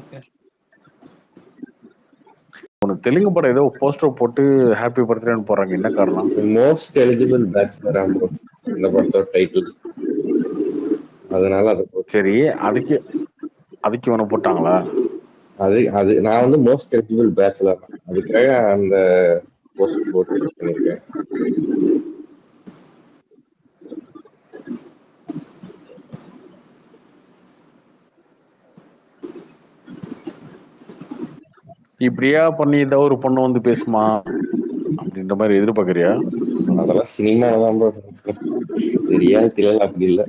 Okay. உனக்கு தெலுங்கு படம் ஏதோ போஸ்டர் போட்டு ஹாப்பி பர்த்டேன்னு போடுறாங்க, என்ன காரணம்? மோஸ்ட் எலிஜிபிள் பேச்சுலரா ப்ரோ இந்த படத்தோட டைட்டில், அதனால அது சரி, அதுக்கு இவனை போட்டாங்களா? அது நான் வந்து மோஸ்ட் எலிஜிபிள் பேச்சுலர், அதுக்காக அந்த போஸ்ட் போட்டு பண்ணிருக்கேன். இப்படியா பண்ணி ஏதோ ஒரு பொண்ணு வந்து பேசுமா அப்படின்ற மாதிரி எதிர்பார்க்கறியா? அதெல்லாம் சினிமால தான் ப்ரோ, ரியாலிட்டில அப்படி இல்லை.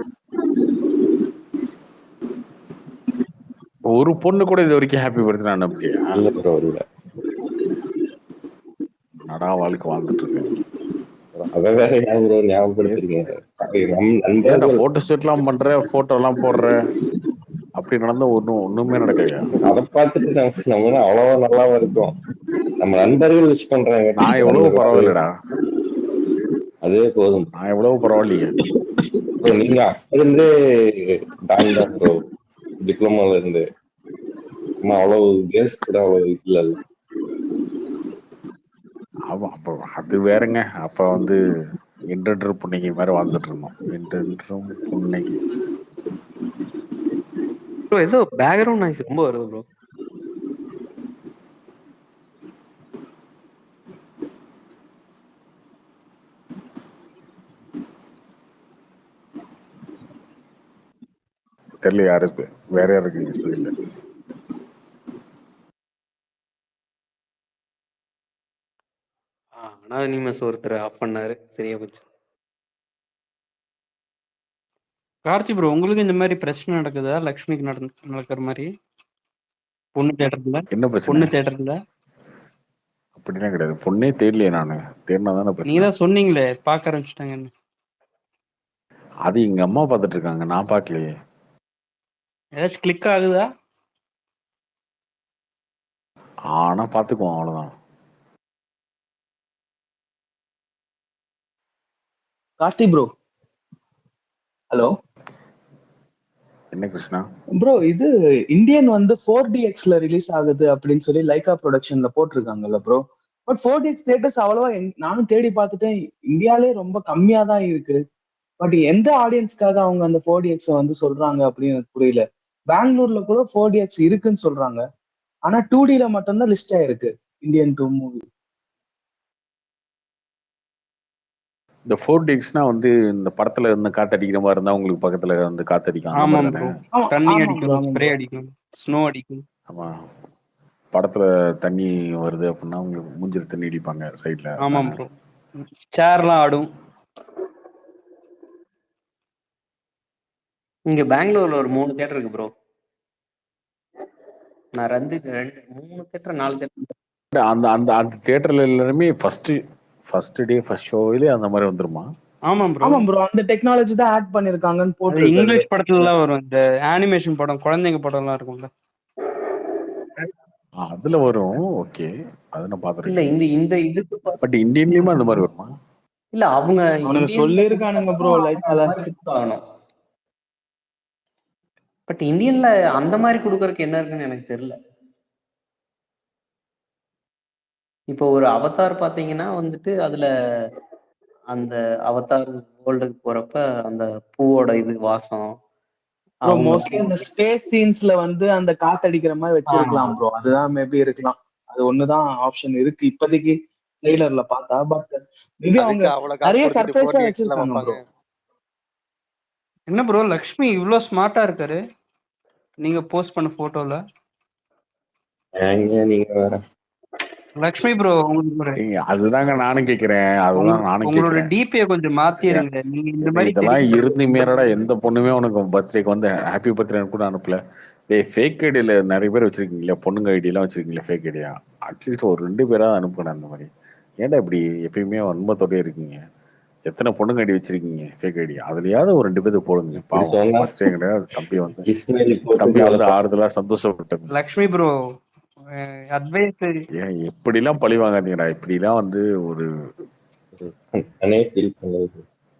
ஒரு பொண்ணு கூட இது வரைக்கும் ஹாப்பி பர்த்டே அப்படியா? இல்ல ப்ரோ, இல்ல. நடா வாழ்க்கை வாழ்ந்துட்டு இருக்கேன். அதை வேற ஏன் ப்ரோ ஞாபகப்படுத்துறீங்க? ஏன்டா போட்டோ ஷூட்லாம் பண்ற, போட்டோ எல்லாம் போடுற, அப்படி நடந்தா ஒண்ணுமே நடக்கலையா? அதை பார்த்துட்டு நம்ம அவ்வளவா நல்லாவா இருக்கும்? நம்ம நண்பர்கள் விஷ் பண்றாங்க, நான் எவ்வளவு பரவாயில்லடா, அதே போதும். நான் எவ்வளவு பரவாயில்லையே. நீங்க அப்ப டான் தான் ப்ரோ, டிப்ளமால இருந்து. அவ்வளவு கேர்ள்ஸ் கூட அவ்வளவு இல்ல. ஆமா, அப்ப அது வேறங்க. அப்ப வந்து இன்றென்று புன்னகை மாதிரி வாழ்ந்துட்டு இருந்தோம். இன்றென்றும் புன்னகை. ப்ரோ ஏதோ பேக்ரவுண்ட் நாய்ஸ் ரொம்ப வருது ப்ரோ. தெரியல யாருக்கு, வேற யாருக்கு ஸ்பீக்கர்ல. அனானிமஸ் ஒருத்தர் ஆஃப் பண்ணாரு, சரியா போச்சு. கார்த்தி ப்ரோ, உங்களுக்கு இந்த மாதிரி பிரச்சனை நடக்குதா? லக்ஷ்மிக்கு நடக்கிற மாதிரி பொண்ணு தேடுறதுல? என்ன பிரச்சனை? பொண்ணு தேடுறதுல அப்படிலாம் கிடையாது, பொண்ணே தேடலையே நானு. தேடினா தானே நீங்க பிரச்சனை. தான் சொன்னீங்களே பார்க்க ஆரம்பிச்சுட்டாங்கன்னு. அது எங்க அம்மா பார்த்துட்டு இருக்காங்க, நான் பார்க்கலையே. ஏதாச்சும் கிளிக் ஆகுதா? ஆனா பாத்துக்குவோம், அவ்வளவுதான். Karthi bro, hello. என்ன கிருஷ்ணா? ப்ரோ, இது இந்தியன் வந்து 4DXல ரிலீஸ் ஆகுது அப்படின்னு சொல்லி லைகா ப்ரொடக்ஷன்ல போட்டிருக்காங்கல்ல ப்ரோ. பட் 4DX தியேட்டர்ஸ் அவ்வளவா நானும் தேடி பார்த்துட்டேன், இந்தியாலே ரொம்ப கம்மியா தான் இருக்கு. பட் எந்த ஆடியன்ஸ்க்காக அவங்க அந்த 4DX வந்து சொல்றாங்க அப்படின்னு எனக்கு புரியல. பெங்களூர்ல கூட 4DX இருக்குன்னு சொல்றாங்க, ஆனா 2Dல மட்டும்தான் லிஸ்ட் ஆயிருக்கு இந்தியன் 2 மூவி. இந்த 4DXனா வந்து இந்த படத்துல இருந்து காத்தடிக்கிற மாதிரி இருந்தா உங்களுக்கு பக்கத்துல வந்து காத்தடிக்கும், அந்த மாதிரி தானே? தண்ணி அடிக்கும், ஸ்ப்ரே அடிக்கும், ஸ்னோ அடிக்கும். ஆமா, படத்துல தண்ணி வருது அப்படின்னா உங்களுக்கு மூஞ்சில தண்ணி அடிப்பாங்க சைட்ல. ஆமா ப்ரோ, சேர்லாம் ஆடும். இங்க பெங்களூர்ல ஒரு 3 தியேட்டர் இருக்கு ப்ரோ. நான் 3 தியேட்டர் 4 தியேட்டர். அந்த அந்த அந்த தியேட்டர்ல எல்லாருமே ஃபர்ஸ்ட் டே ஃபர்ஸ்ட் ஷோவிலே அந்த மாதிரி வந்துருமா? ஆமா ப்ரோ, ஆமா ப்ரோ, அந்த டெக்னாலஜி தான் ஆட் பண்ணிருக்காங்கன்னு போட்டு இங்கிலீஷ் படத்துல எல்லாம் வரும். இந்த அனிமேஷன் படம், குழந்தைங்க படம் எல்லாம் இருக்கும்ல, அதுல வரும். ஓகே, அத நான் பாத்துறேன். இல்ல இந்த இதுக்கு பட் இந்தியன்லயுமே அந்த மாதிரி வருமா? இல்ல, அவங்க சொல்லிருக்கானுங்க ப்ரோ லைக்கால. பட் இந்தியன்ல அந்த மாதிரி கொடுக்கறதுக்கு என்ன இருக்குன்னு எனக்கு தெரியல. இப்போ ஒரு அவதார் பாத்தீங்கன்னா வந்துட்டு அதுல அந்த அவதார் வேர்ல்டுக்கு போறப்ப அந்த பூவோட இது வாசம், ப்ரோ மோஸ்ட்லி அந்த ஸ்பேஸ் சீன்ஸ்ல வந்து அந்த காத்தடிக்கிற மாதிரி வச்சிருக்கலாம் ப்ரோ, அதுதான் மேபி இருக்கலாம். அது ஒண்ணுதான் ஆப்ஷன் இருக்கு இப்போதைக்கு ட்ரெய்லர்ல பார்த்தா. பட் மேபி அவங்க நிறைய சர்ப்ரைஸா வச்சிருக்காங்க ப்ரோ. என்ன ப்ரோ லக்ஷ்மி இவ்வளவு ஸ்மார்ட்டா இருக்காரு நீங்க போஸ்ட் பண்ண போட்டோல? நீங்க வேற லக்ஷ்மி ப்ரோ, உங்களுக்கு அதுதாங்க நானும் கேக்குறேன். அதுதான் நானும் உங்களோட கேக்குறேன். டிபியை கொஞ்சம் மாத்திருங்க. நீங்க இந்த மாதிரி இதெல்லாம் இருந்து மேலடா எந்த பொண்ணுமே உனக்கு பர்த்டேக்கு வந்து ஹாப்பி பர்த்டே கூட அனுப்பல. டேய், ஃபேக் ஐடியில நிறைய பேர் வச்சிருக்கீங்களா? பொண்ணுங்க ஐடியெல்லாம் வச்சிருக்கீங்களா ஃபேக் ஐடியா? அட்லீஸ்ட் ஒரு 2 பேராவது அனுப்புனேன் அந்த மாதிரி. ஏன்டா இப்படி எப்பயுமே வன்மத்தோடய இருக்கீங்க? எத்தனை பொண்ணுங்க ஐடி வச்சிருக்கீங்க ஃபேக் ஐடி? அதுலயாவது ஒரு 2 பேருக்கு போடுங்க. பாவம், பர்த்டே கிடையாது, தம்பி வந்து ஆறுதலா சந்தோஷப்பட்டது. லக்ஷ்மி ப்ரோ அட்வைஸ், ஏன் எப்படிலாம் பழி வாங்காதீங்கடா. இப்படிலாம் வந்து ஒரு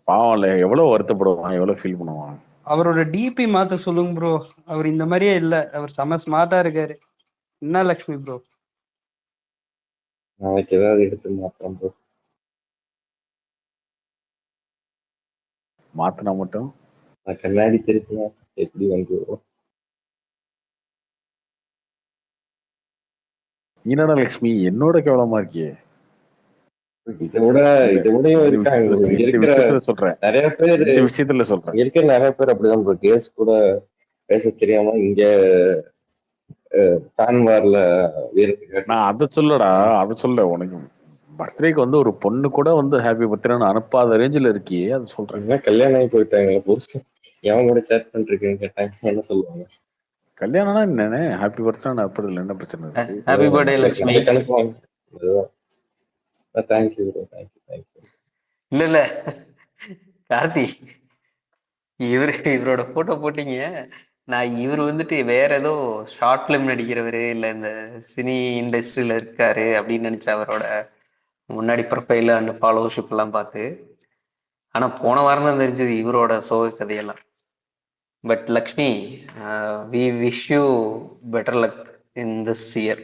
பாவம் இல்ல, எவ்வளவு வருத்தப்படுவான், எவ்வளவு ஃபீல் பண்ணுவான். அவரோட டிபி மாத்த சொல்லுங்க ப்ரோ. அவர் இந்த மாதிரியே இல்ல, அவர் செம ஸ்மார்ட்டா இருக்காரு. என்ன லக்ஷ்மி ப்ரோ? நாளைக்கு ஏதாவது எடுத்து மாத்திரம் ப்ரோ. மாத்தினா மட்டும் நான் கண்ணாடி திருப்பினா எப்படி வந்துடும்? என்னடா லக்ஷ்மி என்னோட கேவலமா இருக்கியே. இதை விட இல்ல இதை விடையும் இந்த இருக்காங்க விஷயத்துல bro. இங்க இந்த இருக்கிற விஷயத்துல சொல்றேன் நிறைய பேர் இந்த விஷயத்துல சொல்றேன் இங்க இருக்கிற நிறைய பேர் அப்படிதான் ப்ரோ. கேஸ் கூட பேச தெரியாம இங்க டான்வார்ல வீரத்துக்கு நான் அதை சொல்லடா, அதை சொல்ல. உனக்கு பர்த்டேக்கு வந்து ஒரு பொண்ணு கூட வந்து ஹாப்பி பர்த்டேன்னு அனுப்பாத ரேஞ்சில் இருக்கியே, அது சொல்றேன். என்ன கல்யாணம் ஆகி போயிட்டாங்க புதுசு, எவன் கூட சேட் பண்ணிருக்கேன்னு கேட்டாங்க என்ன சொல்லுவாங்க? கல்யாணம்னா என்னன்னு ஹாப்பி பர்த்டே அனுப்புறதுல என்ன பிரச்சனை இருக்கு? Happy birthday Lakshmi. நாளைக்கு அனுப்புவாங்க. Thank you bro, thank you. இல்ல கார்த்தி, இவரோட போட்டோ போட்டீங்க. நான் இவர் வந்துட்டு வேற ஏதோ ஷார்ட் பிலிம் நடிக்கிறவரு இல்ல இந்த சினி இண்டஸ்ட்ரியில இருக்காரு அப்படின்னு நினைச்ச அவரோட முன்னாடி ப்ரொஃபைல் அண்ட் ஃபாலோவர்ஷிப் எல்லாம் பார்த்து. ஆனா போன வாரம் தான் தெரிஞ்சது இவரோட சோக கதையெல்லாம். But Lakshmi, we wish you better luck in this year.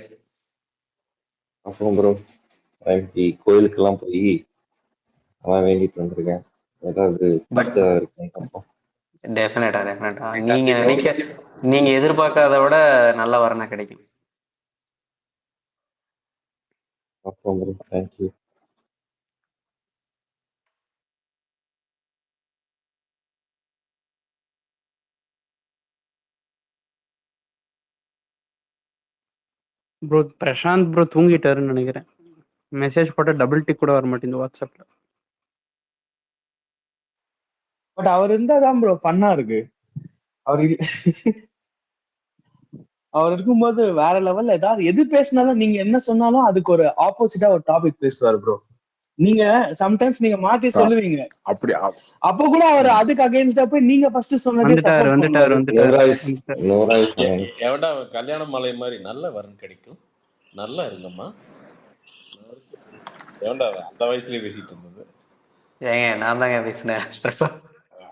அப்புறம் ப்ரோ, நாளைக்கு கோயிலுக்கெல்லாம் போய் அதான் வேண்டிட்டு வந்திருக்கேன். ஏதாவது பட் இருக்கும் அப்போ. டெஃபினட்டா நீங்க எதிர்பார்க்காத விட நல்ல வரணும் கிடைக்கும். அப்புறம் bro, thank you. Bro Prashanth bro தூங்கிட்டாருன்னு நினைக்கிறேன். மெசேஜ் போட்டா டபுள் டிக் கூட வர மாட்டேங்குது வாட்ஸ்அப்ல. பட் அவர் இருந்தாதான் ப்ரோ ஃபன்னா இருக்கு. அவர் இருக்கும்போது வேற லெவல்ல ஏதாவது எது பேசினாலும் நீங்க என்ன சொன்னாலும் அதுக்கு ஒரு ஆப்போசிட்டா ஒரு டாபிக் பேசுவார் ப்ரோ. நீங்க சம்டைம்ஸ் நீங்க மாத்தி சொல்லுவீங்க, அப்படி அப்ப கூட அவர் அதுக்கு அகைன்ஸ்டா போய் நீங்க ஃபர்ஸ்ட் சொன்னதே சப்போர்ட் பண்ணுவாரு. நூறாயிஸ் எவன்டா அவன் கல்யாண மாலை மாதிரி நல்ல வரன் கிடைக்கும், நல்லா இருங்கம்மா. எவன்டா அவன் அந்த வயசுலயே பேசிட்டு இருந்தது? ஏங்க நான் தாங்க பேசினேன்.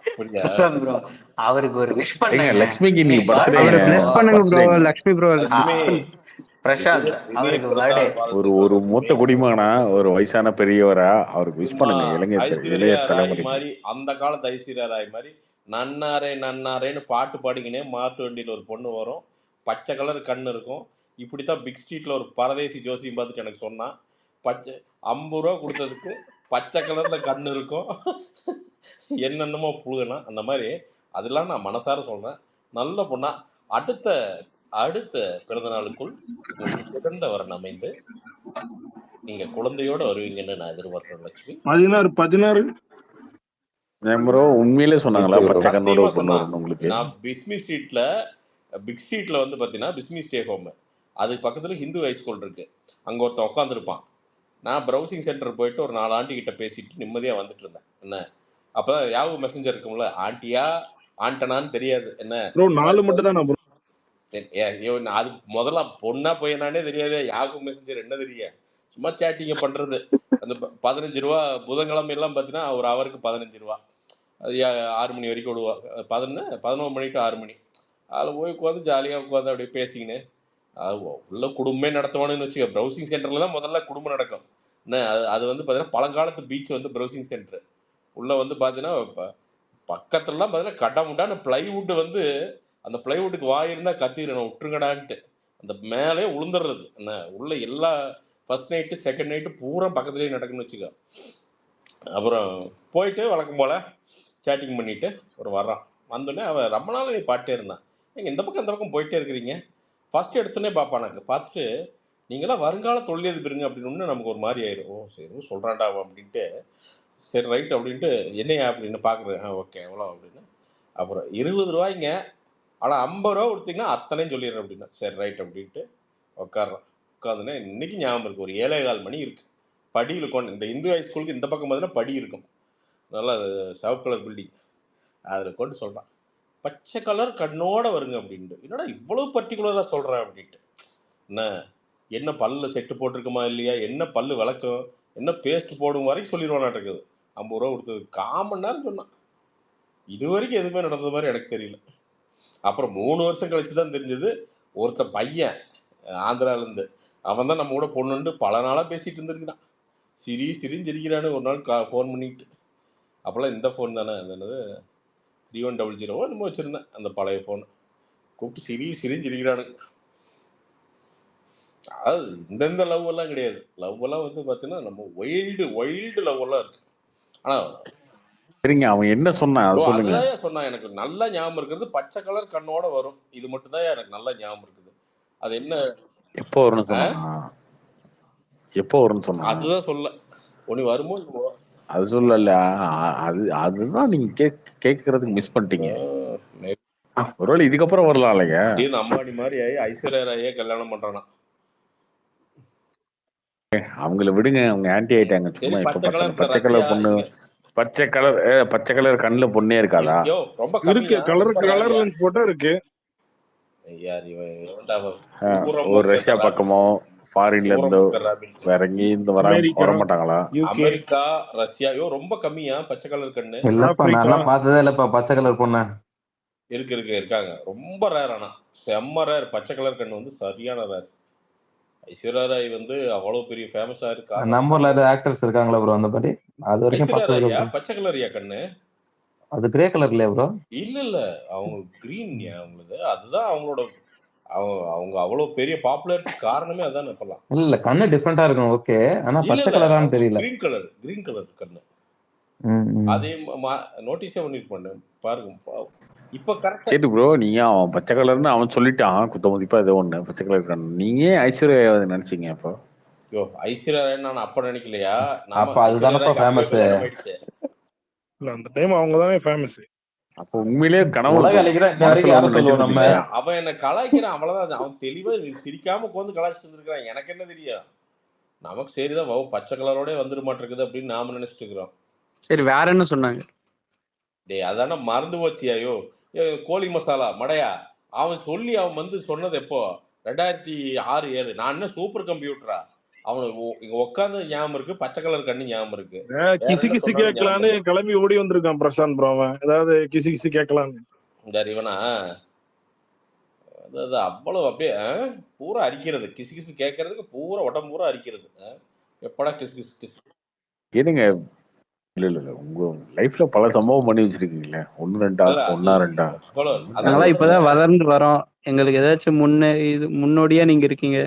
அப்படியா? பிரசாந்த் ப்ரோ அவருக்கு ஒரு விஷ் ஏங்க பண்ணுங்க. லக்ஷ்மிக்கு இன்னைக்கு birthday பர்த்டே. அவரை பிளஸ் அப்போ பண்ணுங்க ப்ரோ. பர்த்டேங்க லக்ஷ்மி ப்ரோ லட்சுமி, பிரசாந்த் இனிய அவருக்கு பிறந்தநாள் பர்த்டே. ஒரு வாழ்த்துக்கள் ஒரு லட்சுமி. மூத்த குடிமகனா, ஒரு வயசான பெரியவரா அவருக்கு விஷ் சும்மா பண்ணுங்க. இளைய ஐஸ்வர்யா ராய் தலைமுறைக்கு. மாதிரி, அந்த காலத்து ஐஸ்வர்யா ராய் மாதிரி நன்னாரே நன்னாரேன்னு பாட்டு பாடிக்கினே மாட்டு வண்டியில் ஒரு பொண்ணு வரும், பச்சை கலர் கண்ணு இருக்கும். இப்படித்தான் பிக் ஸ்ட்ரீட்ல ஒரு பரதேசி ஜோசியம் பார்த்துட்டு எனக்கு சொன்னான். பச்சை 50 ரூபா கொடுத்ததுக்கு பச்சை கலர்ல கண்ணு இருக்கும், என்னென்னமோ புழுதுனா அந்த மாதிரி. அதெல்லாம் நான் மனசார சொல்றேன். நல்ல பொண்ணா அடுத்த அடுத்த பிறந்த நாளுக்குள் உங்களுக்கு சிறந்த வரன் அமைந்து நீங்க குழந்தையோட வருவீங்கன்னு நான் எதிர்பார்க்கிறேன் லட்சுமி. 16 ஏன் ப்ரோ உண்மையிலே சொன்னாங்களா Thank you bro. பச்சை கண்ணோட சத்தியமா ஒரு பொண்ணு சொன்னான். வரணும் உங்களுக்கு? நான் பிக் ஸ்ட்ரீட்ல வந்து பாத்தீங்கன்னா பிஸ்மி ஸ்டே ஹோம், அதுக்கு பக்கத்துல ஹிந்து ஹை ஸ்கூல் இருக்கு, அங்க ஒருத்தன் உட்காந்துருப்பான். நான் ப்ரௌசிங் சென்டர் போயிட்டு ஒரு 4 ஆண்டி கிட்ட பேசிட்டு நிம்மதியா வந்துட்டு இருந்தேன். என்ன அப்பதான் யாவு மெசஞ்சர் இருக்கும்ல, ஆண்டியா ஆண்டனான்னு தெரியாது என்ன. ப்ரோ 4 மட்டும் தான் ப்ரோ. அது முதல்ல பொண்ணா பையனானே தெரியாது, யாகு மெசஞ்சர் என்ன தெரியும், சும்மா சேட்டிங்க பண்றது. அந்த 15 ரூபா புதன்கிழமை எல்லாம் பார்த்தீங்கன்னா ஒரு அவருக்கு 15 ரூபா, அது 6 மணி வரைக்கும் விடுவா. 11 மணி டு 6 மணி. அதில் போய் உட்காந்து ஜாலியாக உட்காந்து அப்படியே பேசிக்கின்னு அது உள்ள குடும்பமே நடத்துவானுன்னு வச்சுக்க. ப்ரௌசிங் சென்டரில் தான் முதல்ல குடும்பம் நடக்கும். என்ன அது வந்து பார்த்தீங்கன்னா பழங்காலத்து பீச் வந்து ப்ரௌசிங் சென்டர் உள்ள வந்து பார்த்தீங்கன்னா பக்கத்துலலாம் பார்த்தீங்கன்னா கடமுண்டான பிளைவுட் வந்து அந்த பிளைவுட்டுக்கு வாயிருந்தா கத்திடணும் விட்டுருங்கடான்ட்டு அந்த மேலே உளுந்துடுறது. என்ன உள்ள எல்லா ஃபர்ஸ்ட் நைட்டு செகண்ட் நைட்டு பூரா பக்கத்துலேயே நடக்குன்னு வச்சுக்க. அப்புறம் போயிட்டு வழக்கம் போல் சேட்டிங் பண்ணிவிட்டு ஒரு வர்றான். வந்தோடனே அவன் ரொம்ப நாள் நீ பாட்டே இருந்தான். நீங்கள் இந்த பக்கம் போயிட்டே இருக்கிறீங்க. ஃபஸ்ட்டு எடுத்தோடனே பார்ப்பான். நாங்கள் பார்த்துட்டு நீங்களாம் வருங்கால தொழிலதிபருங்க அப்படின்னு நமக்கு ஒரு மாதிரி ஆயிரும். ஓ சரி சொல்கிறான்டா அப்படின்ட்டு சரி ரைட் அப்படின்ட்டு என்னையா அப்படின்னு பார்க்குறேன். ஓகே எவ்வளோ அப்படின்னு. அப்புறம் 20 ரூபாய்ங்க, ஆனால் 50 ரூபா கொடுத்தீங்கன்னா அத்தனையும் சொல்லிடுறேன் அப்படின்னா சரி ரைட் அப்படின்ட்டு உட்காடுறேன். உட்காந்துனே இன்னைக்கு ஞாபகம் இருக்குது. ஒரு 7:15 மணி இருக்குது. படியில் கொண்டு இந்த இந்து ஹை ஸ்கூலுக்கு இந்த பக்கம் பார்த்தீங்கன்னா படி இருக்கும், நல்லா சிவப்பு கலர் பில்டிங். அதில் கொண்டு சொல்கிறான் பச்சை கலர் கண்ணோட வருங்க அப்படின்ட்டு. என்னடா இவ்வளோ பர்டிகுலராக சொல்கிறேன் அப்படின்ட்டு. என்ன பல்ல செட்டு போட்டிருக்குமா இல்லையா, என்ன பல்லு விளக்கம், என்ன பேஸ்ட் போடும் வரைக்கும் சொல்லிடுவானாட்டு இருக்குது. 50 ரூபா கொடுத்தது 1/4 மணி நேரம் சொன்னான். இது வரைக்கும் எதுவுமே நடந்தது மாதிரி எனக்கு தெரியல. அப்புறம் 3 வருஷம் கழிச்சு தான் தெரிஞ்சது, ஒருத்தன் பையன் ஆந்திரால இருந்து அவன் தான் நம்ம கூட பொண்ணுண்டு பல நாளா பேசிட்டு இருந்திருக்கிறான். சிரின்னு சிரிக்கிறானு ஒரு நாள் ஃபோன் பண்ணிட்டு. அப்போல்லாம் இந்த ஃபோன் தானே, அது என்னது 3100 என்னமோ வச்சிருந்தேன், அந்த பழைய ஃபோன். கூப்பிட்டு சிரின்னு சிரிக்கிறானுங்க. அதாவது இந்த லவ் எல்லாம் கிடையாது. லவ் எல்லாம் வந்து பார்த்தீங்கன்னா நம்ம வைல்டு லவ் எல்லாம் இருக்கு. ஆனா சரிங்க, அவன் என்ன சொன்னான் அது சொல்லுங்க. அதுதான் சொன்னான். எனக்கு நல்லா ஞாபகம் இருக்கிறது பச்சை கலர் கண்ணோட வரும். இது மட்டும் தான் எனக்கு நல்லா ஞாபகம் இருக்குது. அது என்ன எப்போ வரும்னு சொன்னா? எப்போ வரும்னு சொன்னா? அதுதான் சொல்ல. ஒண்ணு வருமோ இல்லையோ. அது சொல்லல. அதுதான் நீங்க கேட்கறதுக்கு மிஸ் பண்ணிட்டீங்க. ஒருவேளை இதுக்கப்புறம் வரலாம் இல்லைங்க. திடீர்னு அம்பானி மாதிரி ஆகி ஐஸ்வர்யா ராயே கல்யாணம் பண்றானா? அவங்கள விடுங்க, அவங்க ஆன்டி ஆயிட்டாங்க. சும்மா இப்ப பார்த்தாலும் பச்சை கலர் பொண்ணு, பச்சை கலர் கண்ணுல பொண்ணே இருக்காதா? ரொம்ப இருக்கு, கலர் லென்ஸ் போட்டா இருக்கு. ஒரு ரஷ்யா பக்கமோ ஃபாரின்ல இருந்து வேற எங்கேயும் இந்த வர மாட்டாங்களா? அமெரிக்கா, ரஷ்யா ரொம்ப கம்மியா பச்சை கலர் கண்ணு? இல்லப்பா, நான் பார்த்ததே இல்லப்பா பச்சை கலர் பொண்ணு. இருக்காங்க, ரொம்ப ரேர். ஆனா செம்ம ரேர். பச்சை கலர் கண்ணு வந்து சரியான ரேர். ஐஸ்வர்யா ராய் வந்து அவ்வளவு பெரிய ஃபேமஸா இருக்கா? நம்ம ஊர்ல ஏதாவது ஆக்டர்ஸ் இருக்காங்களா ப்ரோ அந்த மாதிரி? அது வரைக்கும் பார்த்தது. பச்சை கலர்யா கண்ணு? அது கிரே கலர் இல்லையா ப்ரோ? இல்ல அவங்க கிரீன். அவங்களுக்கு அதுதான் அவங்களோட அவங்க அவ்வளவு பெரிய பாப்புலாரிட்டி காரணமே அதான். இப்பலாம் இல்ல கண்ணு டிஃபரெண்டா இருக்கும். ஓகே, ஆனா பச்சை கலரான்னு தெரியல. கிரீன் கலர் கண்ணு. அதே நோட்டீஸே பண்ணிருப்பாங்க பாருங்க. இப்ப கரெக்ட். சரி ப்ரோ, நீங்க அவன் பச்சை கலர்னு அவன் சொல்லிட்டான், குத்த மதிப்பா ஏதோ ஒண்ணு பச்சை கலர் கண்ணு. நீங்க ஐஸ்வர்யா நினைச்சீங்க அப்போ? ஐஸ்வர்யா நான் அப்ப நினைக்கலையா? அப்ப அதுதானப்பா ஃபேமஸ். அந்த டைம் அவங்க தானே ஃபேமஸ். அப்ப உண்மையிலேயே கனவு அவன் என்ன கலாய்க்கிறான், அவ்வளவுதான். அவன் தெளிவா சிரிக்காம உட்காந்து கலாய்ச்சிட்டு இருந்திருக்கான். எனக்கு என்ன தெரியும், நமக்கு சரிதான் பச்சை கலரோட வந்துட மாட்டிருக்குது அப்படின்னு நாம நினைச்சிட்டு இருக்கிறோம். சரி, வேற என்ன சொன்னாங்க? அதான மறந்து போச்சியாயோ. கோழி மசாலா மடையா அவன் சொல்லி அவன் வந்து சொன்னது எப்போ? 2006-7. நான் என்ன சூப்பர் கம்ப்யூட்டரா? அவன் இங்க உட்காந்து ஞாபகம் இருக்கு. பச்சை கலர் கண்ணு ஞாபகம் இருக்கு. கிசி கேட்கலான்னு கிளம்பி ஓடி வந்திருக்கான் பிரசாந்த் ப்ரோ. அவன் ஏதாவது கிசி கேட்கலான்னு இந்த இவனா அதாவது அவ்வளவு அப்படியே பூரா அரிக்கிறது. கிசு கேட்கறதுக்கு பூரா உடம்பு பூரா அரிக்கிறது. எப்படா கிசு ஏனுங்க? இல்ல உங்க லைஃப்ல பல சம்பவம் பண்ணி வச்சிருக்கீங்களே. 1 2 1 2 அதனால இப்பதான் வளர்ந்து வரோம். எங்களுக்கு ஏதாச்சும் முன்னோடியா நீங்க இருக்கீங்க.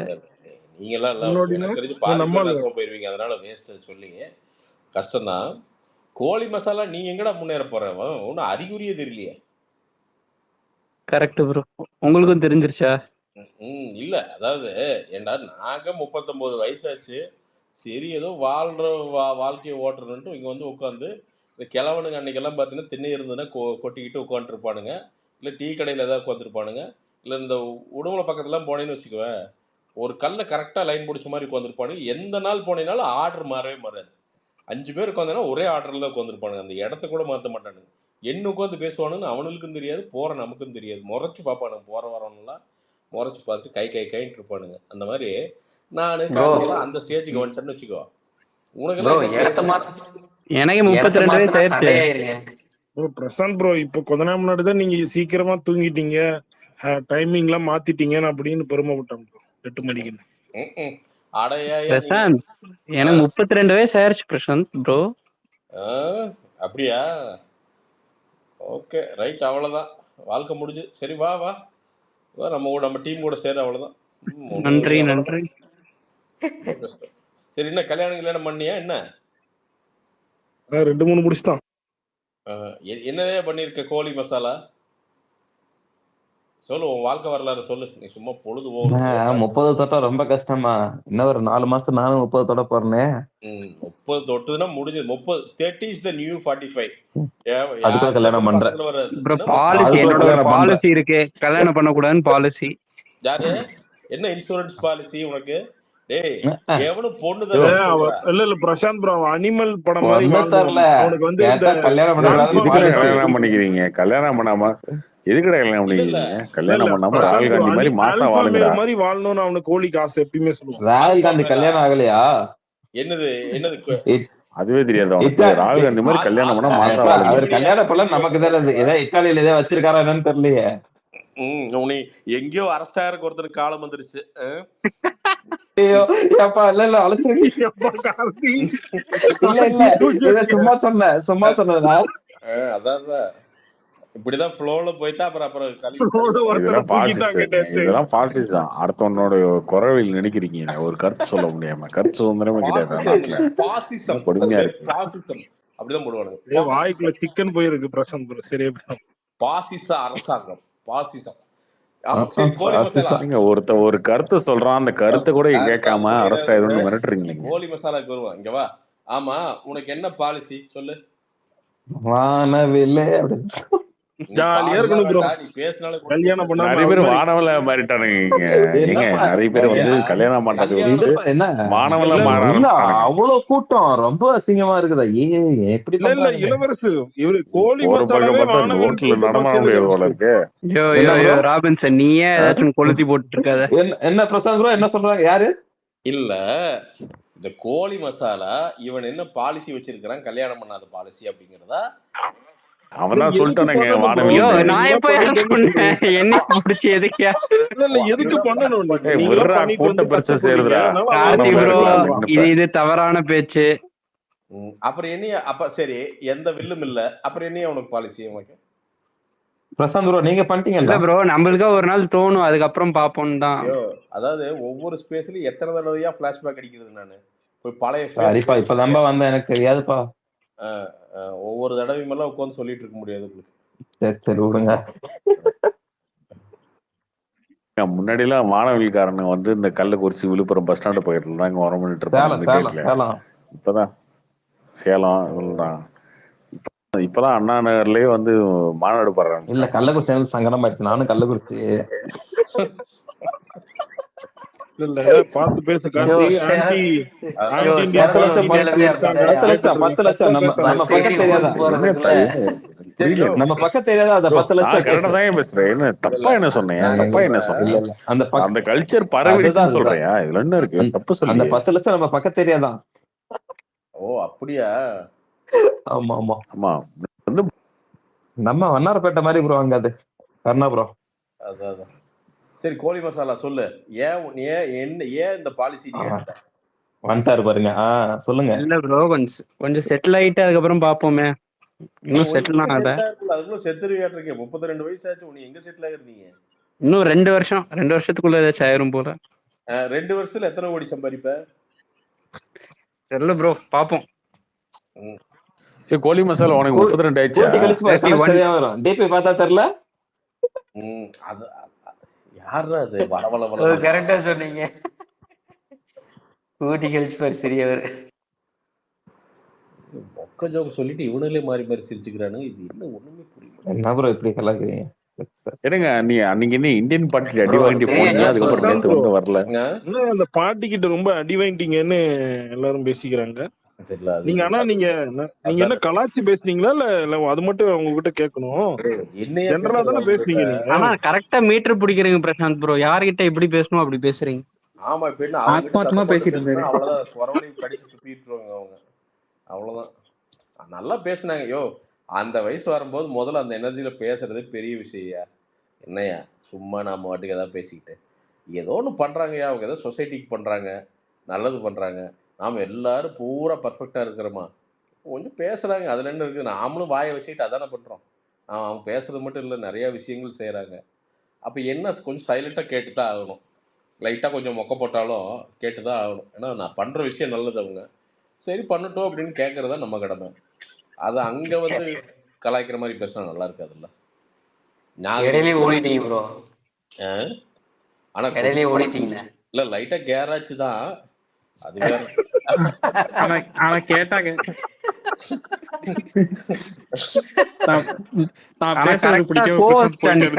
நீங்க எல்லாம் தெரிஞ்சு போயிருவீங்க. அதனால வேஸ்ட் சொல்லிங்க. கஷ்டம்தான். கோழி மசாலா நீ எங்கடா முன்னேற போறவன்? ஒன்னும் அறிகுறியே தெரியலையே. Correct bro. உங்களுக்கும் தெரிஞ்சிருச்சா? இல்ல, அதாவது ஏண்டா நாங்க 39 வயசாச்சு. சரி ஏதோ வாழ்க்கையை ஓட்டுறன்ட்டு இங்க வந்து உட்காந்து இந்த கிழவனுங்க அன்னைக்கெல்லாம் பார்த்தீங்கன்னா திண்ணை இருந்ததுன்னா கொட்டிக்கிட்டு உட்காந்துருப்பானுங்க. இல்லை டீ கடையில் ஏதாவது உட்காந்துருப்பானுங்க. இல்லை இந்த உணவுல பக்கத்துலாம் போனேன்னு வச்சுக்குவேன், ஒரு கல்லை கரெக்டாக லைன் பிடிச்ச மாதிரி உட்காந்துருப்பானுங்க. எந்த நாள் போனேனாலும் ஆர்டர் மாறவே மாறாது. 5 பேர் உட்காந்தோன்னா ஒரே ஆர்டரில் தான் உட்காந்துருப்பானுங்க. அந்த இடத்த கூட மாற்ற மாட்டானுங்க. என்ன உட்காந்து பேசுவானுன்னு அவனுக்கும் தெரியாது, போகிற நமக்கும் தெரியாது. முறைச்சு பார்ப்பானுங்க. போகிற வரவனெல்லாம் முறைச்சு பார்த்துட்டு கைன்ட்டு இருப்பானுங்க. அந்த மாதிரி நானு அந்த ஸ்டேஜுக்கு வந்துட்டேன்னு வச்சுக்கோ. எனக்கு 32 வயசு ஆயிடுச்சு. பிரசாந்த் ப்ரோ, இப்ப கொஞ்ச நேரம் முன்னாடிதான் நீங்க சீக்கிரமா தூங்கிட்டீங்க, டைமிங் எல்லாம் மாத்திட்டீங்கன்னு அப்படின்னு பெருமைப்பட்டேன் 8 மணிக்கு. பிரசாந்த், எனக்கு 32 வயசு ஆயிடுச்சு பிரசாந்த் ப்ரோ. அப்படியா? ஓகே ரைட், அவ்வளவுதான். வாழ்க்கை முடிஞ்சு. சரி வா நம்ம டீம் கூட சேர. அவ்வளவுதான். நன்றி. சரி, என்ன கல்யாணம் பண்ணியா? என்ன 2 3 முடிச்சுட்டான். என்னதே பண்ணிருக்க? கோழி மசாலா சொல்லு, உன் வாழ்க்கை வரலாறு சொல்லு. நீ சும்மா பொழுது போகும். 30 தொட்டா ரொம்ப கஷ்டமா? இன்னும் ஒரு 4 மாசம் நானும் 30 தொட போறேன். 30 தொட்டுதுன்னா முடிஞ்சது. 30 is the new 45. அதுக்கு கல்யாணம் பண்றேன். என்னோட பாலிசி இருக்கு, கல்யாணம் பண்ண கூடாதுன்னு பாலிசி. யாரு? என்ன இன்சூரன்ஸ் பாலிசி உனக்கு? பிரசாந்த் ப்ரோ, அனிமல் படம் மாதிரி அவனுக்கு வந்து கல்யாணம் பண்ணிக்கிறீங்க. கல்யாணம் பண்ணாம எதுக்குடா கல்யாணம் பண்ணிக்கிறீங்க? கல்யாணம் பண்ணாம ராகுல் காந்தி மாதிரி மாசம் வாழுங்கிற மாதிரி வாழணும்னு அவனுக்கு கோழிக்கு ஆசை எப்பயுமே சொல்லுவான். ராகுல் காந்தி கல்யாணம் ஆகலையா? என்னது அதுவே தெரியாது உனக்கு. இத்தா ராகுல் காந்தி மாதிரி கல்யாணம் பண்ணா மாசா எப்பா வாழ அவர் முடியும். கல்யாணம் பண்ணல நமக்கு தானே ஏதாவது இத்தாலியில ஏதாவது வச்சிருக்காரா என்னன்னு தெரியலையே. உன்னை எங்கேயோ அரஸ்ட் ஆகிறக்கு ஒருத்தருக்கு காலம் வந்துருச்சு. ஐயோ ஏப்பா இல்ல அழைச்சிருக்கீங்க. எப்பா கார்த்தி, இல்ல இத சும்மா சொன்னேன். அதான் இப்படிதான் ஃப்ளோல போயிட்டா அப்புறம் அப்புறம் ஒருத்தனை இதெல்லாம் தூக்கிட்டாங்க பாசிசம். நேத்து. இதெல்லாம் பாசிசம். அடுத்தவனோட குறவையில் நினைக்கிறீங்க. ஒரு கருத்து சொல்ல முடியாம கருத்து சுதந்திரமே கிடையாது நாட்டுல. பாசிசம் கொடுமையா இருக்கு. பாசிசம் அப்படிதான் போடுவானுங்க. வாய்க்குள்ள சிக்கன் போயிருக்கு பிரசாந்த் bro. சரியா போயிடும். பாசிச அரசாங்கம், பாசிசம். சரி, கோலி மசாலா. நீங்க ஒரு கருத்து சொல்றான், அந்த கருத்தை கூட கேட்காம அரெஸ்ட் ஆயிடும்னு மிரட்டுறீங்க. கோலி மசாலாக்கு வருவான். இங்க வா. ஆமா, உனக்கு என்ன பாலிசி சொல்லு. வானவில்லை அப்படின்னு ஜாலியா இருக்கணும் ப்ரோ. நீ பேசினாலும் கல்யாணம் பண்ணாம நிறைய பேர் வானவல மாறிட்டானுங்க. நிறைய பேர் வந்து கல்யாணம் பண்றது வந்து என்ன மாணவல இல்ல அவ்வளவு கூட்டம் ரொம்ப அசிங்கமா இருக்குதா? எப்படி இல்ல இளவரசு இவரு கோலி ஒரு பக்கம் மசாலாவே பார்த்தா ரோட்ல நடமாட முடியாது போல இருக்கு. ராபின்சன் நீயே ஏதாச்சும் கொளுத்தி போட்டு இருக்காத. என்ன பிரசாந்த் ப்ரோ என்ன சொல்றாங்க? யாரு இல்ல இந்த கோலி மசாலா இவன் என்ன பாலிசி வச்சிருக்கிறான், கல்யாணம் பண்ணாத பாலிசி அப்படிங்கறதா? அவன்தான் சொல்லிட்டானுங்க வானவில். நான் எப்ப சொன்னேன் என்ன பிடிச்சி எதுக்கா? இல்ல எதுக்கு பண்ணணும்? கூட்ட பெருசா சேருதுடா. இது தவறான பேச்சு. அப்புறம் என்ன? அப்ப சரி, எந்த வில்லும் இல்ல, அப்புறம் என்ன உனக்கு பாலிசி? உனக்கு பிரசாந்த் ப்ரோ நீங்க பண்ணிட்டீங்கல்ல ப்ரோ, நம்மளுக்கா ஒரு நாள் தோணும், அதுக்கப்புறம் பாப்போம் தான். அதாவது ஒவ்வொரு ஸ்பேஸ்லயும் எத்தனை தடவையா பிளாஷ்பேக் அடிக்கிறது நானு. போய் பழைய சரிப்பா இப்ப நம்ப வந்தேன் எனக்கு தெரியாதுப்பா. ஒவ்வொரு தடவையும் எல்லாம் உட்காந்து சொல்லிட்டு இருக்க முடியாது உங்களுக்கு. சரி விடுங்க. முன்னாடி எல்லாம் மாணவிகாரன் வந்து இந்த கள்ளக்குறிச்சி விழுப்புரம் பஸ் ஸ்டாண்ட் பக்கத்துல தான் இங்க வர பண்ணிட்டு இருப்பாங்க. இப்பதான் சேலம் இவ்வளவுதான். இப்பதான் அண்ணா நகர்லயே வந்து மாநாடு போடுறாங்க. இல்ல கள்ளக்குறிச்சி சங்கடம் ஆயிடுச்சு. நானும் கள்ளக்குறிச்சி இல்ல பார்த்து பேச கார்த்தி. 10 லட்சம் நம்ம பக்கம் தெரியாதா? நம்ம பக்கம் தெரியாதா? அந்த 10 லட்சம் பேசுறேன். என்ன தப்பா என்ன சொன்னேன்? தப்பா என்ன சொன்னேன்? அந்த கல்ச்சர் பரவிடுச்சுன்னு சொல்றியா? இதுல என்ன இருக்கு? தப்பு சொல்லு. அந்த 10 லட்சம் நம்ம பக்கம் தெரியாதா? ஓ அப்படியா? ஆமா ஆமா ஆமா. நம்ம வண்ணாரப்பேட்டை மாதிரி ப்ரோ அங்க அது கர்ணா ப்ரோ. அதான் சரி, கோலி மசாலா சொல்லு. ஏன் இந்த பாலிசி வந்துட்டாரு பாருங்க. சொல்லுங்க. இல்ல ப்ரோ, கொஞ்சம் செட்டில் ஆயிட்டு அதுக்கப்புறம் பாப்போமே. இன்னும் செட்டில் ஆகல. அதுக்குள்ள செத்துருவியாட்டு இருக்கே. 32 வயசு ஆச்சு, நீ எங்க செட்டில் ஆகிருந்தீங்க? இன்னும் 2 வருஷத்துக்குள்ள ஏதாச்சும் ஆயிரும் போல. 2 வருஷத்துல எத்தனை கோடி சம்பாதிப்ப? தெரியல ப்ரோ, பாப்போம். கோலி மசாலா உனக்கு 32 ஆயிடுச்சு. டிபி பார்த்தா தெரியல. அது யாரா அது? கரெக்டா சொன்னீங்க. கூட்டி கழிச்சு பாரு சிறியவர். மொக்க ஜோக் சொல்லிட்டு இவனுங்களே மாறி மாறி சிரிச்சுக்கிறானுங்க. இது என்ன ஒண்ணுமே புரியல. என்ன ப்ரோ இப்படி கலாக்குறீங்க? என்னங்க நீ அன்னைக்கு என்ன இந்தியன் பார்ட்டில அடி வாங்கிட்டு போனீங்க, அதுக்கப்புறம் நேத்து வந்து வரல. அந்த பார்ட்டி கிட்ட ரொம்ப அடி வாங்கிட்டீங்கன்னு எல்லாரும் பேசிக்கிறாங்க. நீங்க ஆனா நீங்க என்ன கலாச்சி பேசுறீங்களா இல்ல அது மட்டும் உங்ககிட்ட கேட்கணும். ஜெனரலா தானே பேசுறீங்க நீங்க. ஆனா கரெக்டா மீட்டர் பிடிக்கிறீங்க பிரசாந்த் ப்ரோ. யார்கிட்ட எப்படி பேசணும் அப்படி பேசுறீங்க. ஆமா, இப்ப என்ன ஆத்மார்த்தமா பேசிட்டு இருந்தாரு. அவ்வளவுதான், குறவனையும் கடிச்சு சுத்திட்டுருவாங்க அவங்க. அவ்வளவுதான். நல்லா பேசினாங்க. அந்த வயசு வரும்போது முதல்ல அந்த எனர்ஜியில பேசுறது பெரிய விஷயம். என்னையா சும்மா நாம வாட்டுக்கு ஏதாவது பேசிக்கிட்டு ஏதோ ஒன்று பண்றாங்கயா. அவங்க ஏதோ சொசைட்டிக்கு பண்றாங்க, நல்லது பண்றாங்க. நாம எல்லாரும் பூரா பர்ஃபெக்டா இருக்கிறோமா? கொஞ்சம் பேசுறாங்க, அதுல என்ன இருக்குது? நாமளும் வாயை வச்சுக்கிட்டு அதானே பண்றோம். அவங்க பேசுறது மட்டும் இல்லை, நிறைய விஷயங்கள் செய்யறாங்க. அப்ப என்ன, கொஞ்சம் சைலண்டா கேட்டுதான் ஆகணும். லைட்டா கொஞ்சம் மொக்க போட்டாலும் கேட்டுதான் ஆகணும். ஏன்னா நான் பண்ற விஷயம் நல்லது, அவங்க சரி பண்ணட்டும் அப்படின்னு கேட்கறதா நம்ம கடமை. அது அங்க வந்து கலாய்க்கிற மாதிரி பேசினா நல்லா இருக்காதுல்ல. இடையிலே ஓடிட்டீங்க ப்ரோ. ஆனா இடையிலே ஓடிட்டீங்க. இல்ல லைட்டா கேராச்சு தான், அது வேற. ஆனா கேட்டாங்க.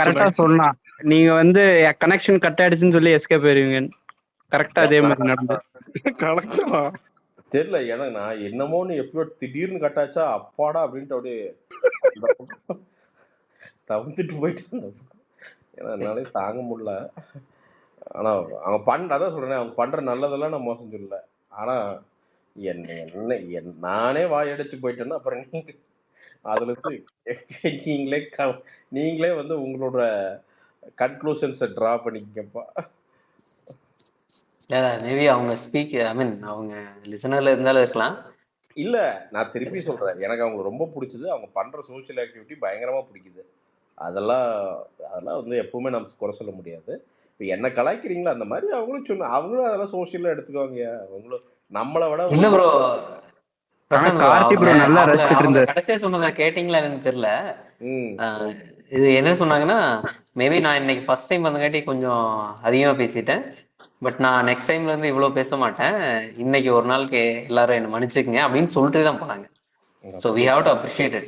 கரெக்டா சொன்னா நீங்க வந்து கனெக்ஷன் கட் ஆயிடுச்சுன்னு சொல்லி எஸ்கேப் ஆயிருவீங்க. கரெக்டா அதே மாதிரி நடந்து தெரியல. ஏன்னா நான் என்னமோன்னு எப்பயோ திடீர்னு கட்டாச்சா அப்பாடா அப்படின்ட்டு அப்படியே தவிர்த்துட்டு போயிட்டு. ஏன்னா என்னாலே தாங்க முடியல. ஆனா அவங்க அதான் சொல்றேன், அவங்க பண்ற நல்லதெல்லாம் நான் மோசம் சொல்லல. ஆனா நானே வாயடிச்சு போயிட்டேன்னா அப்புறம் அதுல இருந்து நீங்களே நீங்களே வந்து உங்களோட கன்க்ளூஷன்ஸை ட்ரா பண்ணிக்கப்பா. மேபி அவங்க அவங்க லிசனர்ல இருந்தாலும் இருக்கலாம். இல்ல நான் திருப்பி சொல்றேன், எனக்கு அவங்க ரொம்ப பிடிச்சது, அவங்க பண்ற சோஷியல் ஆக்டிவிட்டி பயங்கரமா பிடிக்குது. அதெல்லாம் அதெல்லாம் வந்து எப்பவுமே நம்ம குறை சொல்ல முடியாது. இப்போ என்ன கலாய்க்கிறீங்களா அந்த மாதிரி அவங்களும் அதெல்லாம் சோஷியலா எடுத்துக்குவாங்க. அவங்களும் நம்மளை விட இல்ல ப்ரோ, நல்லா கடைசியா சொன்னதை கேட்டீங்களா எனக்கு தெரியல. இது என்ன சொன்னாங்கன்னா, மேபி நான் இன்னைக்கு ஃபர்ஸ்ட் டைம் வந்தங்காட்டி கொஞ்சம் அதிகமா பேசிட்டேன். பட் நான் நெக்ஸ்ட் டைம்ல இருந்து இவ்வளவு பேச மாட்டேன். இன்னைக்கு ஒரு நாளுக்கு எல்லாரும் என்ன மன்னிச்சுக்கங்க அப்படின்னு சொல்லிட்டு தான் போனாங்க. So we have to appreciate it.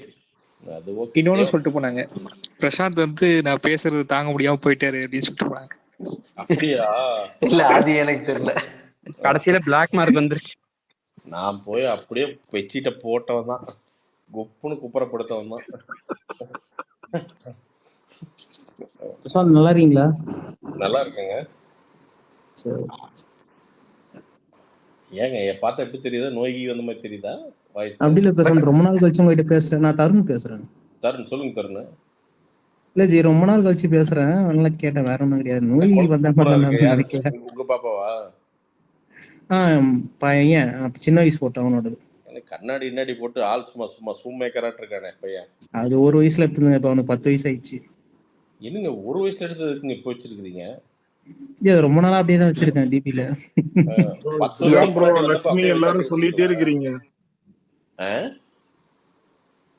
இன்னொன்னு சொல்லிட்டு போனாங்க, பிரசாந்த் வந்து நான் பேசுறது தாங்க முடியாம போயிட்டாரு அப்படின்னு சொல்லிட்டு போனாங்க. அப்படியா? இல்ல அது எனக்கு தெரியல. கடைசியில பிளாக் மார்க் வந்துருச்சு. நான் போய் அப்படியே பெச்சிட்ட போட்டவன் தான், குப்புன்னு குப்புறப்படுத்தவன் தான். பிரசாந்த் நல்லா இருக்கீங்களா? நல்லா இருக்கேங்க. ஏங்க பார்த்தா எப்படி தெரியுதா? நோய்கி வந்த மாதிரி தெரியுதா வாய்ஸ்? அப்படி இல்ல பிரசாந்த், ரொம்ப நாள் கழிச்சு உங்ககிட்ட பேசுறேன். நான் தருண் பேசுறேன். தருண் சொல்லுங்க. தருண் இல்ல ஜி, ரொம்ப நாள் கழிச்சு பேசுறேன், அதனால கேட்டேன், வேற ஒண்ணும் கிடையாது. நோய் வந்த நினைக்கிறேன். உங்க பாப்பாவா? பையன் சின்ன வயசு போட்டோ அவனோட. கண்ணாடி இன்னாடி போட்டு ஆள் சும்மா சூம் மேக்கராட்டு இருக்கானே பையன். அது ஒரு வயசுல எடுத்துங்க, இப்ப அவனுக்கு 10 வயசு ஆயிடுச்சு. என்னங்க ஒரு வயசுல எடுத்ததுக்குங்க இப்ப வச்சிருக்கீங்க? ரொம்ப நாளா அப்படியே தான் வச்சிருக்கேன் டிபில. லட்சுமி எல்லாரும் சொல்லிட்டே இருக்கிறீங்க.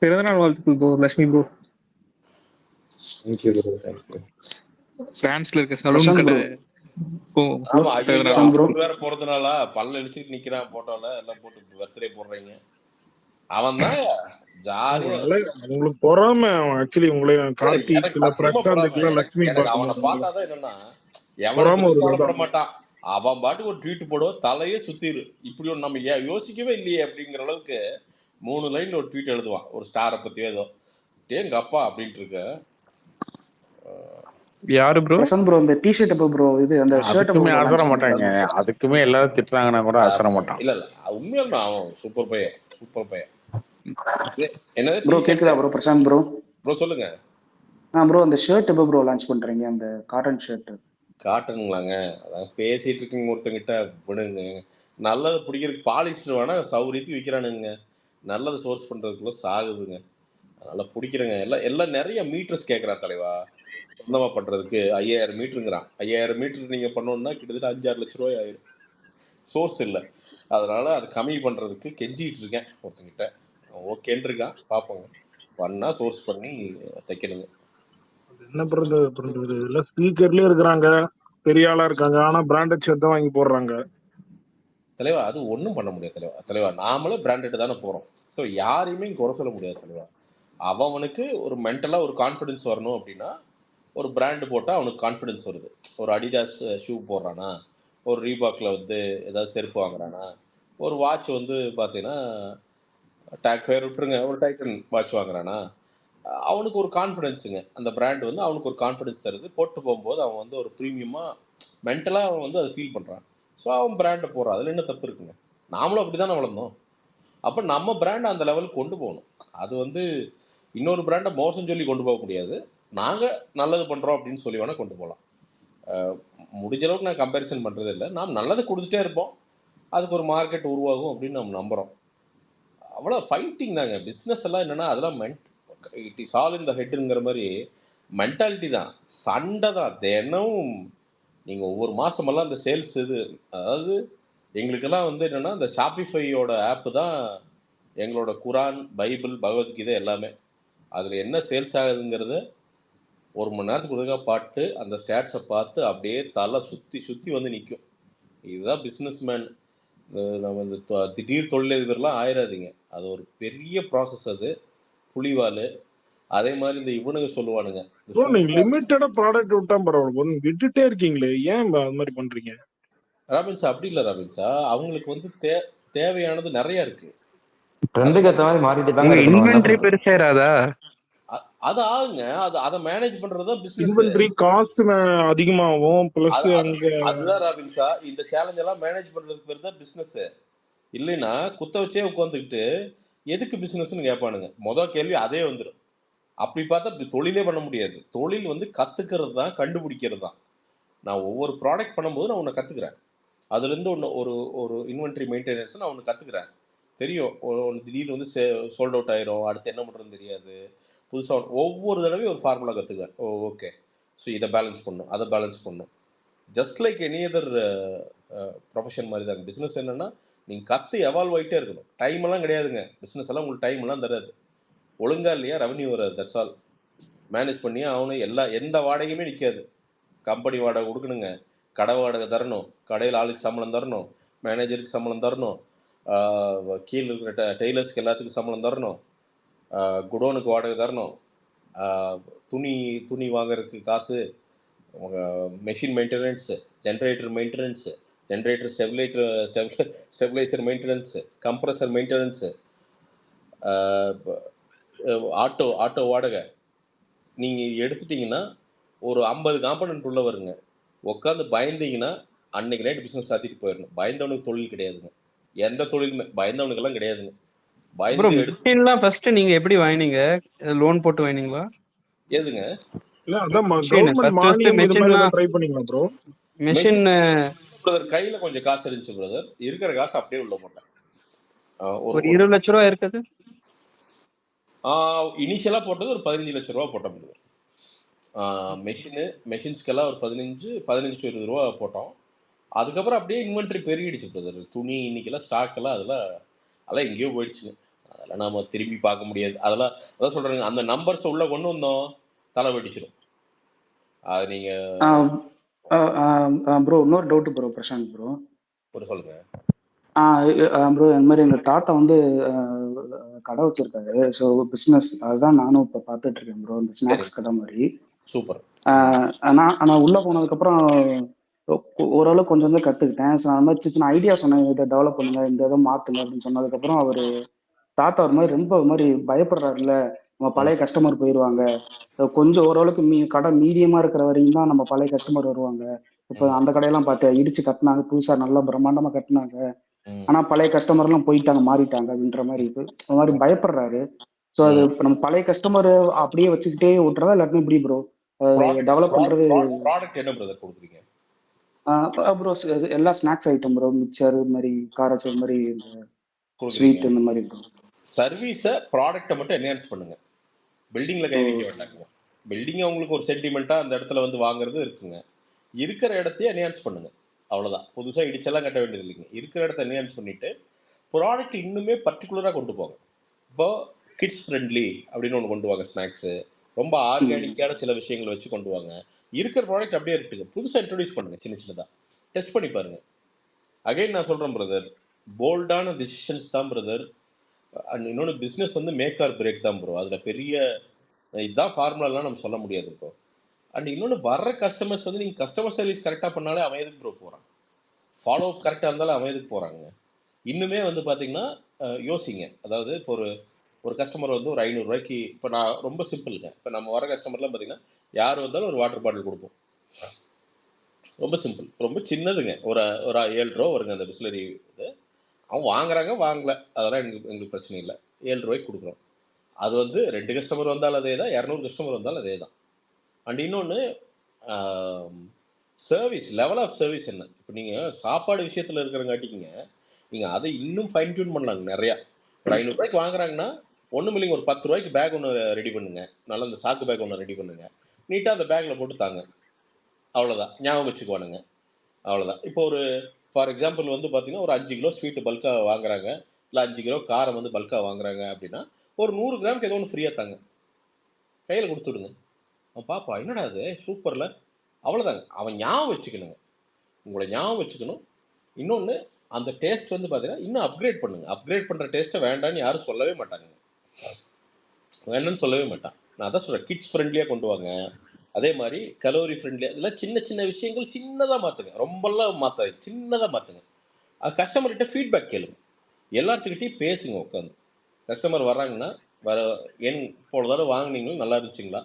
பிறந்தநாள் வாழ்த்துக்கள் ப்ரோ லட்சுமி ப்ரோ. பிரான்ஸ்ல இருக்க சலூன் கடை வேற போறதுனால பல்ல இழிச்சுட்டு நிக்கிறான் போட்டோல எல்லாம் போட்டு பர்த்டே போடுறீங்க. அவன் தான் ஜாலியா உங்களுக்கு பொறாம. ஆக்சுவலி உங்களை கார்த்திக் பிரசாந்த் லட்சுமி அவனை பார்த்தாதான் என்னன்னா எவனோட மாட்டான். அவன் பாட்டுக்கு ஒரு ட்வீட் போடுவோம், தலையே சுத்திரு. இப்படி ஒரு நம்ம யோசிக்கவே இல்லையே அப்படிங்கிற அளவுக்கு 3 லைன்ல ஒரு ட்வீட் எழுதுவான், ஒரு ஸ்டாரை பத்தி ஏதோ. எங்க அப்பா அப்படின்ட்டு இருக்க. யாரு ப்ரோ? பிரசாந்த் ப்ரோ, இந்த டி-ஷர்ட் எப்ப ப்ரோ? இது அந்த ஷர்ட் அசர மாட்டாங்க. அதுக்குமே எல்லாரும் திட்டுறாங்கன்னா கூட அசர மாட்டான். இல்ல உண்மையா அவன் சூப்பர் பையன், சூப்பர் பையன். என்ன ப்ரோ கேக்குதா ப்ரோ? பிரசாந்த் ப்ரோ சொல்லுங்க. ப்ரோ அந்த ஷர்ட் எப்ப ப்ரோ லான்ச் பண்றீங்க? அந்த காட்டன் ஷர்ட். காட்டனுங்களாங்க? அதான் பேசிட்டு இருக்கீங்க ஒருத்தங்கிட்ட. விடுங்க, நல்லது பிடிக்கிறதுக்கு பாலிஸ்டர் வேணா சௌரியத்துக்கு விற்கிறானுங்க, நல்லது சோர்ஸ் பண்றதுக்குள்ள சாகுதுங்க. அதனால பிடிக்கிறேங்க. எல்லாம் நிறைய மீட்டர்ஸ் கேட்கறான் தலைவா. சொந்தமா பண்றதுக்கு 5000 மீட்டருங்கிறான். 5000 மீட்டர் நீங்க பண்ணணும்னா கிட்டத்தட்ட 5-6 லட்ச ரூபாய் ஆயிரும். சோர்ஸ் இல்லை, அதனால அது கம்மி பண்றதுக்கு கெஞ்சிட்டு இருக்கேன் ஒருத்தங்கிட்ட. ஓகேன்னு இருக்கான், பார்ப்போங்க. பண்ணா சோர்ஸ் பண்ணி தைக்கணுங்க. என்ன பண்றது? எல்லாம் ஸ்பீக்கர்லயே இருக்கிறாங்க, பெரிய ஆளா இருக்காங்க, ஆனா பிராண்டட் ஷர்ட் தான் வாங்கி போடுறாங்க. தலைவா அது ஒன்றும் பண்ண முடியாது தலைவா. நாமளே பிராண்டட் தானே போறோம். ஸோ யாரையுமே குறை சொல்ல முடியாது தலைவா. அவனுக்கு ஒரு மென்டலா ஒரு கான்ஃபிடன்ஸ் வரணும் அப்படின்னா ஒரு பிராண்டு போட்டால் அவனுக்கு கான்ஃபிடன்ஸ் வருது. ஒரு அடிடாஸ் ஷூ போடுறானா, ஒரு ரீபாக்ல வந்து ஏதாவது செருப்பு வாங்குறானா, ஒரு வாட்ச் வந்து பார்த்தீங்கன்னா டேக் ஃபேர் விட்டுருங்க, ஒரு டைட்டன் வாட்ச் வாங்குறானா, அவனுக்கு ஒரு கான்ஃபிடென்ஸுங்க. அந்த பிராண்ட் வந்து அவனுக்கு ஒரு கான்ஃபிடென்ஸ் தருது. போட்டு போகும்போது அவன் வந்து ஒரு ப்ரீமியமாக மென்டலாக அவன் வந்து அதை ஃபீல் பண்ணுறான். ஸோ அவன் பிராண்டை போடுறான். அதில் என்ன தப்பு இருக்குங்க? நாமளும் அப்படி தானே வளர்ந்தோம். அப்போ நம்ம பிராண்டை அந்த லெவலுக்கு கொண்டு போகணும். அது வந்து இன்னொரு பிராண்டை மோசம் சொல்லி கொண்டு போக முடியாது. நாங்கள் நல்லது பண்ணுறோம் அப்படின்னு சொல்லி வேணால் கொண்டு போகலாம். முடிஞ்ச அளவுக்கு நான் கம்பேரிசன் பண்ணுறதே இல்லை. நாம் நல்லது கொடுத்துட்டே இருப்போம், அதுக்கு ஒரு மார்க்கெட் உருவாகும் அப்படின்னு நம்ம நம்புகிறோம். அவ்வளோ ஃபைட்டிங் தாங்க. பிஸ்னஸ் எல்லாம் என்னென்னா அதெல்லாம் இட் இஸ் ஆல் இன் த ஹெட்டுங்கிற மாதிரி மென்டாலிட்டி தான், சண்டை தான் தினமும். நீங்கள் ஒவ்வொரு மாதமெல்லாம் அந்த சேல்ஸ் அதாவது எங்களுக்கெல்லாம் வந்து என்னென்னா இந்த ஷாப்பிஃபையோட ஆப்பு தான் எங்களோட குரான், பைபிள், பகவத்கீதை எல்லாமே. அதில் என்ன சேல்ஸ் ஆகுதுங்கிறத 1 மணி நேரத்துக்கு ஒழுங்கா பாட்டு அந்த ஸ்டாட்ஸை பார்த்து அப்படியே தலை சுற்றி வந்து நிற்கும். இதுதான் பிஸ்னஸ் மேன். நம்ம இந்த திடீர் தொழிலதிபர்லாம் ஆயிடாதீங்க. அது ஒரு பெரிய ப்ராசஸ். அது புலிவால். அதே மாதிரி இந்த இவனுங்க சொல்லுவானுங்க, லிமிட்டடா ப்ராடக்ட் விட்டா பரவாயில்ல, விட்டுட்டே இருக்கீங்களே, ஏன் அது மாதிரி பண்றீங்க? ராபின்ஸா அப்படி இல்லை ராபின்ஸா, அவங்களுக்கு வந்து தேவையானது நிறைய இருக்கு. ட்ரெண்டுக்கு ஏத்த மாதிரி மாறிட்டு தாங்க இருக்கு. இன்வென்டரி பெருசாயிராதா? அது ஆகுங்க. அது மேனேஜ் பண்றது பிசினஸ். இன்வென்டரி காஸ்ட் அதிகமாகும். பிளஸ் அதுதான் ராபின்ஸா, இந்த சேலஞ்ச் எல்லாம் மேனேஜ் பண்றதுக்கு பேர் தான் பிசினஸ். இல்லைன்னா குத்த வச்சே உட்காந்துக்கிட்டு எதுக்கு பிசினஸ்ன்னு கேட்பானுங்க. கேள்வி அதே வந்துடும். அப்படி பார்த்தா இப்படி தொழிலே பண்ண முடியாது. தொழில் வந்து கத்துக்கிறது தான், கண்டுபிடிக்கிறது தான். நான் ஒவ்வொரு ப்ராடக்ட் பண்ணும்போது நான் ஒன்று கத்துக்கிறேன். அதுலேருந்து ஒன்று ஒரு ஒரு இன்வென்ட்ரி மெயின்டெனன்ஸ் நான் ஒன்று கத்துக்கிறேன். தெரியும் ஒன்று திடீர்னு வந்து சோல்ட் அவுட் ஆயிரும், அடுத்து என்ன பண்ணுறதுன்னு தெரியாது. புதுசாக ஒவ்வொரு தடவையும் ஒரு ஃபார்முலா கற்றுக்குவேன். ஓகே, ஸோ இதை பேலன்ஸ் பண்ணும், அதை பேலன்ஸ் பண்ணும். Just like any other profession மாதிரி தாங்க. பிஸ்னஸ் என்னென்னா நீங்கள் கற்று எவால்வ் ஆகிட்டே இருக்கணும். டைம் எல்லாம் கிடையாதுங்க. பிஸ்னஸ் எல்லாம் உங்களுக்கு டைம் எல்லாம் தராது. ஒழுங்கா இல்லையா ரெவன்யூ வராது. That's all. மேனேஜ் பண்ணி அவனு எந்த வாடகையுமே நிற்காது. கம்பெனி வாடகை கொடுக்கணுங்க, கடை வாடகை தரணும், கடையில் ஆளுக்கு சம்பளம் தரணும், மேனேஜருக்கு சம்பளம் தரணும், கீழே இருக்கிற டெய்லர்ஸ்க்கு எல்லாத்துக்கும் சம்பளம் தரணும், குடோனுக்கு வாடகை தரணும், துணி வாங்குறதுக்கு காசு, machine maintenance, generator maintenance, generator stabiliser maintenance, compressor maintenance, auto வாடகை. நீங்கள் எடுத்துட்டிங்கன்னா ஒரு 50 காம்பனன்ட் உள்ள வருங்க. உட்காந்து பயந்தீங்கன்னா அன்னைக்கு நைட் பிஸ்னஸ் சாத்திட்டு போயிடணும். பயந்தவனுக்கு தொழில் கிடையாதுங்க. எந்த தொழிலுமே பயந்தவனுக்கெல்லாம் கிடையாதுங்க. பயந்து மிஷின்லாம் ஃபர்ஸ்ட் நீங்க எப்படி வாங்கினீங்க? லோன் போட்டு வாங்கினீங்களா? எதுங்க? இல்ல அதான் கவர்மெண்ட் மானியம் இது மாதிரி ட்ரை பண்ணீங்களா ப்ரோ? மிஷின் பிரதர் கையில கொஞ்சம் காசு இருந்துச்சு பிரதர். இருக்கிற காசு அப்படியே உள்ள போட்டேன். ஒரு 20 லட்ச ரூபா இருக்குது. இனிஷியலா போட்டது ஒரு 15 லட்ச ரூபா போட்டோம் பிரதர். மெஷின்ஸ்க்கெல்லாம் ஒரு 15 to 20 ரூபா போட்டோம். அதுக்கப்புறம் அப்படியே இன்வென்ட்ரி பெருகிடுச்சு பிரதர். துணி இன்னைக்கெல்லாம் ஸ்டாக் எல்லாம் அதெல்லாம் எங்கேயோ போயிடுச்சுங்க. அதெல்லாம் நாம திரும்பி பார்க்க முடியாது. அதான் சொல்றேங்க, அந்த நம்பர்ஸ் உள்ள கொண்டு வந்தோம் தலை வெடிச்சிடும். அது நீங்க ப்ரோ இன்னொரு டவுட் ப்ரோ பிரசாந்த் ப்ரோ. சொல்லுங்க. ப்ரோ இந்த மாதிரி எங்க தாத்தா வந்து கடை வச்சிருக்காரு. ஸோ பிஸ்னஸ் அதுதான் நானும் இப்போ பார்த்துட்டு இருக்கேன் ப்ரோ. இந்த ஸ்நாக்ஸ் கடை மாதிரி. சூப்பர். நான் உள்ள போனதுக்கப்புறம் ஓரளவுக்கு கொஞ்சம் வந்து கற்றுக்கிட்டேன். ஸோ அந்த மாதிரி சின்ன ஐடியா சொன்னேன், இதை டெவலப் பண்ணுங்க, இந்த இதை மாற்றுங்க அப்படின்னு சொன்னதுக்கப்புறம் அவர் தாத்தா ஒரு மாதிரி ரொம்ப ஒரு மாதிரி பயப்படுறாருல்ல, நம்ம பழைய கஸ்டமர் போயிடுவாங்க, கொஞ்சம் ஓரளவுக்கு கடை மீடியமாக இருக்கிற வரைக்கும் தான் நம்ம பழைய கஸ்டமர் வருவாங்க. இப்போ அந்த கடையெல்லாம் பார்த்தேன் இடிச்சு கட்டினாங்க, புதுசாக நல்லா பிரம்மாண்டமாக கட்டினாங்க, ஆனால் பழைய கஸ்டமர்லாம் போயிட்டாங்க மாறிட்டாங்க அப்படின்ற மாதிரி ஒரு மாதிரி பயப்படுறாரு. ஸோ அது நம்ம பழைய கஸ்டமர் அப்படியே வச்சுக்கிட்டே விட்டுறதா இல்லாட்டினா இப்படி ப்ரோ டெவலப் பண்றது? ப்ராடக்ட் என்ன பிரதர் கொடுக்குறீங்க? ப்ரோ எல்லா ஸ்நாக்ஸ் ஐட்டம் ப்ரோ, மிக்சர் மாதிரி, காராச்சேவ் மாதிரி, இந்த ஸ்வீட் இந்த மாதிரி ப்ரோ. சர்வீஸை ப்ராடக்ட்டை மட்டும் என்ஹான்ஸ் பண்ணுங்க. பில்டிங்ல கை வைக்க வேண்டாங்க. பில்டிங் உங்களுக்கு ஒரு சென்டிமெண்ட்டா அந்த இடத்துல வந்து வாங்குறது இருக்குங்க. இருக்கிற இடத்தையே என்ஹான்ஸ் பண்ணுங்க, அவ்வளோதான். புதுசாக இடிச்செல்லாம் கட்ட வேண்டியது இல்லைங்க. இருக்கிற இடத்த என்ஹான்ஸ் பண்ணிட்டு ப்ராடக்ட் இன்னுமே பர்டிகுலராக கொண்டு போங்க. இப்போ கிட்ஸ் ஃப்ரெண்ட்லி அப்படின்னு ஒன்று கொண்டு வாங்க. ஸ்நாக்ஸு ரொம்ப ஆர்கானிக்கான சில விஷயங்களை வச்சு கொண்டு வாங்க. இருக்கிற ப்ராடக்ட் அப்படியே இருக்குங்க, புதுசாக இன்ட்ரடியூஸ் பண்ணுங்க, சின்னதாக டெஸ்ட் பண்ணி பாருங்க. அகைன் நான் சொல்கிறேன் பிரதர், போல்டான டிசிஷன்ஸ் தான் பிரதர். அண்ட் இன்னொன்று பிஸ்னஸ் வந்து மேக் ஆர் பிரேக் தான் ப்ரோ. அதில் பெரிய இதுதான் ஃபார்முலாலாம் நம்ம சொல்ல முடியாது ப்ரோ. அண்ட் இன்னொன்று வர்ற கஸ்டமர்ஸ் வந்து நீங்கள் கஸ்டமர் சர்வீஸ் கரெக்டாக பண்ணாலே அவன் எதுக்கு ப்ரோ போகிறான்? ஃபாலோ அப் கரெக்டாக இருந்தாலும் அவன் எதுக்கு போகிறாங்க? இன்னுமே வந்து பார்த்தீங்கன்னா யோசிங்க. அதாவது இப்போ ஒரு கஸ்டமர் வந்து ஒரு 500 ரூபாய்க்கு, இப்போ நான் ரொம்ப சிம்பிளுங்க, இப்போ நம்ம வர கஸ்டமர்லாம் பார்த்தீங்கன்னா யார் வந்தாலும் ஒரு வாட்டர் பாட்டில் கொடுப்போம். ரொம்ப சிம்பிள், ரொம்ப சின்னதுங்க. ஒரு 7 ரூபா வருங்க அந்த பிஸ்லரி இது. அவன் வாங்குறாங்க வாங்கல, அதெல்லாம் எங்களுக்கு பிரச்சனை இல்லை. 7 ரூபாய்க்கு கொடுக்குறோம். அது வந்து 2 கஸ்டமர் வந்தாலும் அதே தான், 200 கஸ்டமர் வந்தாலும் அதே தான். அண்ட் இன்னொன்று சர்வீஸ், லெவல் ஆஃப் சர்வீஸ் என்ன. இப்போ நீங்கள் சாப்பாடு விஷயத்தில் இருக்கிறங்காட்டிங்க நீங்கள் அதை இன்னும் ஃபைன் டியூன் பண்ணலாங்க நிறையா. ஒரு 500 ரூபாய்க்கு வாங்குறாங்கன்னா ஒன்றும் இல்லைங்க, ஒரு 10 ரூபாய்க்கு பேக் ஒன்று ரெடி பண்ணுங்க, நல்லா இந்த சாக்கு பேக் ஒன்று ரெடி பண்ணுங்க, நீட்டாக அந்த பேக்கில் போட்டு தாங்க, அவ்வளோதான். ஞாபகம் வச்சுக்குவானுங்க, அவ்வளோதான். இப்போ ஒரு ஃபார் எக்ஸாம்பிள் வந்து பார்த்தீங்கன்னா ஒரு 5 கிலோ ஸ்வீட்டு பல்காக வாங்குறாங்க, இல்லை 5 கிலோ காரம் வந்து பல்காக வாங்குறாங்க அப்படின்னா ஒரு 100 கிராமுக்கு ஏதோ ஒன்று ஃப்ரீயாக தாங்க, கையில் கொடுத்துடுங்க. அவன் பாப்பா என்னடா அது சூப்பரில், அவ்வளோதாங்க. அவன் ஞாபகம் வச்சுக்கணுங்க, உங்களை ஞாபகம் வச்சுக்கணும். இன்னொன்று அந்த டேஸ்ட் வந்து பார்த்தீங்கன்னா இன்னும் அப்கிரேட் பண்ணுங்க. அப்கிரேட் பண்ணுற டேஸ்ட்டை வேண்டான்னு யாரும் சொல்லவே மாட்டாங்க, வேண்டான்னு சொல்லவே மாட்டான். நான் அதான் சொல்கிறேன், கிட்ஸ் ஃப்ரெண்ட்லியாக கொண்டு வாங்க. அதே மாதிரி கலோரி ஃப்ரெண்ட்லியாக, இதெல்லாம் சின்ன சின்ன விஷயங்கள் சின்னதாக மாற்றுங்க, ரொம்பலாம் மாற்றாது, சின்னதாக மாற்றுங்க. அது கஸ்டமர்கிட்ட ஃபீட்பேக் கேளுங்க, எல்லாத்துக்கிட்டையும் பேசுங்க உட்காந்து. கஸ்டமர் வர்றாங்கன்னா ஏன் போன தடவை வாங்கினீங்களும் நல்லா இருந்துச்சுங்களா,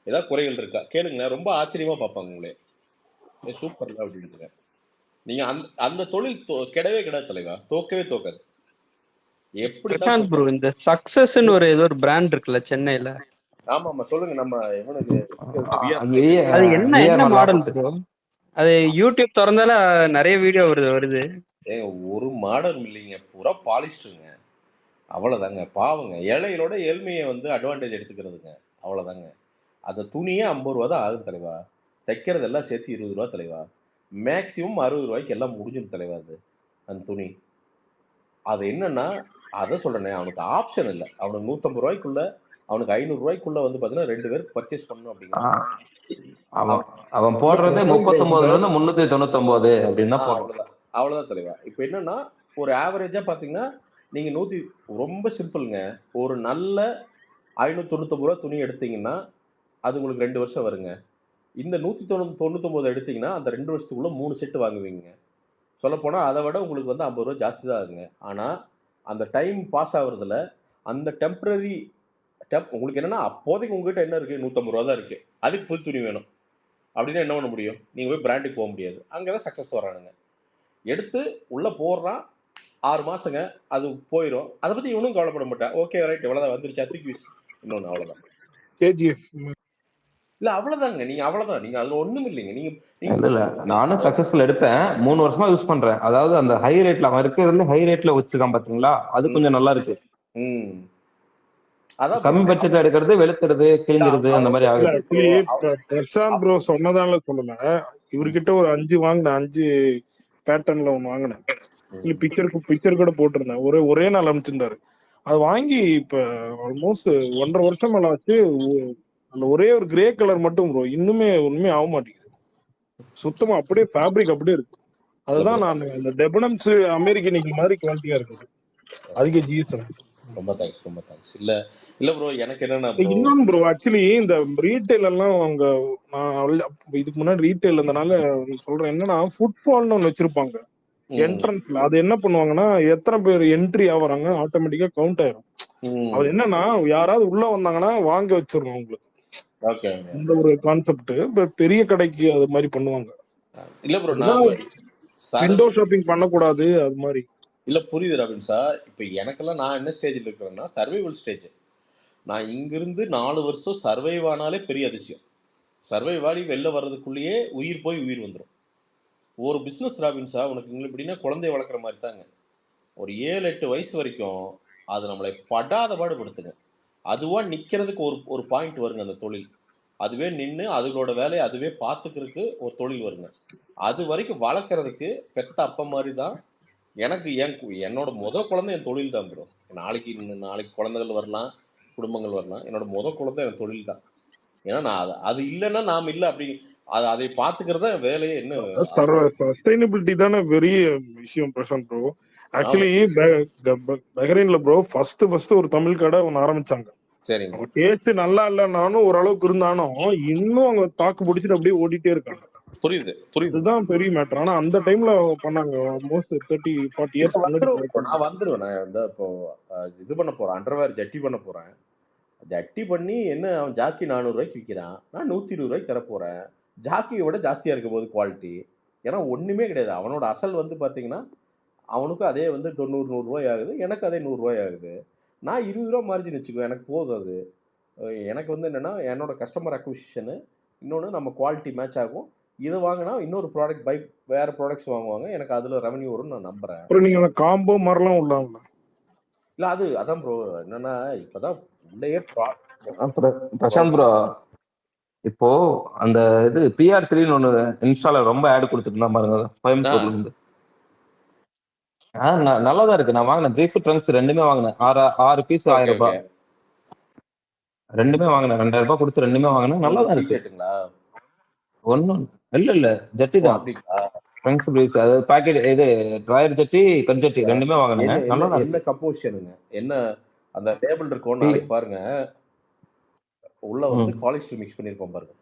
ஏதாவது குறைகள் இருக்கா கேளுங்க. ரொம்ப ஆச்சரியமாக பார்ப்பாங்க உங்களே, சூப்பர்ல அப்படின்ட்டுங்க. நீங்கள் அந்த தொழில் கெடவே கிடையாது தலைவா, தோக்கவே தோக்காது. எப்படித்தான் பிரசாந்த் ப்ரோ, இந்த சக்சஸ்ன்னு ஏதோ ஒரு பிராண்ட் இருக்குல்ல சென்னையில, ஆமா ஆமா சொல்லுங்க. நம்ம இவனுக்கு அது என்ன மாடல் ப்ரோ? அது யூடியூப் திறந்தால நிறைய வீடியோ வருது. ஏங்க ஒரு மாடல் இல்லைங்க, பூரா பாலிஸ்டருங்க. அவ்வளவுதாங்க. பாவங்க ஏழைகளோட ஏழ்மையை வந்து அட்வான்டேஜ் எடுத்துக்கிறதுங்க. அவ்வளவுதாங்க. அந்த துணியே 50 ரூபா தான் ஆகும் தலைவா. தைக்கிறது எல்லாம் சேர்த்து 20 ரூபா தலைவா. மேக்சிமம் 60 ரூபாய்க்கு எல்லாம் முடிஞ்சிடும் தலைவா. அது அந்த துணி அது என்னன்னா, அதான் சொல்றேனே, அவனுக்கு ஆப்ஷன் இல்லை. அவனுக்கு 150 ரூபாய்க்குள்ள, அவனுக்கு 500 ரூபாய்க்குள்ள வந்து பாத்தீங்கன்னா 2 பேருக்கு பர்ச்சேஸ் பண்ணணும் அப்படிங்கிறது. அவன் போடுறது 39ல இருந்து 399 அப்படின்னு தான் போடுறான். அவ்வளவுதான் அவ்வளவுதான் தலைவா. இப்ப என்னன்னா, ஒரு ஆவரேஜா பாத்தீங்கன்னா நீங்க ரொம்ப சிம்பிள்ங்க. ஒரு நல்ல 599 ரூபா துணி எடுத்தீங்கன்னா அது உங்களுக்கு 2 வருஷம் வருங்க. இந்த 199 எடுத்தீங்கன்னா அந்த 2 வருஷத்துக்குள்ள 3 செட் வாங்குவீங்க. சொல்லப்போனா அதை விட உங்களுக்கு வந்து 50 ரூபா ஜாஸ்தி தான் ஆகுங்க. ஆனா அந்த டைம் பாஸ் ஆகுறதுல அந்த டெம்பரரி உங்களுக்கு என்னன்னா, அப்போதைக்கு உங்ககிட்ட என்ன இருக்கு, 150 ரூபா தான் இருக்கு. அதுக்கு புது துணி வேணும் அப்படின்னா என்ன பண்ண முடியும்? நீங்க போய் பிராண்டுக்கு போக முடியாது. அங்கதான் சக்சஸ் வரானுங்க. எடுத்து உள்ள போடுறான், 6 மாசங்க, அது போயிடும். அதை பத்தி இவனும் கவலைப்பட மாட்டான். ஓகே ரைட், இவ்வளவுதான் வந்துருச்சு, தூக்கி வீசு. இன்னொன்னு அவ்வளவுதான். இல்ல அவ்வளவுதாங்க. நீங்க அவ்வளவுதான். நீங்க அதுல ஒண்ணும் இல்லைங்க. இல்ல நானும் சக்சஸ்ஃபுல் எடுத்தேன். 3 வருஷமா யூஸ் பண்றேன். அதாவது அந்த ஹை ரேட்ல அவன் இருக்கிறதுல ஹை ரேட்ல வச்சிருக்கான் பாத்தீங்களா, அது கொஞ்சம் நல்லா இருக்கு. கம்மி பட்ஜெட்ல எடுக்கிறது வெளுத்துறது கிழிஞ்சிருது அந்த மாதிரி ஆகுது. பிரசாந்த் ப்ரோ சொன்னதால சொல்லல, இவர்கிட்ட ஒரு 5 வாங்கினேன். 5 பேட்டர்ன்ல ஒண்ணு வாங்கினேன். பிக்சர் கூட போட்டிருந்தேன். ஒரே நாள் அமைச்சிருந்தாரு. அது வாங்கி இப்ப ஆல்மோஸ்ட் 1.5 வருஷம் மேல ஆச்சு. அந்த ஒரே ஒரு கிரே கலர் மட்டும் ப்ரோ இன்னுமே ஒண்ணுமே ஆக மாட்டேங்குது. சுத்தமா அப்படியே ஃபேப்ரிக் அப்படியே இருக்கு. அதுதான் நான் இந்த டெபனம்ஸ் அமெரிக்கன் ஈகிள் மாதிரி குவாலிட்டியா இருக்குது. அதுக்கு ஜிஎஸ்எம். ரொம்ப தேங்க்ஸ். இல்ல ப்ரோ, எனக்கு என்னன்னா இன்னொன்னு ப்ரோ, ஆக்சுவலி இந்த ரீட்டைல் எல்லாம் அங்க நான் இதுக்கு முன்னாடி ரீட்டைல் இருந்தனால சொல்றேன். என்னன்னா ஃபுட்பால்னு ஒண்ணு வச்சிருப்பாங்க என்ட்ரன்ஸ்ல. அது என்ன பண்ணுவாங்கன்னா, எத்தனை பேர் என்ட்ரி ஆகுறாங்க ஆட்டோமேட்டிக்கா கவுண்ட் ஆயிரும். அது என்னன்னா, யாராவது உள்ள வந்தாங்கன்னா வாங்க வச்சிடணும் உங்களுக்கு. இந்த ஒரு கான்செப்ட் பெரிய கடைக்கு அது மாதிரி பண்ணுவாங்க. இல்ல ப்ரோ, விண்டோ ஷாப்பிங் பண்ணக்கூடாது அது மாதிரி. இல்ல புரியுது ராபின் சார். இப்ப எனக்கெல்லாம் நான் என்ன ஸ்டேஜ்ல இருக்கிறேன்னா, சர்வைவல் ஸ்டேஜ். நான் இங்கிருந்து 4 வருஷம் சர்வைவ் ஆனாலே பெரிய அதிசயம். சர்வைவ் ஆகி வெளில வர்றதுக்குள்ளேயே உயிர் போய் உயிர் வந்துடும். ஒரு பிஸ்னஸ் ராபின் சார் உனக்கு இங்கே எப்படின்னா குழந்தைய வளர்க்குற மாதிரி தாங்க. ஒரு 7-8 வயசு வரைக்கும் அது நம்மளை படாத பாடுபடுத்துங்க. அதுவா நிற்கிறதுக்கு ஒரு பாயிண்ட் வருங்க அந்த தொழில். அதுவே நின்று அதுகளோட வேலையை அதுவே பார்த்துக்கிறதுக்கு ஒரு தொழில் வருங்க. அது வரைக்கும் வளர்க்குறதுக்கு பெத்த அப்பா மாதிரி தான். எனக்கு என்னோட குழந்தை என் தொழில் தான் ப்ரோ. நாளைக்கு குழந்தைகள் வரலாம், குடும்பங்கள் வரலாம். என்னோட குழந்தை என் தொழில் தான். ஏன்னா நான் அது இல்லைன்னா நாம் இல்லை. அப்படி அதை பார்த்துக்கிறத வேலையே. என்ன சஸ்டைனபிலிட்டி தானே பெரிய விஷயம் பிரசாந்த் ப்ரோ. ஆக்சுவலி பஹ்ரைன்ல ப்ரோ ஃபர்ஸ்ட் ஒரு தமிழ் கடை ஒன்று ஆரம்பிச்சாங்க. சரிங்க. டேஸ்ட் நல்லா இல்லைனாலும் ஓரளவுக்கு இருந்தாலும் இன்னும் அவங்க தாக்கு பிடிச்சிட்டு அப்படியே ஓடிட்டே இருக்காங்க. புரியுது. இதுதான் பெரிய மேட்டர். ஆனா அந்த டைம்ல பண்ணாங்க. ஆல்மோஸ்ட் 30-40 இயர்ஸ் நான் வந்துருவேன். நான் வந்து இப்போ இது பண்ண போறேன், அண்டர்வேர் ஜட்டி பண்ண போறேன். ஜட்டி பண்ணி என்ன, அவன் ஜாக்கி 400 ரூபாய்க்கு விற்கிறான், நான் 120 ரூபாய்க்கு தர போறேன். ஜாக்கியை விட ஜாஸ்தியா இருக்கும் போது குவாலிட்டி. ஏன்னா ஒண்ணுமே கிடையாது. அவனோட அசல் வந்து பாத்தீங்கன்னா அவனுக்கும் அதே வந்து 90-100 ரூபாய் ஆகுது, எனக்கு அதே 100 ரூபாய் ஆகுது. நான் 20 ரூபா மார்ஜின் வச்சுக்குவேன், எனக்கு போதும். அது எனக்கு வந்து என்னன்னா, என்னோட கஸ்டமர் அக்விசிஷனு, இன்னொன்று நம்ம குவாலிட்டி மேட்ச் ஆகும். இதை வாங்கினா இன்னொரு ப்ராடக்ட் வேற ப்ராடக்ட்ஸ் வாங்குவாங்க, எனக்கு அதுல ரெவன்யூ வரும்னு நான் நம்புறேன். அப்புறம் நீங்க காம்போ மாதிரிலாம் உள்ளாங்க. இல்ல அதான் ப்ரோ. என்னன்னா இப்பதான் உள்ளேயே பிரசாந்த் ப்ரோ, இப்போ அந்த இது PR3ன்னு ஒண்ணு இன்ஸ்டால ரொம்ப ஆட் கொடுத்துட்டு பாருங்க, கோயம்புத்தூர்ல இருந்து. நல்லாதான் இருக்கு. நான் வாங்கினேன் பிரீஃப் ட்ரங்க்ஸ் ரெண்டுமே வாங்கினேன். 6 பீஸ் 1000 ரூபாய் ரெண்டுமே வாங்கினேன். 2000 ரூபாய் கொடுத்து ரெண்டுமே வாங்கினேன். நல்லாதான் இருக்கு. ஒன்னும் இல்ல ஜட்டி தான். ட்ரங்க்ஸ் பிரீஃப், அதாவது பாக்கெட் இது டிராயர் ஜட்டி, கட் ஜட்டி ரெண்டுமே வாங்கினேன். நல்லா என்ன கம்போசிஷனுங்க, என்ன அந்த டேபிள் இருக்கும் நாளைக்கு பாருங்க. உள்ள வந்து பாலிஸ்டர் மிக்ஸ் பண்ணிருப்போம் பாருங்க.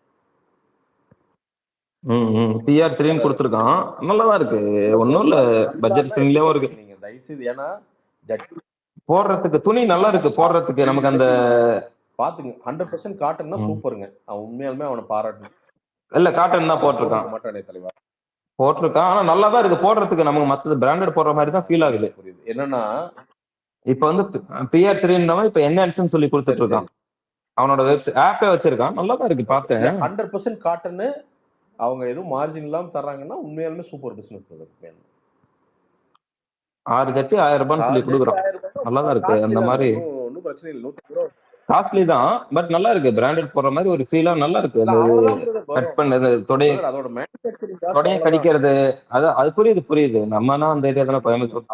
PR3 கொடுத்துருக்கான். நல்லாதான் இருக்கு. ஒன்னும் இல்ல, பட்ஜெட் ஃப்ரெண்ட்லியாவும் இருக்கு. நீங்க தயவுசெய்து, ஏன்னா போடுறதுக்கு துணி நல்லா இருக்கு. போடுறதுக்கு நமக்கு அந்த பாத்துங்க 100% காட்டன்னா சூப்பருங்க. அவன் உண்மையாலுமே அவனை பாராட்டணும். இல்ல காட்டன் தான் போட்டிருக்கான். மாட்டானே தலைவா, போட்டிருக்கான். ஆனா நல்லாதான் இருக்கு போடுறதுக்கு. நமக்கு மற்ற பிராண்டட் போடுற மாதிரி தான் ஃபீல் ஆகுது. புரியுது. என்னன்னா இப்ப வந்து PR3 இப்ப என்ஹான்ஸ்னு சொல்லி கொடுத்துட்டு சரி இருக்கான். சரி அவனோட ஆப்பே வச்சிருக்கான். நல்லா தான் இருக்கு பார்த்தேன். இல்ல 100% காட்டன்னு அவங்க எதுவும் மார்ஜின் இல்லாம தர்றாங்கன்னா உண்மையாலுமே சூப்பர் பிசினஸ். 6 ஜட்டி 1000 ரூபான்னு சொல்லி கொடுக்குறான். நல்லா தான் இருக்கு. அந்த மாதிரி ஒன்றும் பிரச்சனை இல்லை. 150 ரூபா காஸ்ட்லி தான், பட் நல்லா இருக்கு. பிராண்டட் போடுற மாதிரி ஒரு ஃபீலா நல்லா இருக்கு. அந்த கட் பண்ணது தொடைய அதோட மேனுஃபேக்சரிங் தொடைய கடிக்கிறது, அது புரியுது. நம்மனா அந்த ஏரியால கோயம்புத்தூர்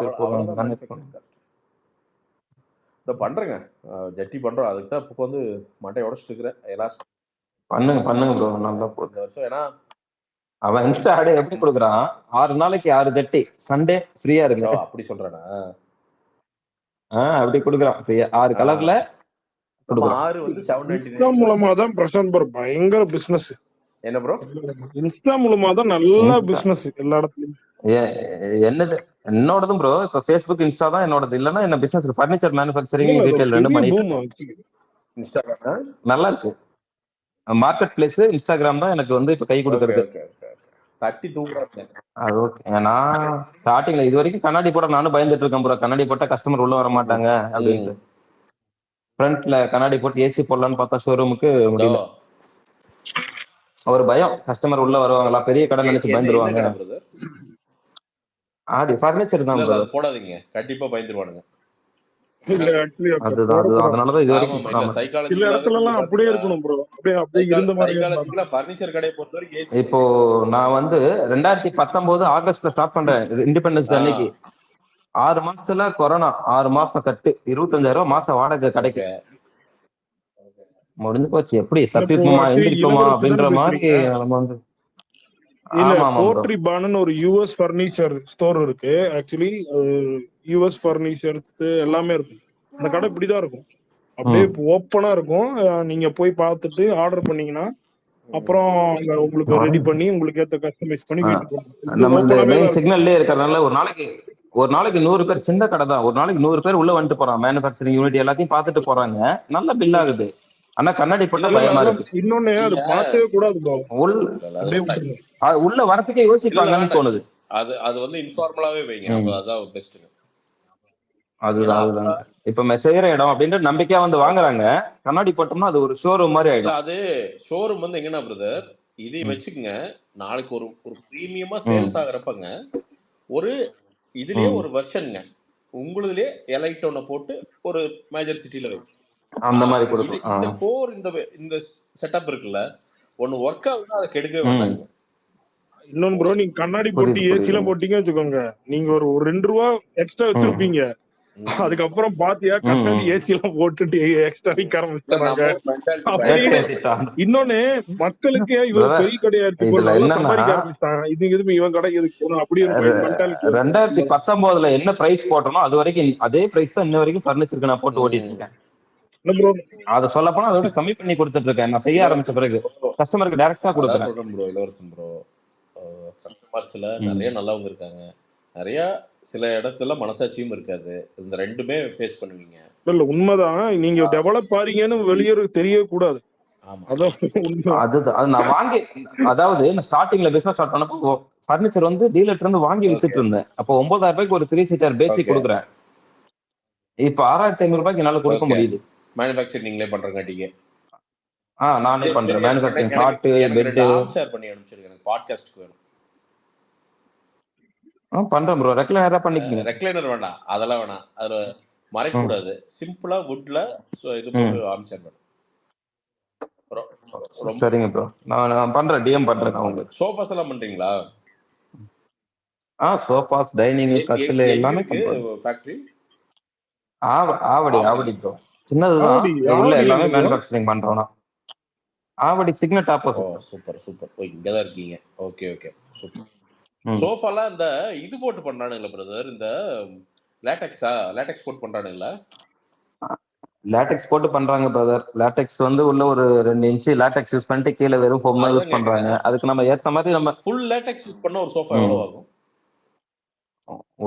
இதை பண்றேங்க. ஜட்டி பண்றோம். அதுக்கு தான் இப்போ வந்து மண்டை உடச்சிட்டு இருக்கிறேன். எலாஸ்டிக் பண்ணுங்க ப்ரோ. நல்லா போகுது. இந்த வருஷம் ஏன்னா அவன் இன்ஸ்டா ஆடே எப்படி கொடுக்குறான்? 6 நாளைக்கு 6 ஜட்டி, சண்டே ஃப்ரீயா இருக்கு. அப்படி சொல்றானா? அப்படி கொடுக்குறான் ஃப்ரீயா 6 கலர்ல கொடுக்குறான். 6 வந்து 799 இன்ஸ்டா மூலமா தான் பிரசாந்த் ப்ரோ பயங்கர பிசினஸ். என்ன ப்ரோ? இன்ஸ்டா மூலமா தான் நல்ல பிசினஸ் எல்லா இடத்துலயும். என்னோடதும் ப்ரோ. இப்ப Facebook இன்ஸ்டா தான் என்னோடது. இல்லன்னா என்ன பிசினஸ் ஃபர்னிச்சர் மேனுஃபேக்சரிங் ரீட்டைல் ரெண்டும் பண்ணிட்டு நல்லா இருக்கு. மார்க்கெட் பிளேஸ் இன்ஸ்டாகிராம் தான் எனக்கு வந்து இப்ப கை கொடுக்கறது. தட்டி தூக்குறாங்க. அது ஓகே. நான் ஸ்டார்டிங்ல இது வரைக்கும் கண்ணாடி போட நானும் பயந்துட்டு இருக்கேன் ப்ரோ. கண்ணாடி போட்டா கஸ்டமர் உள்ள வர மாட்டாங்க அப்படின்ட்டு. ஃப்ரண்ட்ல கண்ணாடி போட்டு ஏசி போடலான்னு பார்த்தா ஷோரூமுக்கு முடியல. ஒரு பயம், கஸ்டமர் உள்ள வருவாங்களா, பெரிய கடை நினைச்சு பயந்துருவாங்க. ஃபர்னிச்சர் தான் ப்ரோ. போடாதீங்க, கண்டிப்பா பயந்துருவானுங்க. அதனாலதான் இது வரைக்கும் இப்போ நான் வந்து 2019 ஆகஸ்ட்ல ஸ்டார்ட் பண்றேன் இண்டிபெண்டன்ஸ் டே அன்னைக்கு. 6 மாசத்துல கொரோனா, 6 மாசம் கட்டு 25,000 ரூபாய் மாசம் வாடகை கடைக்கு முடிஞ்சு போச்சு. எப்படி தப்பிப்போமா எந்திரிப்போமா அப்படின்ற மாதிரி நம்ம வந்து போர்ட்ரி பான்னு ஒரு யூஎஸ் பர்னிச்சர் ஸ்டோர் இருக்கு. ஆக்சுவலி யூஎஸ் பர்னிச்சர்ஸ் எல்லாமே இருக்கும். அந்த கடை இப்படிதான் இருக்கும், அப்படியே ஓப்பனா இருக்கும். நீங்க போய் பார்த்துட்டு ஆர்டர் பண்ணீங்கன்னா அப்புறம் உங்களுக்கு ரெடி பண்ணி உங்களுக்கு ஏத்த கஸ்டமைஸ் பண்ணி வீட்டுக்கு நம்ம மெயின் சிக்னல்லே இருக்கறனால ஒரு நாளைக்கு 100 பேர், சின்ன கடை தான், ஒரு நாளைக்கு 100 பேர் உள்ள வந்துட்டு போறாங்க. மேனுஃபேக்சரிங் யூனிட் எல்லாத்தையும் பார்த்துட்டு போறாங்க. நல்ல பில் ஆகுது. ஆனா கண்ணாடி போட்டா பயமா இருக்கு. இன்னொன்னு அது பார்த்தவே கூடாது. உள்ள வரதுக்கே யோசிப்பாங்கன்னு தோணுது. அது வந்து இன்ஃபார்மலாவே வைங்க. அதான் பெஸ்ட். அதுதான் இப்ப செய்யற இடம் அப்படின்ற நம்பிக்கையா வந்து வாங்குறாங்க. கண்ணாடி போட்டோம்னா அது ஒரு ஷோரூம் மாதிரி ஆயிடும். அது ஷோரூம் வந்து எங்கன்னா பிரதர், இதை வச்சுக்கங்க. நாளைக்கு ஒரு பிரீமியமா சேல்ஸ் ஆகுறப்பங்க ஒரு இதுலயே ஒரு வெர்ஷன்ங்க உங்களுதுலயே எலைட் ஒண்ண போட்டு ஒரு மேஜர் சிட்டில வைங்க. அந்த மாதிரி கொடுக்கும். இந்த கோர் இந்த செட்டப் இருக்குல்ல, ஒன்னு ஒர்க் ஆகுதுன்னா அதை கெடுக்கவே மாட்டாங்க. இன்னொன்னு ப்ரோ, நீங்க கண்ணாடி போட்டு ஏசில போட்டீங்கன்னு வச்சுக்கோங்க, நீங்க ஒரு 2 ரூபா எக்ஸ்ட்ரா வச்சிருப்பீங்க. அதுக்கப்புறம் பாத்தியா கண்ணாடி ஏசி எல்லாம் போட்டுட்டு எக்ஸ்ட்ரா விக்க ஆரம்பிச்சாங்க. இன்னொன்னு மக்களுக்கு இவன் பெரிய கடையா இருக்கு சம்பாதிக்க ஆரம்பிச்சாங்க. இது இவன் கடை எதுக்கு போகணும் அப்படி ஒரு மென்டாலிட்டி. 2019 என்ன பிரைஸ் போட்டனோ அது வரைக்கும் அதே பிரைஸ் தான் இன்ன வரைக்கும் பர்னிச்சருக்கு நான் போட்டு ஓடிட்டு இருக்கேன். அத சொல்ல போனா அதோட கம்மி பண்ணி கொடுத்துட்டு இருக்கேன். நான் செய்ய ஆரம்பிச்ச பிறகு கஸ்டமருக்கு டைரக்டா கொடுக்குறேன். இளவரசன் ப்ரோ, கஸ்டமர்ஸ்ல நிறைய நல்லவங்க இருக்காங்க, நிறைய சில இடத்துல மனசாட்சியும் இருக்காது. இந்த ரெண்டுமே ஃபேஸ் பண்ணுவீங்க. இல்ல உண்மைதான். நீங்க டெவலப் ஆறீங்கன்னு வெளியே தெரியவே கூடாது. அது நான் வாங்கி, அதாவது நான் ஸ்டார்டிங்ல பிசினஸ் ஸ்டார்ட் பண்ணப்போ பர்னிச்சர் வந்து டீலர்ல இருந்து வாங்கி வித்துட்டு இருந்தேன். அப்போ 9,000 ரூபாய்க்கு ஒரு 3 சீட்டர் பேசிக் கொடுக்குறேன். இப்ப 6,500 ரூபாய்க்கு என்னால கொடுக்க முடியுது. மேனுஃபேக்சர் நீங்களே பண்றங்காட்டிங்க. நானே பண்றேன். மேனுஃபேக்சரிங் காட் பெட் ஷேர் பண்ணி அனுப்பிச்சிருங்க. எனக்கு பாட்காஸ்ட்க்கு வேணும். பண்றேன் ப்ரோ. ரெக்லைனர் பண்ணிக்கங்க. ரெக்லைனர் வேண்டாம், அதெல்லாம் வேணாம். அதுல மறைக்க கூடாது. சிம்பிளா வுட்ல இது போட்டு அனுப்பிச்சிருங்க. சரிங்க ப்ரோ, நான் பண்றேன். டிஎம் பண்றேன். உங்களுக்கு சோஃபாஸ் எல்லாம் பண்றீங்களா? சோஃபாஸ், டைனிங், கட்டில் எல்லாமே ஃபேக்டரி. ஆவடி ப்ரோ. சின்னதுதான். உள்ள எல்லாமே மேனுஃபேக்சரிங் பண்றோம்னா Avadi signet opposite. Super super. இங்க தான் இருக்கீங்க. Okay okay super. சோஃபாலாம் இந்த இது போட்டு பண்றானுங்களா பிரதர்? இந்த லேட்டெக்ஸ் போட்டு பண்றானுங்களா? லேட்டெக்ஸ் போட்டு பண்றாங்க பிரதர். லேட்டெக்ஸ் வந்து உள்ள ஒரு 2 இன்ச் லேட்டெக்ஸ் யூஸ் பண்ணிட்டு கீழே வெறும் ஃபோம் தான் யூஸ் பண்றாங்க. அதுக்கு நம்ம ஏத்த மாதிரி நம்ம ஃபுல் லேட்டெக்ஸ் யூஸ் பண்ணா ஒரு சோஃபா எவ்வளவு ஆகும்?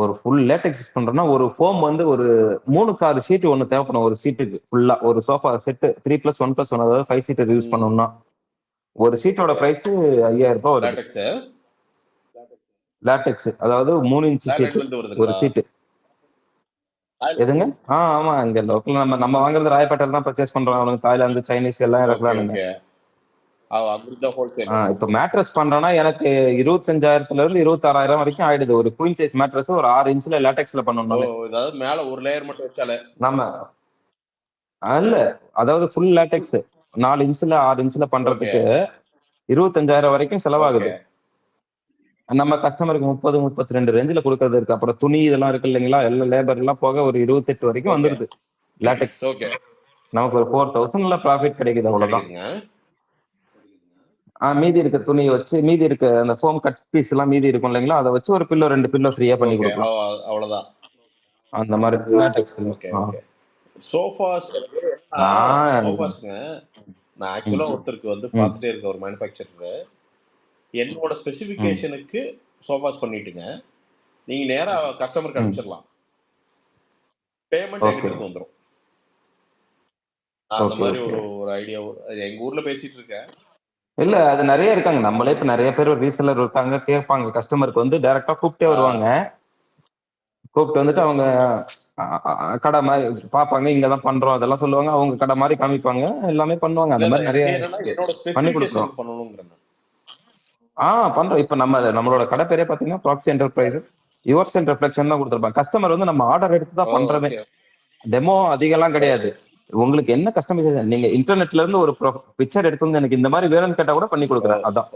ஒரு ஃபுல் லேட்டெக்ஸ் யூஸ் பண்றோம்னா ஒரு ஃபோம் வந்து ஒரு 3-6 ஷீட் ஒன்னு தேவைப்படும் ஒரு சீட்டுக்கு. ஃபுல்லா ஒரு சோஃபா செட் 3+1+1, அதாவது 5 சீட்டர் யூஸ் பண்ணோம்னா ஒரு சீட்டோட பிரைஸ் 5,000 ரூபாய் வருது. லேட்டெக்ஸ் அதாவது 3 இன்ச் சீட் ஒரு சீட்டு. எதுங்க? ஆமா. இங்க லோக்கல் நம்ம நம்ம வாங்குறது ராயப்பேட்டையில தான் பர்ச்சேஸ் பண்றோம். அவனுங்க தாய்லாந்து, சைனீஸ் எல்லாம் ஓகே இறக்குறானுங்க. ஓகே அங்கிருந்தா ஹோல்சேல். இப்ப மேட்ரஸ் பண்றேன்னா எனக்கு 25,000 இருந்து 26,000 வரைக்கும் ஆயிடுது. ஒரு குயின் சைஸ் மேட்ரஸ் ஒரு 6 இன்ச்ல லேட்டெக்ஸ்ல பண்ணணும்னாலே. அதாவது மேல ஒரு லேயர் மட்டும் வச்சாலே நம்ம இல்ல அதாவது ஃபுல் லேட்டெக்ஸ் 4 இன்ச்ல 6 இன்ச்ல பண்றதுக்கு 25,000 வரைக்கும் செலவாகுது. நம்ம கஸ்டமருக்கு 30, 32 ரேஞ்சில கொடுக்கறது இருக்கு. அப்புறம் துணி இதெல்லாம் இருக்கு இல்லைங்களா, எல்லாம் லேபர் எல்லாம் போக ஒரு 28 வரைக்கும் வந்துருது லேட்டெக்ஸ். நமக்கு ஒரு 4,000 ப்ராஃபிட் கிடைக்குது, அவ்வளவுதான். மீதி இருக்க துணியை வச்சு மீதி இருக்க அந்த ஃபோம் கட் பீஸ் எல்லாம் மீதி இருக்கும் இல்லைங்களா, அதை வச்சு ஒரு பில்லோ 2 பில்லோ ஃப்ரீயா பண்ணி கொடுக்கலாம். அவ்வளவுதான். அந்த மாதிரி லேட்டெக்ஸ். சோஃபாஸ்ங்க நான் ஆக்சுவலா ஒருத்தருக்கு வந்து பார்த்துட்டே இருக்க ஒரு மேனுஃபேக்சரர் என்னோட ஸ்பெசிஃபிகேஷனுக்கு சோஃபாஸ் பண்ணிட்டுங்க, நீங்க நேரா கஸ்டமருக்கு அனுப்பிச்சிடலாம், பேமெண்ட் என்கிட்ட இருந்து வந்துடும். அந்த மாதிரி ஒரு ஐடியா எங்க ஊர்ல பேசிட்டு இருக்கேன். இல்ல அது நிறைய இருக்காங்க. நம்மளே இப்ப நிறைய பேர் ரீசெல்லர் இருக்காங்க, கேட்பாங்க. கஸ்டமருக்கு வந்து டைரக்டா கூப்பிட்டே வருவாங்க. கூப்பிட்டு வந்துட்டு அவங்க கடை மாதிரி பாப்பாங்க, இங்கதான் பண்றோம் அதெல்லாம் சொல்லுவாங்க. அவங்க கடை மாதிரி காமிப்பாங்க, எல்லாமே பண்ணுவாங்க. அந்த மாதிரி நிறைய பண்ணி கொடுக்குறோம். பண்றோம். இப்ப நம்மளோட கடை பேரே பாத்தீங்கன்னா proxy enterprises yours and reflection தான் கொடுத்துருப்பாங்க. கஸ்டமர் வந்து நம்ம ஆர்டர் எடுத்து தான் பண்றதே, டெமோ அதிகம்லாம் கிடையாது. உங்களுக்கு என்ன கஸ்டமைசேஷன், நீங்க இன்டர்நெட்ல இருந்து ஒரு பிக்சர் எடுத்து வந்து எனக்கு இந்த மாதிரி வேணும்னு கேட்டா கூட பண்ணி கொடுக்குறேன். அதான்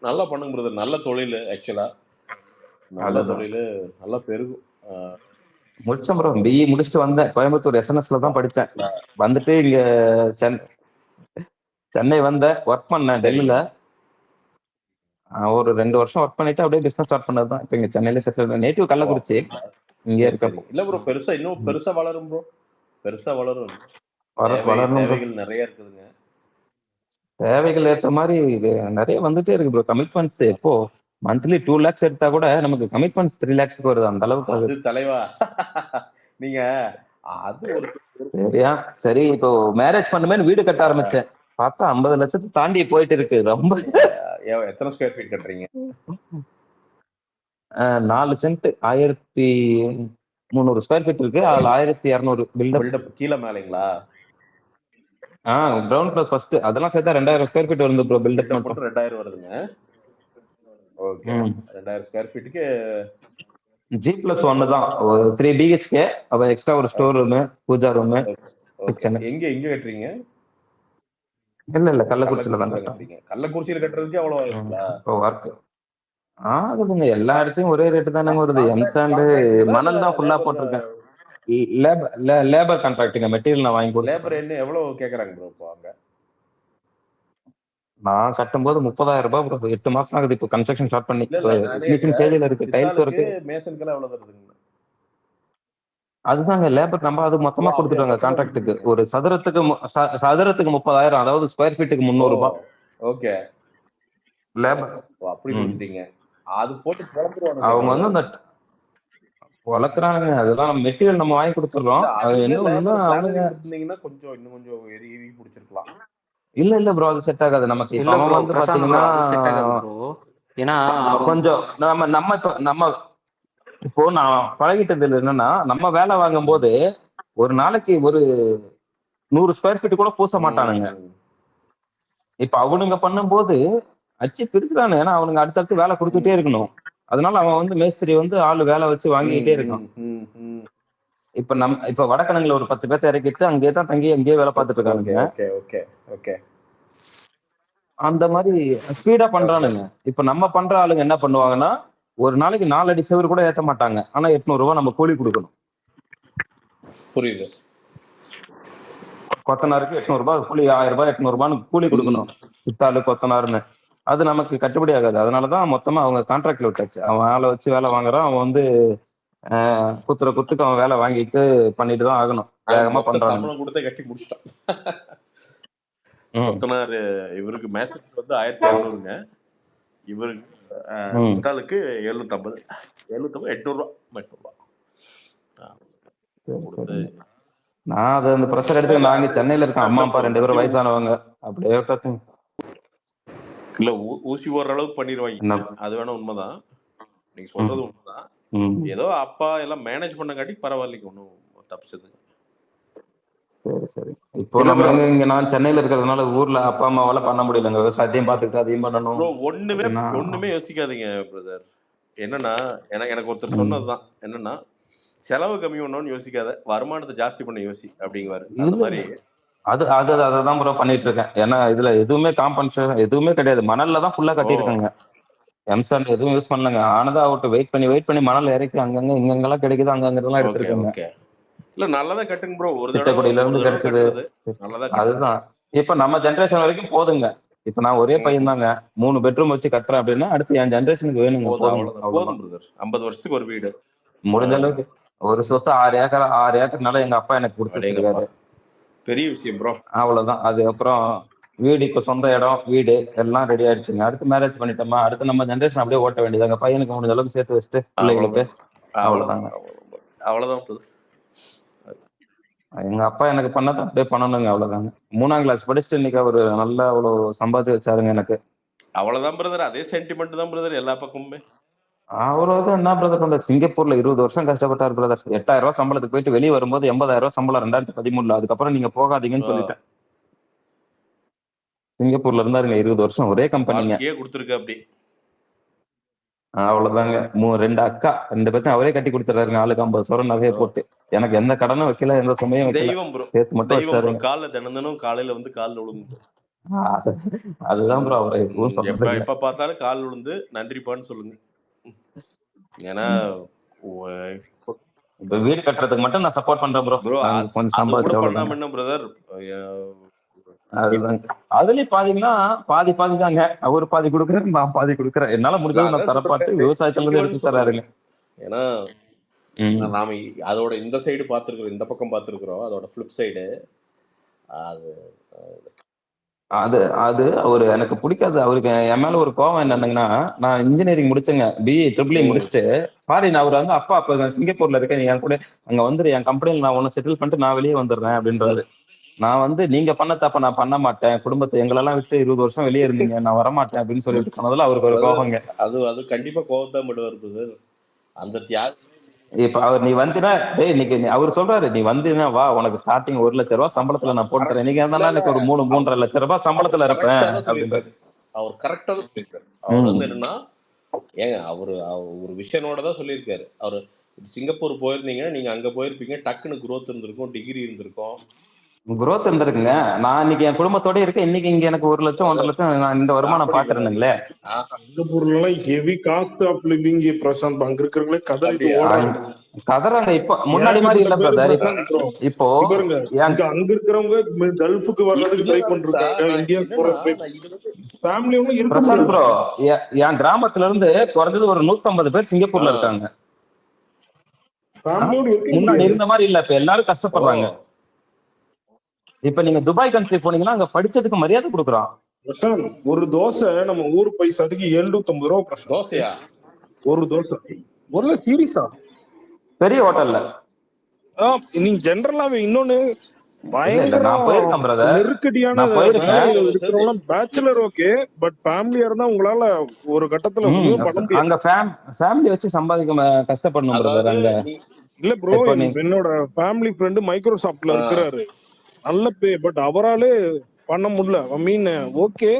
நல்லா பண்ணுங்க பிரதர். நல்ல தொழில், ஆக்சுவலா நல்ல தொழில், நல்லா பெருகும். முடிச்சேன் ப்ரோ, பிஇ முடிச்சுட்டு வந்தேன். கோயம்புத்தூர் எஸ்என்எஸ்ல தான் படிச்சேன். வந்துட்டு இங்க சென்னை வந்தேன், ஒர்க் பண்ணேன் டெல்லியில. ஒரு 2 வருஷம் ஒர்க் பண்ணிட்டு அப்படியே பிசினஸ் ஸ்டார்ட் பண்ணதுதான். இப்ப இங்க சென்னையில செட்டில். நேட்டிவ் கள்ளக்குறிச்சி, இங்கே இருக்கப்போ. இல்ல ப்ரோ, பெருசா இன்னும் பெருசா வளரும் ப்ரோ, பெருசா வளரும். தேவைகள் நிறைய இருக்குதுங்க. தேவைகள் ஏற்ற மாதிரி நிறைய வந்துட்டே இருக்கு ப்ரோ. கமிட்மெண்ட்ஸ் எப்போ மந்த்லி 2 lakhs எடுத்தா கூட நமக்கு கமிட்மெண்ட்ஸ் 3 lakhs வருது. அந்த அளவுக்கு அது தலைவா. நீங்க அது ஒரு சரியா சரி. இப்போ மேரேஜ் பண்ணுமே வீடு கட்ட ஆரம்பிச்சேன், பார்த்தா 50 லட்சத்தை தாண்டி போயிட்டு இருக்கு. ரொம்ப எத்தனை ஸ்கொயர் ஃபீட் கட்டுறீங்க? 4 சென்ட் 1300 ஸ்கொயர் ஃபீட் இருக்கு. அதுல 1200 பில்டப். கீழே மேலைங்களா? கிரவுண்ட் பிளஸ் ஃபர்ஸ்ட் அதெல்லாம் சேர்த்தா 2000 ஸ்கொயர் ஃபீட் வருது ப்ரோ. பில்டப் மட்டும் 2000 வருதுங்க. ஓகே, 2000 ஸ்கொயர் ஃபீட்டுக்கு G+1 தான். 3 BHK, அப்ப எக்ஸ்ட்ரா ஒரு store room, puja room, kitchen. எங்க கட்டுறீங்க? இல்ல கள்ளக்குறிச்சியில தான் கட்டுறீங்க. கள்ளக்குறிச்சியில கட்டுறதுக்கு எவ்வளவு ஆகுதுங்களா? ஒர்க் ஆகுதுங்க. எல்லா இடத்தையும் ஒரே ரேட்டு தானே வருது. எம்சாண்ட் மணல் தான் ஃபுல்லா போட்டிருக்கேன். லேபர் கான்ட்ராக்டுங்க, மெட்டீரியல் நான் வாங்கி கொடுத்தேன். லேபர் என்ன எவ்வளவு கேக்குறாங்க ப்ரோ இப்போ அங்க? நான் கட்டும்போது 30,000 ரூபாய் ப்ரோ. 8 மாசம் ஆகுது இப்போ கன்ஸ்ட்ரக்ஷன் ஸ்டார்ட் பண்ணி. ஃபினிஷிங் ஸ்டேஜ்ல இருக்கு. டைல்ஸ் வர்க், மேசன்க்கெல்லாம் எவ்வளவு தருதுங்க? அதுதாங்க லேபர். நம்ம அது மொத்தமா கொடுத்துட்டாங்க கான்ட்ராக்டுக்கு. ஒரு சதுரத்துக்கு 30,000, அதாவது ஸ்கொயர் ஃபீட்டுக்கு 300 ரூபாய். ஓகே, லேபர் அப்படி கொடுத்துட்டீங்க. அது போட்டு குழம்புறாங்க அவங்க வந்து அந்த வளர்க்குறாங்க. அதெல்லாம் நம்ம மெட்டீரியல் நம்ம வாங்கி கொடுத்துறோம். அது என்ன ஒண்ணுன்னா அவங்க கொஞ்சம் இன்னும் கொஞ்சம் எரி பிடிச்சிருக்கலாம். இல்ல ப்ரோ, அது செட் ஆகாது நமக்கு. இப்ப அவன் வந்து பாத்தீங்கன்னா ஏன்னா கொஞ்சம் நம்ம இப்போ நான் பழகிட்டது என்னன்னா, நம்ம வேலை வாங்கும் போது ஒரு நாளைக்கு ஒரு 100 ஸ்கொயர் ஃபீட் கூட பூச மாட்டானுங்க. இப்ப அவனுங்க பண்ணும்போது அச்சு பிரிச்சுதானே. ஏன்னா அவனுங்க அடுத்தடுத்து வேலை கொடுத்துட்டே இருக்கணும். அதனால அவன் வந்து மேஸ்திரி வந்து ஆளு வேலை வச்சு வாங்கிட்டே இருக்கான். இப்ப வடக்கணங்குல ஒரு 10 பேர்த்த இறக்கிட்டு அங்கேயே தான் தங்கி அங்கேயே வேலை பார்த்துட்டு இருக்கானுங்க. அந்த மாதிரி ஸ்பீடா பண்றானுங்க. இப்ப நம்ம பண்ற ஆளுங்க என்ன பண்ணுவாங்கன்னா, ஒரு நாளைக்கு 4 அடி செவரு கூட ஏத்த மாட்டாங்க. ஆனா 800 ரூபாய் நம்ம கூலி கொடுக்கணும். புரியுது. கொத்தனாருக்கு 800 ரூபாய் கூலி, 1000 ரூபாய் 800 ரூபான்னு கூலி கொடுக்கணும். சித்தாளு கொத்தனாருன்னு. அது நமக்கு கட்டுப்படி ஆகாது. அதனாலதான் மொத்தமா அவங்க கான்ட்ராக்ட்ல விட்டாச்சு. அவன் ஆளை வச்சு வேலை வாங்குறான். அவன் வந்து குத்துக்கு அவன் வேலை வாங்கிட்டு பண்ணிட்டு தான் ஆகணும். வேகமா பண்றான். கட்டி முடிச்சிட்டான். கொத்தனார் இவருக்கு மேசனுக்கு வந்து 1200ங்க, இவருக்கு சித்தாளுக்கு 750, 800 ரூபாய். நான் அது அந்த ப்ரெஷர் எடுத்து நாங்க சென்னையில இருக்கேன். அம்மா அப்பா 2 பேரும் வயசானவங்க. அப்படியே இல்ல ஊசி போடுற அளவுக்கு பண்ணிடுவாங்க. அது வேணா உண்மைதான், நீங்க சொல்றது உண்மைதான். ஏதோ அப்பா எல்லாம் மேனேஜ் பண்ணங்காட்டி பரவாயில்லைங்க, ஒன்றும் தப்பிச்சதுங்க. சரி சரி. இப்போ இல்ல நம்ம ப்ரோ இங்க நான் சென்னையில இருக்கிறதுனால ஊர்ல அப்பா அம்மாவால பண்ண முடியலங்க. விவசாயத்தையும் பார்த்துக்கிட்டு அதையும் பண்ணணும் ப்ரோ ஒண்ணுமே அப்படின்னா. ஒண்ணுமே யோசிக்காதீங்க பிரதர். என்னன்னா எனக்கு ஒருத்தர் ம். சொன்னதுதான் என்னன்னா, செலவு கம்மி பண்ணணும்னு யோசிக்காத, வருமானத்தை ஜாஸ்தி பண்ண யோசி அப்படிங்குவாரு. அந்த இல்ல மாதிரி அதான் ப்ரோ பண்ணிட்டு இருக்கேன். ஏன்னா இதுல எதுவுமே காம்பன்சேஷன் எதுவுமே கிடையாது. மணல்ல தான் ஃபுல்லா ஓ கட்டியிருக்காங்க. எம்சாண்ட் எதுவும் யூஸ் பண்ணலங்க. ஆனதா அவுட் வெயிட் பண்ணி மணல் இறக்கி அங்கங்க இங்கெங்கெல்லாம் கிடைக்குது அங்கங்கெல்லாம் ஓகே எடுத்திருக்கேங்க. ஓகே. இல்ல நல்லதா கட்டுங்க ப்ரோ. ஒரு திட்டக்குடியில தடவை இருந்து கிடைச்சது. கட்டுறது நல்லதா கட்டுங்க. அதுதான். இப்ப நம்ம ஜெனரேஷன் வரைக்கும் போதுங்க. இப்ப நான் ஒரே பையன் தாங்க. 3 பெட்ரூம் வச்சு கட்டுறேன் அப்படின்னா அடுத்து என் ஜெனரேஷனுக்கு வேணுங்க. போதும், போதுங்க. அவ்வளவுதான். அவ்வளவுதான். போதும் பிரதர். 50 வருஷத்துக்கு ஒரு வீடு. முடிஞ்ச அளவுக்கு ஒரு சொத்து 6 ஏக்கர் நிலம் எங்க அப்பா எனக்கு கொடுத்து அடேங்கப்பா, வச்சிருக்காரு. பெரிய விஷயம் ப்ரோ. அவ்வளவுதான். அதுக்கப்புறம் வீடு இப்ப சொந்த இடம் வீடு எல்லாம் ரெடி ஆயிடுச்சுங்க. அடுத்து மேரேஜ் பண்ணிட்டோமா, அடுத்து நம்ம ஜெனரேஷன் அப்படியே ஓட்ட வேண்டியதாங்க. பையனுக்கு முடிஞ்ச அளவுக்கு சேர்த்து வச்சுட்டு பிள்ளைங்களுக்கு அவ்வளவுதாங்க. அவ்வளவுதான் பிரதர். எங்க அப்பா எனக்கு பண்ணதை அப்படியே பண்ணணுங்க. அவ்வளவுதாங்க. 3ஆம் கிளாஸ் படிச்சுட்டு இன்னைக்கு அவரு நல்லா அவ்வளவு சம்பாதிச்சு வச்சாருங்க எனக்கு. அவ்வளவுதான் பிரதர். அதே சென்டிமெண்ட் தான் பிரதர் எல்லா பக்கமுமே. அவ்வளவுதான். என்ன பிரதர் பண்ற, சிங்கப்பூர்ல 20 வருஷம் கஷ்டப்பட்டார் பிரதர். 8,000 ரூபாய் சம்பளத்துக்கு போயிட்டு வெளியே வரும்போது 80,000 ரூபாய் சம்பளம் 2013. அதுக்கப்புறம் நீங்க போகாதீங்கன்னு சொல்லிட்டேன். சிங்கப்பூர்ல இருந்தாருங்க 20 வருஷம் ஒரே கம்பெனிங்க. வாழ்க்கையே கொடுத்துருக்கு அப்படி. அவ்வளவுதாங்க. 2 அக்கா 2 பேர்த்தையும் அவரே கட்டி கொடுத்துறாருங்க. ஆளுக்கு 50,000 நகையை போட்டு. எனக்கு எந்த கடனும் வைக்கல, எந்த சுமையும் வைக்கல. தெய்வம் ப்ரோ. சேர்த்து மட்டும் தெய்வம் ப்ரோ. வச்சாருங்க. காலைல தினம் காலையில வந்து காலில் விழுந்து அதுதான் ப்ரோ அவரை எப்பவும் எப்ப சொல்றதுங்க. எப்ப பார்த்தாலும் கால் விழுந்து நன்றிப்பான்னு சொல்லுங்க. ஏன்னா இப்ப வீடு கட்டுறதுக்கு மட்டும் நான் சப்போர்ட் பண்றேன் ப்ரோ. ப்ரோ கொஞ்சம் அது கூட சம்பாதிச்சு பண்ணாம அவ்வளவுதாங்க. என்ன பிரதர், அதுதான். அதுலயும் பாத்தீங்கன்னா பாதி தாங்க. அவரு பாதி கொடுக்குறாரு, நான் பாதி கொடுக்குறேன். என்னால முடிஞ்சது நான் அதான் தரப்பாட்டு சொல்றேன். விவசாயத்துல இருந்து எடுத்து தர்றாருங்க. ஏன்னா நாம அதோட இந்த சைடு பார்த்துருக்கிறோம், இந்த பக்கம் பார்த்துருக்குறோம். அதோட ஃபிளிப் சைடு அது அது அது அவரு எனக்கு பிடிக்காது. அவருக்கு என் மேல ஒரு கோவம் என்னன்னா, நான் இன்ஜினியரிங் முடிச்சேங்க. BE EEE முடிச்சுட்டு சாரி நான் அவர் வந்து அப்பா அப்ப நான் சிங்கப்பூர்ல இருக்கேன், நீ என் கூட அங்க வந்துரு, என் கம்பெனில நான் ஒன்னு செட்டில் பண்ணிட்டு நான் வெளியே வந்துடுறேன் அப்படின்றாரு. நான் வந்து நீங்க பண்ண தப்ப நான் பண்ண மாட்டேன், குடும்பத்தை எங்களெல்லாம் விட்டு 20 வருஷம் வெளியே இருந்தீங்க, நான் வரமாட்டேன் அப்படின்னு சொல்லிட்டு சொன்னதுல அவருக்கு ஒரு கோவங்க. அது கண்டிப்பா கோவத்தான் படுவார். அந்த தியாகம் இப்ப அவர் நீ வந்தினா டேய் இன்னைக்கு அவர் சொல்றாரு, நீ வந்தினா வா, உனக்கு ஸ்டார்டிங் 1 லட்சம் ரூபாய் சம்பளத்துல நான் போட்டு தரேன். நீங்க இருந்தா எனக்கு ஒரு 3-3.5 லட்சம் ரூபாய் சம்பளத்துல இருப்பேன் அப்படின்றாரு. அவர் கரெக்டா தான் சொல்லியிருக்காரு. அவர் வந்து என்னன்னா, ஏங்க அவரு ஒரு விஷனோட தான் சொல்லியிருக்காரு. அவரு சிங்கப்பூர் போயிருந்தீங்கன்னா நீங்க அங்க போயிருப்பீங்க, டக்குன்னு growth இருந்திருக்கும், டிகிரி இருந்திருக்கும். growth இருந்திருக்குங்க. நான் இன்னைக்கு என் குடும்பத்தோட இருக்கேன். இன்னைக்கு இங்க எனக்கு 1 லட்சம் 1.5 லட்சம் நான் இந்த வருமானம் பாக்குறேனுங்களே. சிங்கப்பூர்ல heavy cost of living Prashanth. அங்க இருக்கிறவங்களே கதறிட்டு ஓடுறாங்க. கதறாங்க. இப்ப முன்னாடி மாதிரி இல்ல பிரதர். இப்போ அங்க இருக்கிறவங்க கல்ஃபுக்கு வர்றதுக்கு ட்ரை பண்ணிருக்காங்க, இந்தியாவுக்கு போறதுக்கு ஃபேமிலியோட இருக்க பிரசாந்த் ப்ரோ, முடியல. என் கிராமத்துல இருந்து குறைஞ்சது ஒரு 150 பேர் சிங்கப்பூர்ல இருக்காங்க. முன்னாடி இருந்த மாதிரி இல்ல, இப்ப எல்லாரும் கஷ்டப்படுறாங்க. இப்ப நீங்க துபாய் கண்ட்ரி போனீங்கன்னா அங்க படிச்சதுக்கு மரியாதை கொடுக்குறான். ஒரு தோசை நம்ம ஊர் பைசாத்துக்கு 750 ரூபா பிரசாந்த். தோசையா? ஒரு தோசை ஒரு சீரியஸா பெரிய ஹோட்டல்ல. நீங்க ஜெனரலாவே இன்னொன்னு நெருக்கடியான பேச்சுலர் ஓகே, பட் ஃபேமிலியா இருந்தா உங்களால ஒரு கட்டத்துல பண்ண முடியாது. அங்க ஃபேமிலி வச்சு சம்பாதிக்க கஷ்டப்படணும் பிரதர் அங்க. இல்ல ப்ரோ, என்னோட ஃபேமிலி ஃப்ரெண்ட் மைக்ரோசாஃப்ட்ல இருக்கிறாரு, நல்ல பே, பட் அவராலே பண்ண முடியல. ஐ மீன் ஓகே,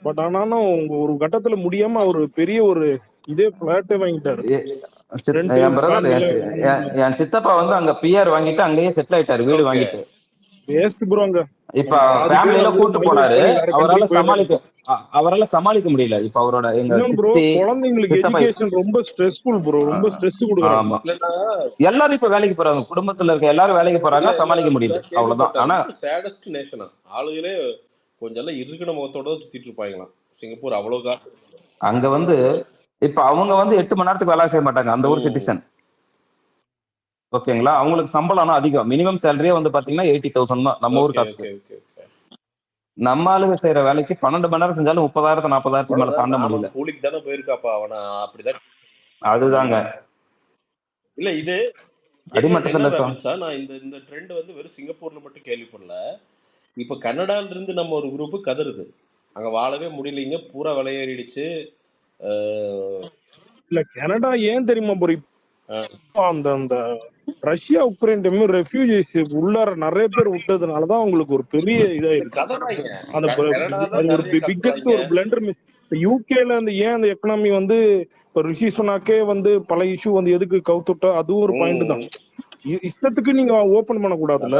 பட் ஆனாலும் ஒரு கட்டத்துல முடியாம அவரு பெரிய ஒரு இதே பிளாட்டே வாங்கிட்டாரு. என் சித்தப்பா வந்து அங்க பிஆர் வாங்கிட்டு அங்கேயே செட்டில் ஆயிட்டாரு, வீடு வாங்கிட்டு. இப்ப ஃபேமிலியில கூட்டு போனாரு, அவரால சமாளிக்க முடியல. இப்ப அவரோட எங்க குழந்தைங்களுக்கு எஜுகேஷன் ரொம்ப ஸ்ட்ரெஸ்ஃபுல் ப்ரோ, ரொம்ப ஸ்ட்ரெஸ் கொடுக்குறாங்க. எல்லாரும் இப்ப வேலைக்கு போறாங்க, குடும்பத்துல இருக்க எல்லாரும் வேலைக்கு போறாங்க, சமாளிக்க முடியல, அவ்வளவுதான். ஆனா சேடஸ்ட் நேஷனா ஆளுகளே கொஞ்சம் எல்லாம் இருக்கிற முகத்தோட சுத்திட்டு இருப்பாங்களாம் சிங்கப்பூர். அவ்வளவு காசு அங்க வந்து இப்ப அவங்க வந்து 8 மணி நேரத்துக்கு வேலை செய்ய மாட்டாங்க, அந்த ஊர் சிட்டிசன். ஓகேங்களா? அவங்களுக்கு சம்பளம் அதிகம். மினிமம் சேலரியே வந்து பாத்தீங்கன்னா 80,000 தான் நம்ம ஊர் காசுக்கு. நம்ம ஆளுங்க செய்யற வேலைக்கு 12 மணி நேரம் செஞ்சாலும் 30,000 40,000 மேல தாண்ட முடியல. கூலிக்கு தானே போயிருக்காப்பா அவன, அப்படிதான். அதுதாங்க. இல்ல இது அடிமட்டத்துல நான் இந்த ட்ரெண்ட் வந்து வெறும் சிங்கப்பூர்ல மட்டும் கேள்விப்படல. இப்ப கனடால இருந்து நம்ம ஒரு குரூப் கதறுது, அங்க வாழவே முடியலைங்க, பூரா விலையேறிடுச்சு. இல்ல கனடா ஏன் தெரியுமா ப்ரோ அந்த அந்த ரஷ்யா உக்ரைன் டைம் ரெஃப்யூஜிஸ் உள்ளார நிறைய பேர் விட்டதுனாலதான் அவங்களுக்கு ஒரு பெரிய இதாயிருச்சு. கதறாங்க. அந்த கனடால அது ஒரு நிறைய பிக்கெஸ்ட் கத்துறாங்க. ஒரு பிளண்டர் மிஸ். யூகேல அந்த ஏன் அந்த எக்கனாமி வந்து இப்ப ரிஷி சுனாக்கே வந்து பல இஷ்யூ வந்து எதுக்கு கவுத்துட்டா அதுவும் ஒரு பாயிண்ட் தான். இஷ்டத்துக்கு நீங்க ஓபன் பண்ணக்கூடாதுல்ல.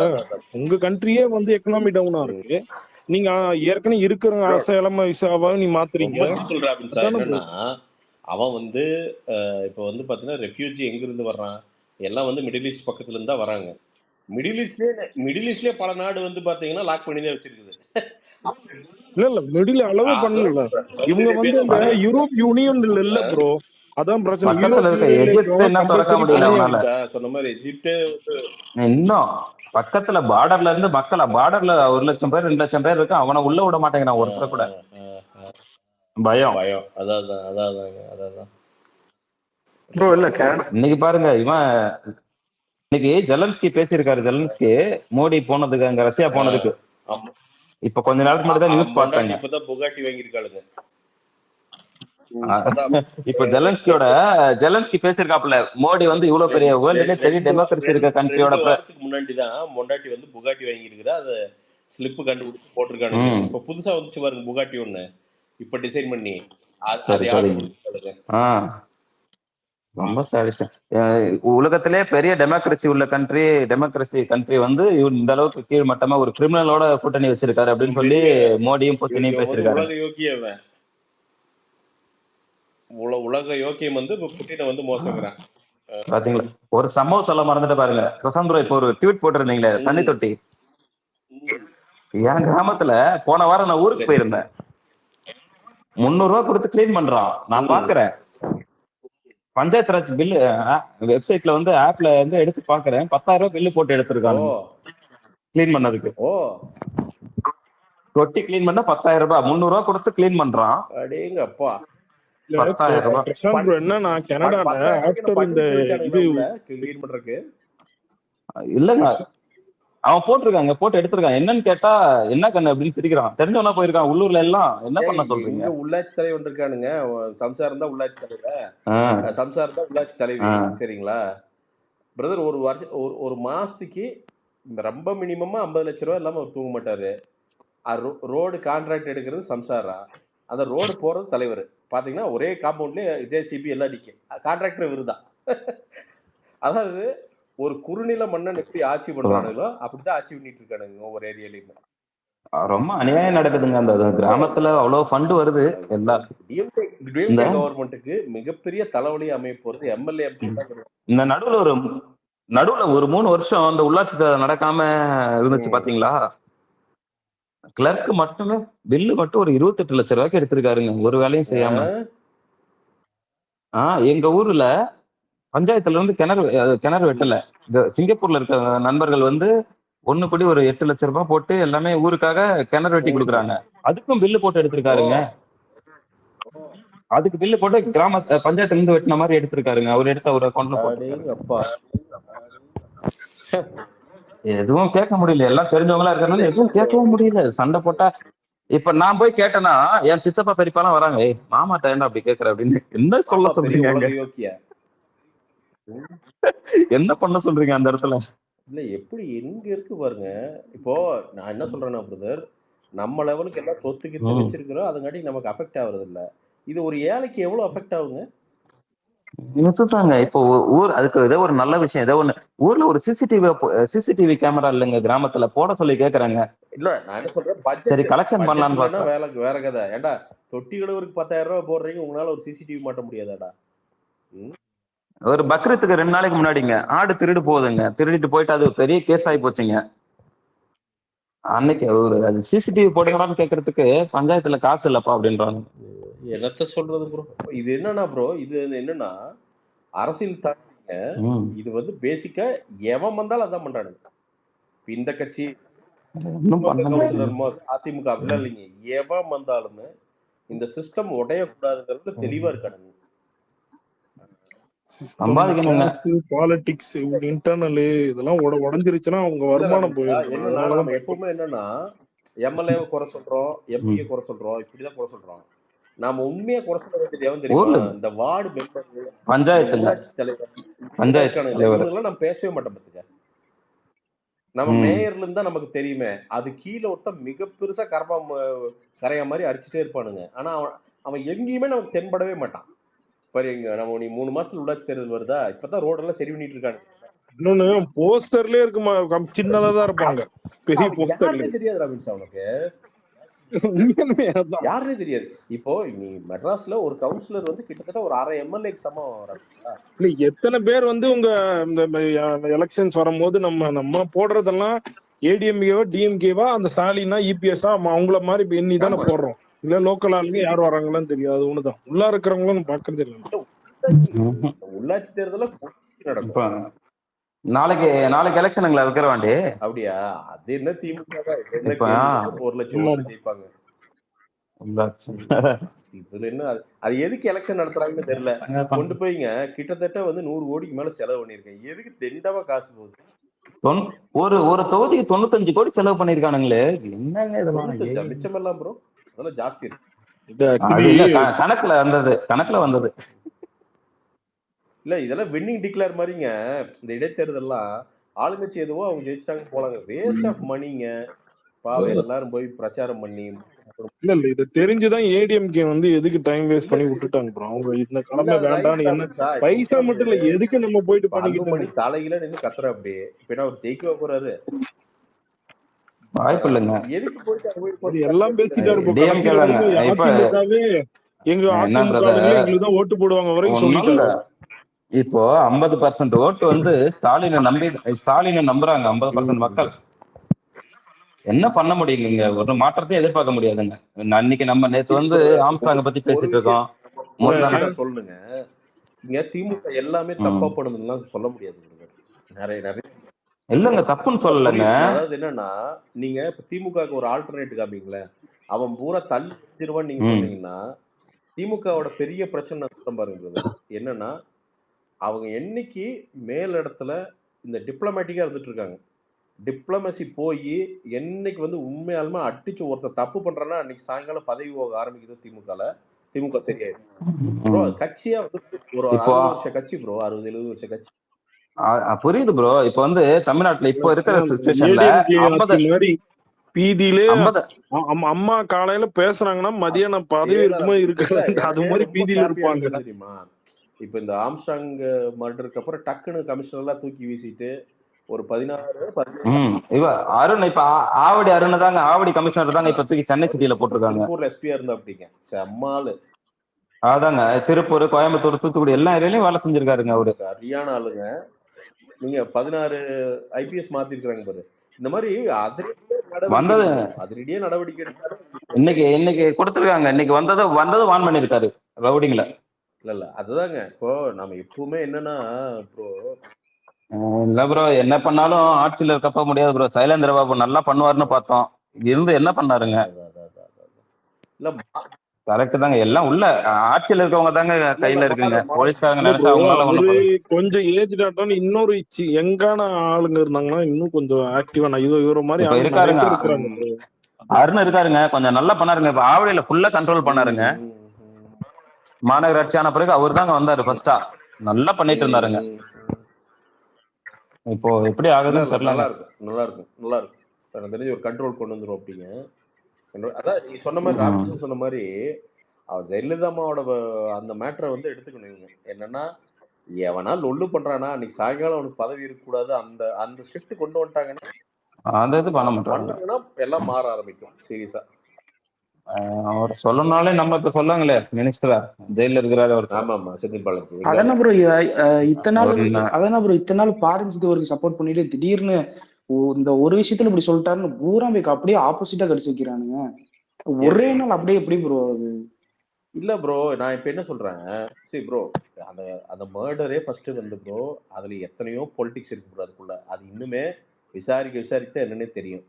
உங்க கண்ட்ரியே வந்து எக்கனாமி டவுனா இருக்கு, நீங்க ஏற்கனவே இருக்கிற அசைலமா விசாவா நீ மாத்துறீங்க. ரொம்ப சிம்பிள் ராபின்ஸா. என்னன்னா அவன் வந்து இப்போ வந்து பாத்தீங்கன்னா ரெஃப்யூஜி எங்க இருந்து வர்றான், எல்லாம் வந்து மிடில் ஈஸ்ட் பக்கத்துல இருந்து தான் வராங்க. மிடில் ஈஸ்ட்லயே பல நாடு வந்து பாத்தீங்கன்னா லாக் பண்ணி தான் வச்சிருக்குது. இல்ல மிடில் அளவு பண்ணல. இவங்க வந்து இந்த யூரோப் யூனியன் இல்ல ப்ரோ, அதான் பிரச்சனை. பக்கத்துல இருக்க எஜிப்ட் என்ன திறக்க முடியல அவனால. சொன்ன மாதிரி எஜிப்ட் இன்னும் பக்கத்துல பார்டர்ல இருந்து மக்கள் பார்டர்ல 1 லட்சம் பேர் 2 லட்சம் பேர் இருக்கு, அவனை உள்ள விட மாட்டேங்கிறான் ஒருத்தர கூட. பயம். அதான் ப்ரோ இல்ல இன்னைக்கு பாருங்க, இவன் இன்னைக்கு ஜெலன்ஸ்கி பேசியிருக்காரு. ஜெலன்ஸ்கி மோடி போனதுக்கு, அங்க ரஷ்யா போனதுக்கு இப்ப கொஞ்ச நாளுக்கு முன்னாடி தான் நியூஸ் பார்த்தாங்க. இப்பதான் புகாட்டி வாங்கியிருக்காளுங்க. இப்ப ஜெலன்ஸ்கி பேசியிருக்காப்ல, மோடி வந்து இவ்வளவு பெரிய வேர்ல்டுலயே பெரிய டெமோக்ரஸி இருக்க கண்ட்ரியோட முன்னாடி தான் மொண்டாட்டி வந்து புகாட்டி வாங்கியிருக்கிறா. அதை ஸ்லிப் கண்டுபிடிச்சு போட்டிருக்கானுங்க. இப்ப புதுசா வந்துச்சு பாருங்க புகாட்டி ஒண்ணு, இப்ப டிசைன் பண்ணி ரொம்ப சாடிஸ்ட். உலகத்திலே பெரிய டெமோக்ரஸி உள்ள டெமோக்ரஸி கண்ட்ரி வந்து இந்த அளவுக்கு கீழ் மட்டமா ஒரு கிரிமினலோட கூட்டணி வச்சிருக்காரு அப்படின்னு சொல்லி மோடியும் புட்டினையும் பேசியிருக்காரு. உலக யோக்கியவன், உலக யோக்கியம் வந்து புட்டினை வந்து மோசங்கிறான். பாத்தீங்களா? ஒரு சம்பவம் சொல்ல மறந்துட்டு பாருங்க, பிரசாந்த் ப்ரோ இப்போ ஒரு ட்வீட் போட்டிருந்தீங்களே தண்ணி தொட்டி. என் கிராமத்துல போன வாரம் நான் ஊருக்கு போயிருந்தேன். 300 ரூபாய் கொடுத்து கிளீன் பண்றான். நான் பாக்குறேன் பஞ்சாயத்து ராஜ் பில்லு வெப்சைட்ல வந்து ஆப்ல வந்து எடுத்து பாக்குறேன், 10,000 ரூபாய் பில்லு போட்டு எடுத்திருக்காங்க கிளீன் பண்ணதுக்கு. தொட்டி கிளீன் பண்ண 10,000 ரூபாய், 300 ரூபாய் கொடுத்து கிளீன் பண்றான். அடேங்கப்பா. 10,000 ரூபாய். பிரசாந்த் ப்ரோ என்னன்னா கனடால ஆஃப்டர் இந்த இது கிளீன் பண்றதுக்கு இல்லங்க, அவன் போட்டிருக்காங்க, போட்டு எடுத்திருக்கான். என்னன்னு கேட்டா என்ன கண்ணு அப்படின்னு சிரிக்கிறான். தெரிஞ்சவனா போயிருக்கான் உள்ளூர்ல எல்லாம். என்ன பண்ண சொல்றீங்க? உள்ளாட்சி தலைவர் இருக்கானுங்க, சம்சாரம் தான் உள்ளாட்சி தலைவர், சம்சாரம் தான் உள்ளாட்சி தலைவி. சரிங்களா பிரதர்? ஒரு மாசத்துக்கு ரொம்ப மினிமமா 50 லட்சம் ரூபாய் இல்லாம அவர் தூங்க மாட்டாரு. ரோடு கான்ட்ராக்ட் எடுக்கிறது சம்சாரா, அந்த ரோடு போறது தலைவர். பாத்தீங்கன்னா ஒரே காம்பவுண்ட்லயே ஜேசிபி எல்லாம் அடிக்க கான்ட்ராக்டர் விருதான். அதாவது ஒரு குறுநில மன்னன் எப்படி ஆட்சி பண்றானுங்களோ அப்படிதான் ஆட்சி பண்ணிட்டு இருக்கானுங்க ஒவ்வொரு ஏரியாலையுமே. ரொம்ப அநியாயம் நடக்குதுங்க. அந்த கிராமத்துல அவ்வளவு ஃபண்ட் வருது. கவர்மெண்ட்டுக்கு மிகப்பெரிய தலைவலி அமைய போறது எம்எல்ஏ. இந்த நடுவுல ஒரு 3 வருஷம் அந்த உள்ளாட்சி நடக்காம இருந்துச்சு பாத்தீங்களா? கிளர்க்கு மட்டுமே பில்லு மட்டும் ஒரு 28 லட்சம் ரூபாய்க்கு எடுத்திருக்காருங்க, ஒரு வேலையும் செய்யாம. எங்க ஊர்ல பஞ்சாயத்துல இருந்து கிணறு வெட்டல. சிங்கப்பூர்ல இருக்க நண்பர்கள் வந்து ஒண்ணு கூடி ஒரு 8 லட்சம் ரூபாய் போட்டு எல்லாமே ஊருக்காக கிணறு வெட்டி கொடுக்குறாங்க. அதுக்கும் பில்லு போட்டு எடுத்திருக்காருங்க. அதுக்கு பில்லு போட்டு பஞ்சாயத்துல இருந்து வெட்டின மாதிரி எடுத்திருக்காருங்க. அவர் எடுத்த ஒரு அக்கௌண்ட்ல போட்டு. எதுவும் கேட்க முடியல. எல்லாம் தெரிஞ்சவங்களா இருக்கிறதுனால எதுவும் கேட்கவும் முடியல. சண்டை போட்டா இப்ப நான் போய் கேட்டேன்னா என் சித்தப்பா பெரியப்பாலாம் வராங்க, மாமாட்ட என்ன அப்படி கேட்கற அப்படின்னு. என்ன சொல்ல சொல்றீங்க? என்ன பண்ண சொல்றீங்க அந்த இடத்துல? இல்ல எப்படி எங்க இருக்கு பாருங்க. இப்போ நான் என்ன சொல்றேன்னா பிரதர், நம்ம லெவலுக்கு எல்லாம் சொத்துக்கு வச்சிருக்கிறோம், அதுங்காட்டி நமக்கு அஃபெக்ட் ஆகுறது இல்ல. இது ஒரு ஏழைக்கு எவ்வளவு அஃபெக்ட் ஆகுங்க? சொல்றாங்க இப்போ ஊர் அதுக்கு ஏதோ ஒரு நல்ல விஷயம், ஏதோ ஒண்ணு ஊர்ல ஒரு சிசிடிவி கேமரா இல்லைங்க கிராமத்துல, போட சொல்லி கேக்குறாங்க. இல்ல நான் என்ன சொல்றேன், சரி கலெக்ஷன் பண்ணலாம்னு வேற கதை. ஏண்டா தொட்டி கழுவுக்கு 10,000 ரூபாய் போடுறீங்க, உங்களால ஒரு சிசிடிவி மாட்ட முடியாதாடா? ஒரு பக்ரீத்துக்கு 2 நாளைக்கு முன்னாடிங்க ஆடு திருடு போகுதுங்க, திருடிட்டு போயிட்டு அது பெரிய கேஸ் ஆகி போச்சுங்க. அன்னைக்கு ஒரு அது சிசிடிவி போடுங்களான்னு கேட்கறதுக்கு பஞ்சாயத்துல காசு இல்லப்பா அப்படின்றாங்க. என்னத்த சொல்றது ப்ரோ? இது என்னன்னா ப்ரோ, இது என்னன்னா அரசியல் தாங்க. இது வந்து பேசிக்கா எவன் வந்தாலும் அதான் பண்றானுங்க. இந்த கட்சி அதிமுக அப்படிலாம் இல்லைங்க, எவன் வந்தாலுமே இந்த சிஸ்டம் உடையக்கூடாதுங்கிறது தெளிவா இருக்கானுங்க. பாலிடிக்ஸ் இன்டர்னல் இதெல்லாம் உடைஞ்சிருச்சுன்னா அவங்க வருமானம் போயிடும். எப்பவுமே என்னன்னா எம்எல்ஏ குறை சொல்றோம், எம்பியை குறை சொல்றோம், இப்படிதான் குறை சொல்றோம். நாம உண்மையா குறை சொல்ல வேண்டியது எவன் தெரியுமா? ஊர்ல இந்த வார்டு மெம்பர், இந்த பஞ்சாயத்துல ஊராட்சி தலைவர் பஞ்சாயத்து இருக்கானுங்களே, தலைவர் இவனுங்கெல்லாம் நம்ம பேசவே மாட்டோம் பாத்துக்க. நம்ம ம் மேயர்ல இருந்தா நமக்கு தெரியுமே. அது கீழே ஒருத்தன் மிக பெருசா கரையா மாதிரி அரிச்சுட்டே இருப்பானுங்க. ஆனா அவன் எங்கேயுமே நமக்கு தென்படவே மாட்டான். பாரு, இங்க நம்ம நீ 3 மாசத்துல உள்ளாட்சி தேர்தல் வருதா, இப்பதான் ரோடெல்லாம் சரி பண்ணிட்டு இருக்காங்க. இன்னொன்னு போஸ்டர்லயே இருக்குமா, சின்னதா தான் இருப்பாங்க, பெரிய அவன் போஸ்டர்ல. யாருன்னே தெரியாது ரமேஷ் அவனுக்கு. உண்மையாலுமே அதான். யாருன்னே தெரியாது. இப்போ நீ மெட்ராஸ்ல ஒரு கவுன்சிலர் வந்து கிட்டத்தட்ட ஒரு அரை எம்எல்ஏக்கு சமம் ரமேஷா. இல்ல எத்தனை பேர் வந்து உங்க இந்த எலெக்ஷன்ஸ் வரும்போது நம்ம போடுறதெல்லாம் ஏடிஎம்கேவா டிஎம்கேவா அந்த ஸ்டாலினா இபிஎஸ்ஆ அவங்கள மாதிரி எண்ணி தானே ஆமா. போடுறோம். இல்ல லோக்கல் ஆளுங்க யார் வராங்களான்னு தெரியாது. ஒண்ணுதான் உள்ளா இருக்கிறவங்களும் பாக்குறது இல்லை. ம்ஹும். உள்ளாட்சி தேர்தல நடக்கும். இப்ப நாளைக்கு எலெக்ஷனுங்களா விக்கிரவாண்டி? அப்படியா? அது என்ன திமுக தான், இது என்ன இப்ப கேள்வி? 1 லட்சம் ஓட்டு ஜெயிப்பாங்க. உள்ளாட்சி இதுல என்ன அது எதுக்கு எலெக்ஷன் நடத்துறாங்கன்னு தெரியல. கொண்டு போய்ங்க கிட்டத்தட்ட வந்து 100 கோடிக்கு மேல செலவு பண்ணிருக்கேன். எதுக்கு தெண்டமா காசு போகுது? ஒரு தொகுதிக்கு 95 கோடி செலவு பண்ணிருக்கானுங்களே, என்னங்க இதெல்லாம்? 95 மிச்சம் எல்லாம் ப்ரோ, அதெல்லாம் ஜாஸ்தி இருக்கு. இது அது இல்ல actually கணக்குல வந்தது. இல்ல இதெல்லாம் வின்னிங் டிக்ளேர் மாதிரிங்க. இந்த இடைத்தேர்தல்லாம் ஆளுங்கட்சி எதுவோ அவங்க ஜெயிச்சிட்டாங்க போலாங்க. வேஸ்ட் ஆஃப் மணிங்க. பாவம் எல்லாரும் போய் பிரச்சாரம் பண்ணி. இல்ல இது தெரிஞ்சுதான் ஏடிஎம்கே வந்து எதுக்கு டைம் வேஸ்ட் பண்ணி விட்டுட்டாங்க ப்ரோ. அவங்க இந்த கடமை வேண்டான்னு என்ன பைசா மட்டும் இல்ல, எதுக்கு நம்ம போயிட்டு பண்ணிக்கிட்டு மணி தலையில நின்று கத்துற அப்படியே. இப்ப என்ன அவர் ஜெயிக்க போறாரு? வாய்ப்பு இல்லைங்க. எதுக்கு போயிட்டு எல்லாம் பேசிட்டாரு. டிஎம்கே தாங்க. இப்ப எங்க அதிமுக எங்களுக்கு தான் ஓட்டு போடுவாங்க வரைக்கும் சொல்லிட்டாரு. இப்போ 50% ஓட்டு வந்து ஸ்டாலினை நம்புறாங்க 50% மக்கள். என்ன பண்ண முடியுங்க? ஒரு மாற்றத்தையும் எதிர்பார்க்க முடியாதுங்க. அன்னைக்கு நம்ம நேத்து வந்து ஆம்ஸ்டாங்க பத்தி பேசிட்டு இருக்கோம். சொல்லுங்க, இங்க திமுக எல்லாமே தப்பா பண்ணுதுன்னா சொல்ல முடியாது. நிறைய இல்லங்க, தப்புன்னு சொல்லலைங்க. அதாவது என்னன்னா, நீங்க இப்ப திமுகவுக்கு ஒரு ஆல்டர்னேட் காமிங்களேன், அவன் பூரா தள்ளி செஞ்சிருவான்னு நீங்க சொன்னீங்கன்னா, திமுகவோட பெரிய பிரச்சனை சொல்றேன் பாருங்க என்னன்னா, அவங்க என்னைக்கு மேல் இடத்துல இந்த டிப்ளமேட்டிக்கா இருந்துட்டு இருக்காங்க. டிப்ளமசி போய் என்னைக்கு வந்து உண்மையாலுமே அடிச்சு ஒருத்தர் தப்பு பண்றேன்னா அன்னைக்கு சாயங்காலம் பதவி போக ஆரம்பிக்குது திமுகல. திமுக சரியாயிடும் ப்ரோ. கட்சியா வந்து ஒரு 60 வருஷ கட்சி ப்ரோ, 60-70 வருஷ கட்சி. புரியுது ப்ரோ. இப்ப வந்து தமிழ்நாட்டுல இப்ப இருக்கிற சிச்சுவேஷன்ல பீதியிலே அம்மா காலையில பேசுறாங்கன்னா மதியானம் பதவி இருக்குமா இருக்காது, அது மாதிரி பீதியில இருப்பாங்க தெரியுமா? இப்ப இந்த ஆம்ஸ்டாங் மர்டருக்கு அப்புறம் டக்குன்னு கமிஷனர் எல்லாம் தூக்கி வீசிட்டு ஒரு 16 அருண் இப்ப ஆவடி அருண் தாங்க, ஆவடி கமிஷனர் தாங்க இப்ப தூக்கி சென்னை சிட்டியில போட்டிருக்காங்க. திருப்பூர்ல எஸ்பியா இருந்தா அப்படிங்க செம்மாலு. அதாங்க திருப்பூர், கோயம்புத்தூர், தூத்துக்குடி எல்லா ஏரியாலையும் வேலை செஞ்சிருக்காருங்க அவரு. சரியான ஆளுங்க. நீங்க 16 ஐபிஎஸ் மாத்திருக்காங்க பாரு. இந்த மாதிரி அதிரடியே நடவடிக்கை எடுத்தாரு. இன்னைக்கு கொடுத்துருக்காங்க. இன்னைக்கு வந்தது வான் பண்ணிருக்காரு ரவுடிங்ல. இல்ல அதுதாங்க. இப்போ நம்ம எப்பவுமே என்னன்னா ப்ரோ, இல்ல ப்ரோ, என்ன பண்ணாலும் ஆட்சியில இருக்கப்ப முடியாது ப்ரோ. சைலேந்திர பாபு நல்லா பண்ணுவாருன்னு பார்த்தோம், இருந்து என்ன பண்ணாருங்க? கரெக்ட் தாங்க. எல்லாம் உள்ள ஆட்சியில இருக்கவங்க தாங்க கையில இருக்குங்க. போலீஸ்காரங்க நினைச்சா அவங்களால கொஞ்சம் ஏஜ் டாட்டான்னு இன்னொரு எங்கான ஆளுங்க இருந்தாங்கன்னா இன்னும் கொஞ்சம் ஆக்டிவா இவர மாதிரி இருக்காருங்க. அருண் இருக்காருங்க, கொஞ்சம் நல்லா பண்ணாருங்க. இப்ப ஆவடியில ஃபுல்லா கண்ட்ரோல் பண்ணாருங்க. மாநகராட்சி ஆன பிறகு அவர் தாங்க வந்தாரு ஃபர்ஸ்டா. நல்லா பண்ணிட்டு இருந்தாருங்க. இப்போ எப்படி ஆகுதுன்னு தெரியல. நல்லா இருக்கும். எனக்கு தெரிஞ்சு ஒரு கண்ட்ரோல் கொண்டு வந்துரும் அப்படிங்க. அதான் நீ சொன்ன மாதிரி ராமகிருஷ்ணன் சொன்ன மாதிரி அவர் ஜெயலலிதாமாவோட அந்த மேட்டரை வந்து எடுத்துக்கணும். என்னன்னா, எவனா லொல்லு பண்றானா அன்னைக்கு சாயங்காலம் அவனுக்கு பதவி இருக்கக்கூடாது. அந்த ஸ்ட்ரிக்ட் கொண்டு வந்துட்டாங்கன்னா பண்ண மாட்டாங்கன்னா எல்லாம் மாற ஆரம்பிக்கும் சீரியஸா. அவர் சொல்லணும்னாலே நம்ம இப்ப சொல்லுவாங்களே மினிஸ்டரா ஜெயில இருக்கிறாரு அவர். ஆமா செந்தில் பாலாஜி. அதான ப்ரோ இத்தனை நாள் பாரஞ்சிதவருக்கு சப்போர்ட் பண்ணிட்டு திடீர்னு இந்த ஒரு விஷயத்துல இப்படி சொல்லிட்டாருன்னு பூராம்பிக்கு அப்படியே ஆப்போசிட்டா கடிச்சு வைக்கிறானுங்க. ஒரே நாள் அப்படியே எப்படி ப்ரோ அது? இல்ல ப்ரோ, நான் இப்ப என்ன சொல்றேன், சரி ப்ரோ, அந்த மர்டரே ஃபர்ஸ்ட் வந்து ப்ரோ அதுல எத்தனையோ பொலிட்டிக்ஸ் இருக்கு ப்ரோ அதுக்குள்ள. அது இன்னுமே விசாரிக்க என்னன்னே தெரியும்.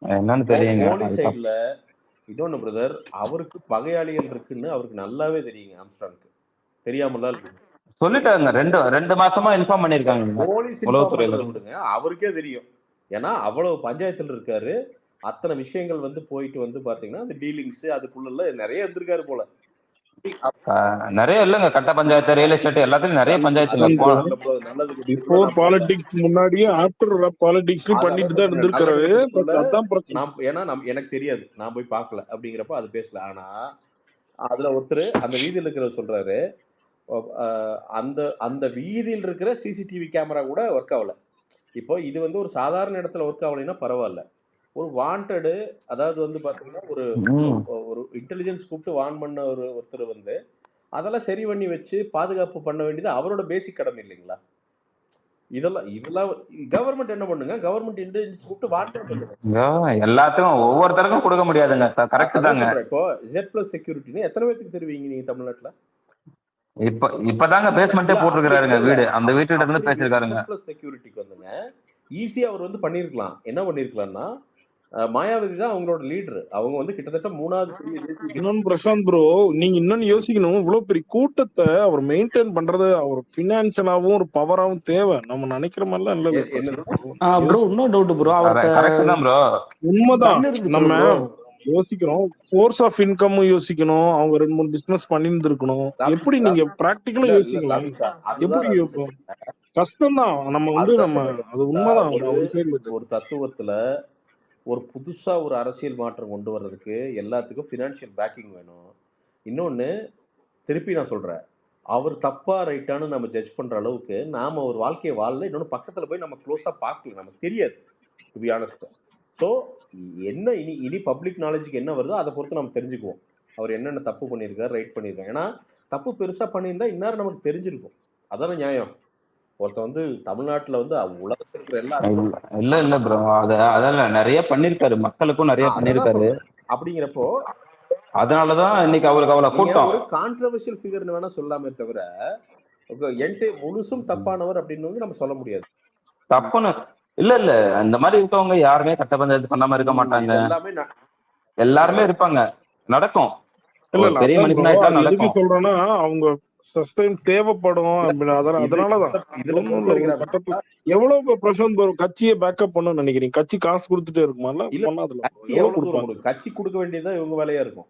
என்னன்னு தெரியுங்க போலீஸ் சைட்ல. இன்னொன்னு பிரதர், அவருக்கு பகையாளிகள் இருக்குன்னு அவருக்கு நல்லாவே தெரியுங்க. ஆம்ஸ்டாங்க்கு தெரியாமல சொல்லிட்டாங்க. ரெண்டு மாசமா இன்ஃபார்ம் பண்ணிருக்காங்க போலீஸ். உளவுத்துறையில விடுங்க, அவருக்கே தெரியும். ஏன்னா அவ்வளவு பஞ்சாயத்துல இருக்காரு. அத்தனை விஷயங்கள் வந்து போயிட்டு வந்து பாத்தீங்கன்னா அந்த டீலிங்ஸ் அதுக்குள்ள நிறைய இருந்திருக்காரு போல. நிறைய இல்லைங்க, கட்ட பஞ்சாயத்து, ரியல் எஸ்டேட் எல்லாத்துலயும் நிறைய பஞ்சாயத்துங்க. நல்லதுக்கு பிஃபோர் பாலிடிக்ஸ் முன்னாடியே ஆஃப்டர் பாலிடிக்ஸ்லயும் பண்ணிட்டு தான் இருந்திருக்காரு. அதான் பிரச்சனை. ஏன்னா எனக்கு தெரியாது, நான் போய் பார்க்கல அப்படிங்கிறப்ப அது பேசல. ஆனா அதுல ஒருத்தர் அந்த வீதியில் இருக்கிறவர் சொல்றாரு, அந்த அந்த வீதியில் இருக்கிற சிசிடிவி கேமரா கூட ஒர்க் ஆகல. இப்போ இது வந்து ஒரு சாதாரண இடத்துல ஒர்க் ஆகலைன்னா பரவாயில்ல, ஒரு வாண்டடு, அதாவது வந்து பாத்தீங்கன்னா ஒரு இன்டெலிஜென்ஸ் கூப்பிட்டு வான் பண்ண ஒருத்தர் வந்து அதெல்லாம் சரி பண்ணி வச்சு பாதுகாப்பு பண்ண வேண்டியது அவரோட பேசிக் கடமை இல்லைங்களா? இதெல்லாம் கவர்மெண்ட் என்ன பண்ணுங்க, கவர்மெண்ட் இன்டெலிஜென்ஸ் கூப்பிட்டு வான் பண்ணுங்க. எல்லாத்துக்கும் ஒவ்வொருத்தருக்கும் கொடுக்க முடியாதுங்க. கரெக்ட் தாங்க. இப்போ Z+ செக்யூரிட்டின்னு எத்தனை பேருக்கு தெரிவிங்க நீங்க தமிழ்நாட்டுல? இப்பதாங்க பேஸ்மெண்டே போட்டுருக்காருங்க வீடு, அந்த வீட்டுல இருந்து பேசிருக்காருங்க. Z+ செக்யூரிட்டிக்கு வந்துங்க ஈஸியா அவர் வந்து பண்ணிருக்கலாம். என்ன பண்ணிருக்கலாம்னா, மாயாவதி தான் அவங்களோட லீடர். அவங்க வந்து கிட்டத்தட்ட 3வது இன்னொன்னு பிரசாந்த் ப்ரோ, நீங்க இன்னொன்னு யோசிக்கணும், இவ்வளவு பெரிய கூட்டத்தை அவர் மெயின்டைன் பண்றது அவர் பினான்சியலாவும் ஒரு பவராவும் தேவை. நம்ம நினைக்கிற மாதிரிலாம் இல்ல. ப்ரோ இன்னொரு டவுட் ப்ரோ, உண்மைதான். நம்ம யோசிக்கிறோம், சோர்ஸ் ஆஃப் இன்கமும் யோசிக்கணும், அவங்க 2-3 பிசினஸ் பண்ணிட்டு இருக்கணும். எப்படி நீங்க பிராக்டிகலா யோசிக்கலாம்? எப்படி கஷ்டம் தான். நம்ம வந்து நம்ம அது உண்மைதான். ஒரு தத்துவத்துல ஒரு புதுசா ஒரு அரசியல் மாற்றம் கொண்டு வர்றதுக்கு எல்லாத்துக்கும் ஃபினான்ஷியல் பேக்கிங் வேணும். இன்னொன்னு திருப்பி நான் சொல்றேன், அவர் தப்பா ரைட்டானு நம்ம ஜட்ஜ் பண்ற அளவுக்கு நாம ஒரு வாழ்க்கையை வாழல. இன்னொன்னு பக்கத்துல போய் நம்ம க்ளோஸா பார்க்கல, நமக்கு தெரியாது டு பி ஆனஸ்ட். ஸோ என்ன இனி பப்ளிக் நாலேஜுக்கு என்ன வருதோ அதை பொறுத்து நம்ம தெரிஞ்சுக்குவோம் அவர் என்னென்ன தப்பு பண்ணியிருக்காரு, ரைட் பண்ணியிருக்காரு. ஏன்னா தப்பு பெருசா பண்ணியிருந்தா இந்நேரம் நமக்கு தெரிஞ்சிருக்கும். அதான நியாயம். ஒருத்த வந்து தமிழ்நாட்டுல வந்து உலகத்துல இல்ல ப்ரோ, அதெல்லாம் நிறைய பண்ணிருக்காரு, மக்களுக்கும் நிறைய பண்ணிருக்காரு. அப்படிங்கிறப்போ அதனாலதான் இன்னைக்கு அவருக்கு அவ்வளவு கூட்டம். ஒரு கான்ட்ரோவர்ஷியல் ஃபிகர்னு வேணா சொல்லாமே தவிர முழுசும் தப்பானவர் அப்படின்னு வந்து நம்ம சொல்ல முடியாது. தப்புன்னு இல்ல அந்த மாதிரி இருக்கவங்க யாருமே கட்ட பஞ்சாயத்து பண்ணாம இருக்க மாட்டாங்க. எல்லாருமே இருப்பாங்க, நடக்கும். பெரிய மனுஷனா நடக்கும். சொல்றேன்னா அவங்க தேவைப்படும். அதனாலதான் எவ்வளவு பிரசாந்த் கட்சியை பேக்கப் பண்ணணும்னு நினைக்கிறீங்க? கட்சி காசு கொடுத்துட்டே இருக்குமா? கட்சி கொடுக்க வேண்டியதுதான் இவங்க வேலையா இருக்கும்.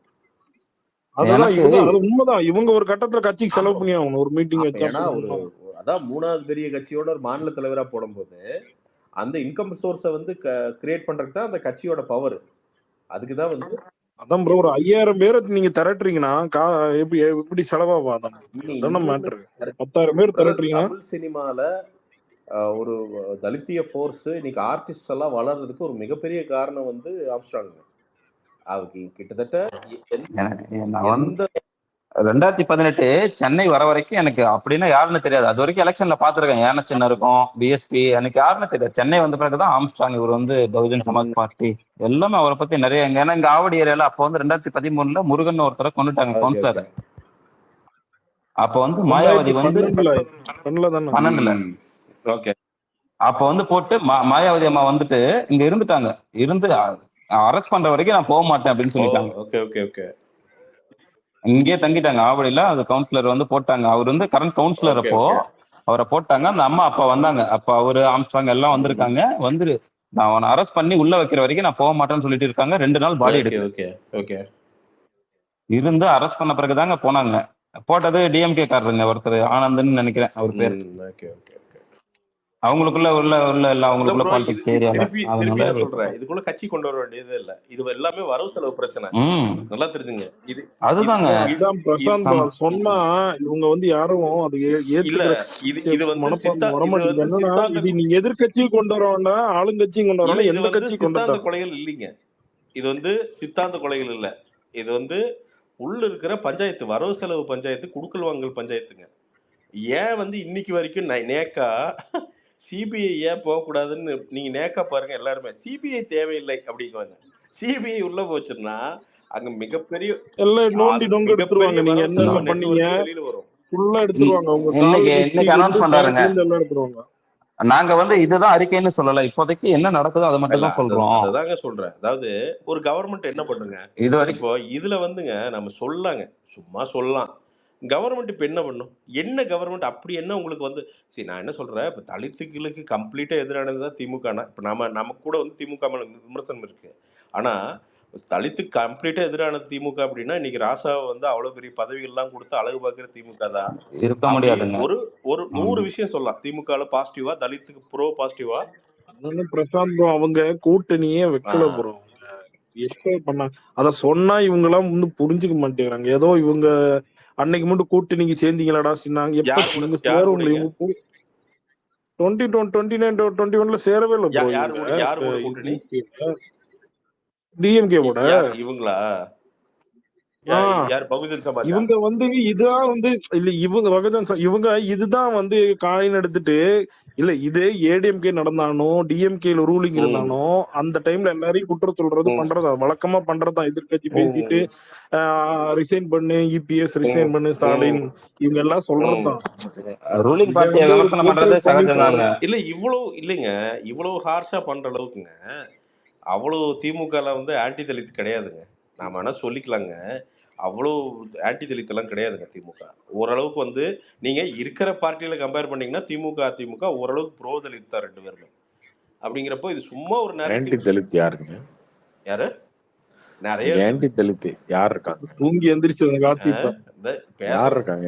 அது உண்மைதான். இவங்க ஒரு கட்டத்துல கட்சிக்கு செலவு பண்ணி ஆகணும் ஒரு மீட்டிங் வச்சா. அதான் 3வது பெரிய கட்சியோட ஒரு மாநில தலைவரா போடும்போது அந்த இன்கம் சோர்ஸை வந்து கிரியேட் பண்றதுக்கு தான் அந்த கட்சியோட பவர். அதுக்குதான் வந்து அதான் ப்ரோ, ஒரு 5000 பேரை நீங்க திரட்டுறீங்கன்னா எப்படி செலவாகும்? 10,000 பேர் திரட்டுறீங்கன்னா தமிழ் சினிமால ஒரு தலித்திய ஃபோர்ஸ் இன்னைக்கு ஆர்டிஸ்ட் எல்லாம் வளர்றதுக்கு ஒரு மிகப்பெரிய காரணம் வந்து ஆம்ஸ்ட்ராங். அவருக்கு கிட்டத்தட்ட 2018 சென்னை வர வரைக்கும் எனக்கு அப்படின்னா யாருன்னு தெரியாது. அது வரைக்கும் எலெக்ஷன்ல பாத்துருக்கேன், ஏன சின்ன இருக்கும், பிஎஸ்பி, எனக்கு யாருன்னு தெரியாது. சென்னை வந்த பிறகுதான் ஆம்ஸ்ட்ராங் இவர் வந்து பகுஜன் சமாஜ் பார்ட்டி எல்லாமே அவரை பத்தி நிறைய. ஏன்னா இங்க ஆவடி ஏரியால அப்ப வந்து 2013 முருகன் ஒருத்தரை கொண்டுட்டாங்க கவுன்சிலர். அப்ப வந்து மாயாவதி வந்து 12 அப்ப வந்து போட்டு மாயாவதி அம்மா வந்துட்டு இங்க இருந்துட்டாங்க. இருந்து அரெஸ்ட் பண்ற வரைக்கும் நான் போக மாட்டேன் அப்படின்னு சொல்லிட்டாங்க. இங்கே தங்கிட்டாங்க ஆவடியில. அது கவுன்சிலர் வந்து போட்டாங்க. அவர் வந்து கரண்ட் கவுன்சிலர். அப்போ அவரை போட்டாங்க. அந்த அம்மா அப்ப வந்தாங்க. அப்ப அவரு ஆம்ஸ்ட்ராங் எல்லாம் வந்திருக்காங்க. வந்து நான் அவனை அரெஸ்ட் பண்ணி உள்ள வைக்கிற வரைக்கும் நான் போக மாட்டேன்னு சொல்லிட்டு இருக்காங்க. 2 நாள் பாடி எடுத்து இருந்து அரெஸ்ட் பண்ண பிறகுதாங்க போனாங்க. போட்டது டிஎம்கே காரருங்க, ஒருத்தர் ஆனந்த்னு நினைக்கிறேன் அவர் பேர். அவங்களுக்குள்ள அவங்களுக்குள்ள பாலிடிக்ஸ் ஏரியால சொல்றேன். இதுக்குள்ள கட்சி கொண்டு வர வேண்டியது இல்ல. இது எல்லாமே வரவு செலவு பிரச்சனை. நல்லா தெரிஞ்சுங்க. இது அதுதாங்க பிரசாந்த் சொன்னா இவங்க வந்து யாரும் அது இது வந்து நீங்க எதிர்கட்சியும் கொண்டு வர வேண்டாம், ஆளுங்கட்சியும் கொண்டு வர, எந்த கட்சியும் கொண்டு வர கொலைகள் இல்லைங்க. இது வந்து சித்தாந்த கொலைகள் இல்ல. இது வந்து உள்ள இருக்கிற பஞ்சாயத்து, வரவு செலவு பஞ்சாயத்து, குடுக்கல் வாங்கல் பஞ்சாயத்துங்க. ஏன் வந்து இன்னைக்கு வரைக்கும் நேக்கா சிபிஐ ஏன் போகக்கூடாதுன்னு நீங்க நேக்கா பாருங்க. எல்லாருமே சிபிஐ தேவையில்லை அப்படிங்குவாங்க. சிபிஐ உள்ள போச்சுன்னா அங்க மிகப்பெரிய நாங்க வந்து இதுதான் அறிக்கைன்னு சொல்லல. இப்போதைக்கு என்ன நடக்குதோ அதை மட்டும் தான் சொல்றோம். அதாங்க சொல்றேன். அதாவது ஒரு கவர்மெண்ட் என்ன பண்ணுங்க, இப்போ இதுல வந்துங்க நம்ம சொல்லாங்க, சும்மா சொல்லலாம். கவர்மெண்ட் இப்ப என்ன பண்ணும்? என்ன கவர்மெண்ட் அப்படி என்ன உங்களுக்கு வந்து சரி நான் என்ன சொல்றேன், இப்ப தலித்துகளுக்கு கம்ப்ளீட்டா எதிரானதுதான் திமுகனா. இப்ப நமக்கு கூட வந்து திமுக விமர்சனம் இருக்கு. ஆனா தலித்து கம்ப்ளீட்டா எதிரான திமுக அப்படின்னா இன்னைக்கு ராசாவை வந்து அவ்வளவு பெரிய பதவிகள்லாம் கொடுத்து அழகு பார்க்கிற திமுக தான். இருக்க அப்படி முடியாதுங்க. ஒரு ஒரு 100 விஷயம் சொல்லலாம் திமுக பாசிட்டிவா, தலித்துக்கு ப்ரோ பாசிட்டிவா. பிரசாந்த் ப்ரோ அவங்க கூட்டணியே வைக்கல ப்ரோ. எப்ப பண்ண அத சொன்னா இவங்க எல்லாம் வந்து புரிஞ்சுக்க மாட்டேங்கிறாங்க. ஏதோ இவங்க அன்னைக்கு மட்டும் கூட்டணிக்கு சேர்ந்தீங்களாடா சின்னாங்க. எப்ப இவங்க சேருவங்களே 2029-21ல சேரவே இல்லை ப்ரோ. யாரு கூட கூட்டணி? டிஎம்கே ஓட இவங்களா? யார் பகுஜன் சமாஜ்? இவங்க வந்து இதான் வந்து இல்ல இவங்க பகுஜன் இவங்க இதுதான் வந்து காயின் எடுத்துட்டு இல்ல இதே ஏடிஎம்கே நடந்தானோ டிஎம்கேல ரூலிங் இருந்தானோ அந்த டைம்ல எல்லாரையும் குற்றம் சொல்றது பண்றது வழக்கமா பண்றதுதான். எதிர்கட்சி பேசிட்டு ரிசைன் பண்ணு, இபிஎஸ் ரிசைன் பண்ணு, ஸ்டாலின் இவங்க எல்லாம் சொல்றதுதான். ரூலிங் பார்ட்டியை விமர்சனம் பண்றது சகஜம்தாங்க. இல்ல இவ்வளவு இல்லைங்க, இவ்வளவு ஹார்ஷா பண்ற அளவுக்குங்க அவ்வளவு திமுகல வந்து ஆன்டி தலித் கிடையாதுங்க. நாம ஆனா சொல்லிக்கலாங்க, அவ்வளோ ஆன்டி தலித் எல்லாம் கிடையாதுங்க திமுக. ஓரளவுக்கு வந்து நீங்க இருக்கிற பார்ட்டியில கம்பேர் பண்ணீங்கன்னா திமுக அதிமுக ஓரளவுக்கு ப்ரோ தலித் தான் 2 பேருமே. அப்படிங்கிறப்போ இது சும்மா ஒரு ஆன்டி தலித் யாருங்க? யாரு நிறைய ஆன்டி தலித் யார் இருக்காங்க? தூங்கி எந்திரிச்சு யார் இருக்காங்க?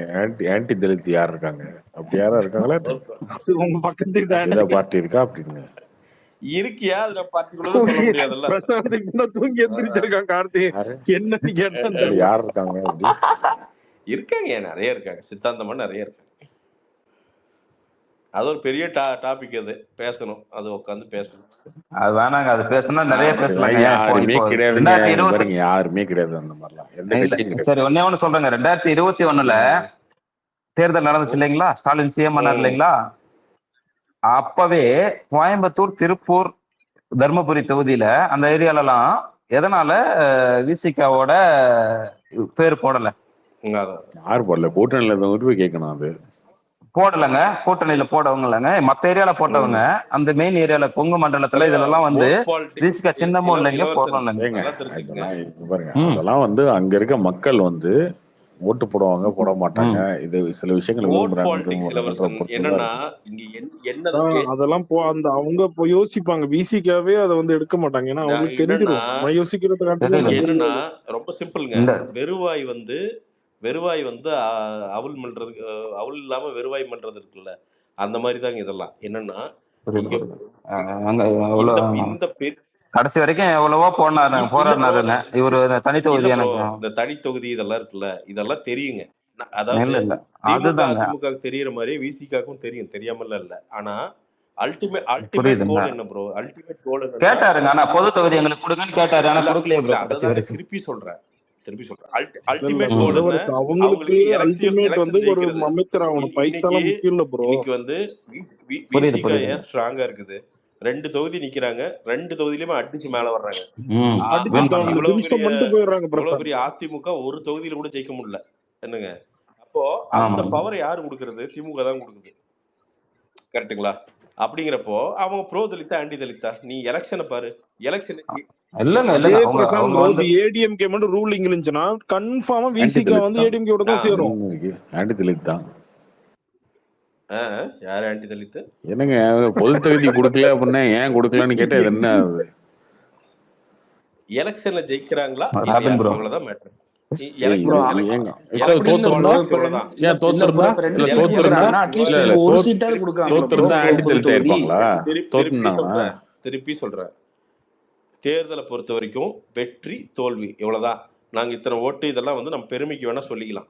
ஆன்டி தலித் யார் இருக்காங்க? அப்படி யாரா இருக்காங்களா? உங்க பக்கத்துல பார்ட்டி இருக்கா அப்படின்னு இருக்கியா? அதுல பார்ட்டிகுலரா சொல்ல முடியாதுல்ல. தூங்கி எந்திரிச்சிருக்கான் கார்த்தி. என்னன்னு கேட்டா யார் இருக்காங்க? இருக்காங்க, நிறைய இருக்காங்க, சித்தாந்தமா நிறைய இருக்காங்க. அது ஒரு பெரிய டாபிக், அது பேசணும், அது உட்காந்து பேசணும். அது வேணாங்க, அது பேசணும்னா நிறைய பேசலாம். யாருமே கிடையாது, யாருமே கிடையாது அந்த மாதிரிலாம். சரி ஒன்னே ஒண்ணு சொல்றேங்க. 2021ல தேர்தல் நடந்துச்சு இல்லைங்களா? ஸ்டாலின் சிஎம் ஆனார் இல்லைங்களா? அப்பவே கோயம்புத்தூர், திருப்பூர், தர்மபுரி தொகுதியில அந்த ஏரியாலலாம் எதனால விசிகாவோட பேர் போடல? யார் போடல? கூட்டணியில போய் கேட்கணும். அது போடலங்க, கூட்டணியில போடவங்க இல்லைங்க, மத்த ஏரியால போட்டவங்க. அந்த மெயின் ஏரியால கொங்கு மண்டலத்துல இதெல்லாம் வந்து விசிகா சின்னமும் இல்லைங்க, போடணும் இல்லைங்க. அதெல்லாம் வந்து அங்க இருக்க மக்கள் வந்து ஓட்டு போடுவாங்க, போட மாட்டாங்க. இது சில விஷயங்கள் அதெல்லாம் அவங்க யோசிப்பாங்க. விசிகாவே அதை வந்து எடுக்க மாட்டாங்க. ஏன்னா அவங்களுக்கு தெரிஞ்சிடும் யோசிக்கிறது. என்னன்னா ரொம்ப சிம்பிள்ங்க. வெறுவாய் வந்து அவல் பண்றதுக்கு, அவல் இல்லாம வெறுவாய் பண்றது இருக்குல்ல, அந்த மாதிரி தாங்க இதெல்லாம். என்னன்னா கடைசி வரைக்கும் எவ்வளவோ போராடினாருங்க இவரு. தனி தொகுதி, இந்த தனி தொகுதி இதெல்லாம் இருக்குல்ல, இதெல்லாம் தெரியுங்க. அதாவது திமுக தெரியற மாதிரி விசிகாக்கும் தெரியும், தெரியாமல இல்ல. ஆனா அல்டிமேட் கோல் என்ன ப்ரோ? Ultimate goal கேட்டாருங்க. ஆனா பொது தொகுதி எங்களுக்கு கொடுங்கன்னு கேட்டாரு, ஆனா கொடுக்கலையே ப்ரோ. திருப்பி சொல்றேன், அல்டிமேட் கோல் அவங்களுக்கு அல்டிமேட் வந்து ஒரு அமைச்சர் ஆகணும். பைசால முக்கியம் இல்ல ப்ரோ. இன்னைக்கு வந்து விசிகா ஏன் ஸ்ட்ராங்கா இருக்குது? 2 தொகுதி நிக்கிறாங்க, 2 தொகுதியிலுமே அடிச்சு மேல வர்றாங்க. இவ்வளவு பெரிய அதிமுக ஒரு தொகுதியில கூட ஜெயிக்க முடியல என்னங்க. அப்போ அந்த பவர் யாரு கொடுக்கறது? திமுக தான் கொடுக்குது, கரெக்டுங்களா? அப்படிங்கிறப்போ அவங்க ப்ரோ தலித்தா ஆன்டி தலித்தா? நீ எலெக்ஷனை பாரு. எலெக்ஷன் ஏடிஎம்கே மட்டும் ரூலிங் இருந்துச்சுன்னா கன்ஃபார்மா விசிகா வந்து ஏடிஎம்கே ஓட தான் சேரும். ஆன்டி தலித் தான். யார் ஆன்டி தலித்? என்னங்க பொது தொகுதி கொடுக்கல அப்படின்னா ஏன் கொடுக்கலன்னு கேட்டா இது என்ன? எலெக்ஷன்ல ஜெயிக்கிறாங்களா அவ்வளவுதான் மேட்டர். திருப்பி சொல்றேன், தேர்தலை பொறுத்த வரைக்கும் வெற்றி தோல்வி இவ்வளவுதான். நாங்க இத்தனை ஓட்டு இதெல்லாம் வந்து நம்ம பெருமைக்கு வேணா சொல்லிக்கலாம்.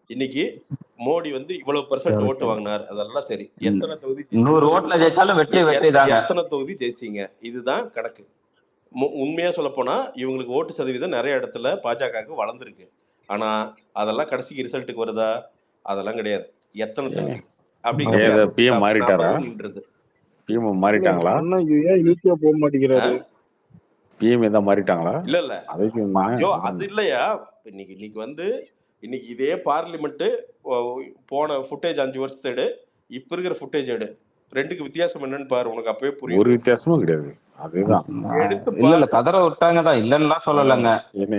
இன்னைக்கு மோடி வந்து இவ்வளவு % ஓட்டு வாங்கினார், அதெல்லாம் சரி. எத்தனை தொகுதி 100 ஓட்டுல ஜெயிச்சாலும் வெற்றி தான். எத்தனை தொகுதி ஜெயிச்சீங்க, இதுதான் கணக்கு. உண்மையா சொல்ல போனா இவங்களுக்கு ஓட்டு சதவீதம் நிறைய இடத்துல பாஜகவுக்கு வளர்ந்துருக்கு. ஆனா அதெல்லாம் கடைசிக்கு ரிசல்ட்டுக்கு வருதா? அதெல்லாம் கிடையாது. எத்தனை தொகுதி அப்படிங்கிறது பிஎம் மாறிட்டாரா? பிஎம் மாறிட்டாங்களா? போக மாட்டேங்கிறாரு. பிஎம் ஏதா மாறிட்டாங்களா? இல்ல ஐயோ அது இல்லையா. இன்னைக்கு வந்து இன்னைக்கு இதே பார்லிமெண்ட் போன ஃபுட்டேஜ் 5 வருஷத்தை எடு, இப்ப இருக்கிற ஃபுட்டேஜ் எடு, ரெண்டுக்கு வித்தியாசம் என்னன்னு பாரு, உனக்கு அப்பவே புரியும். ஒரு வித்தியாசமும் கிடையாது. அதுதான் இல்ல கதற விட்டாங்க தான், இல்லன்னா சொல்லலங்க.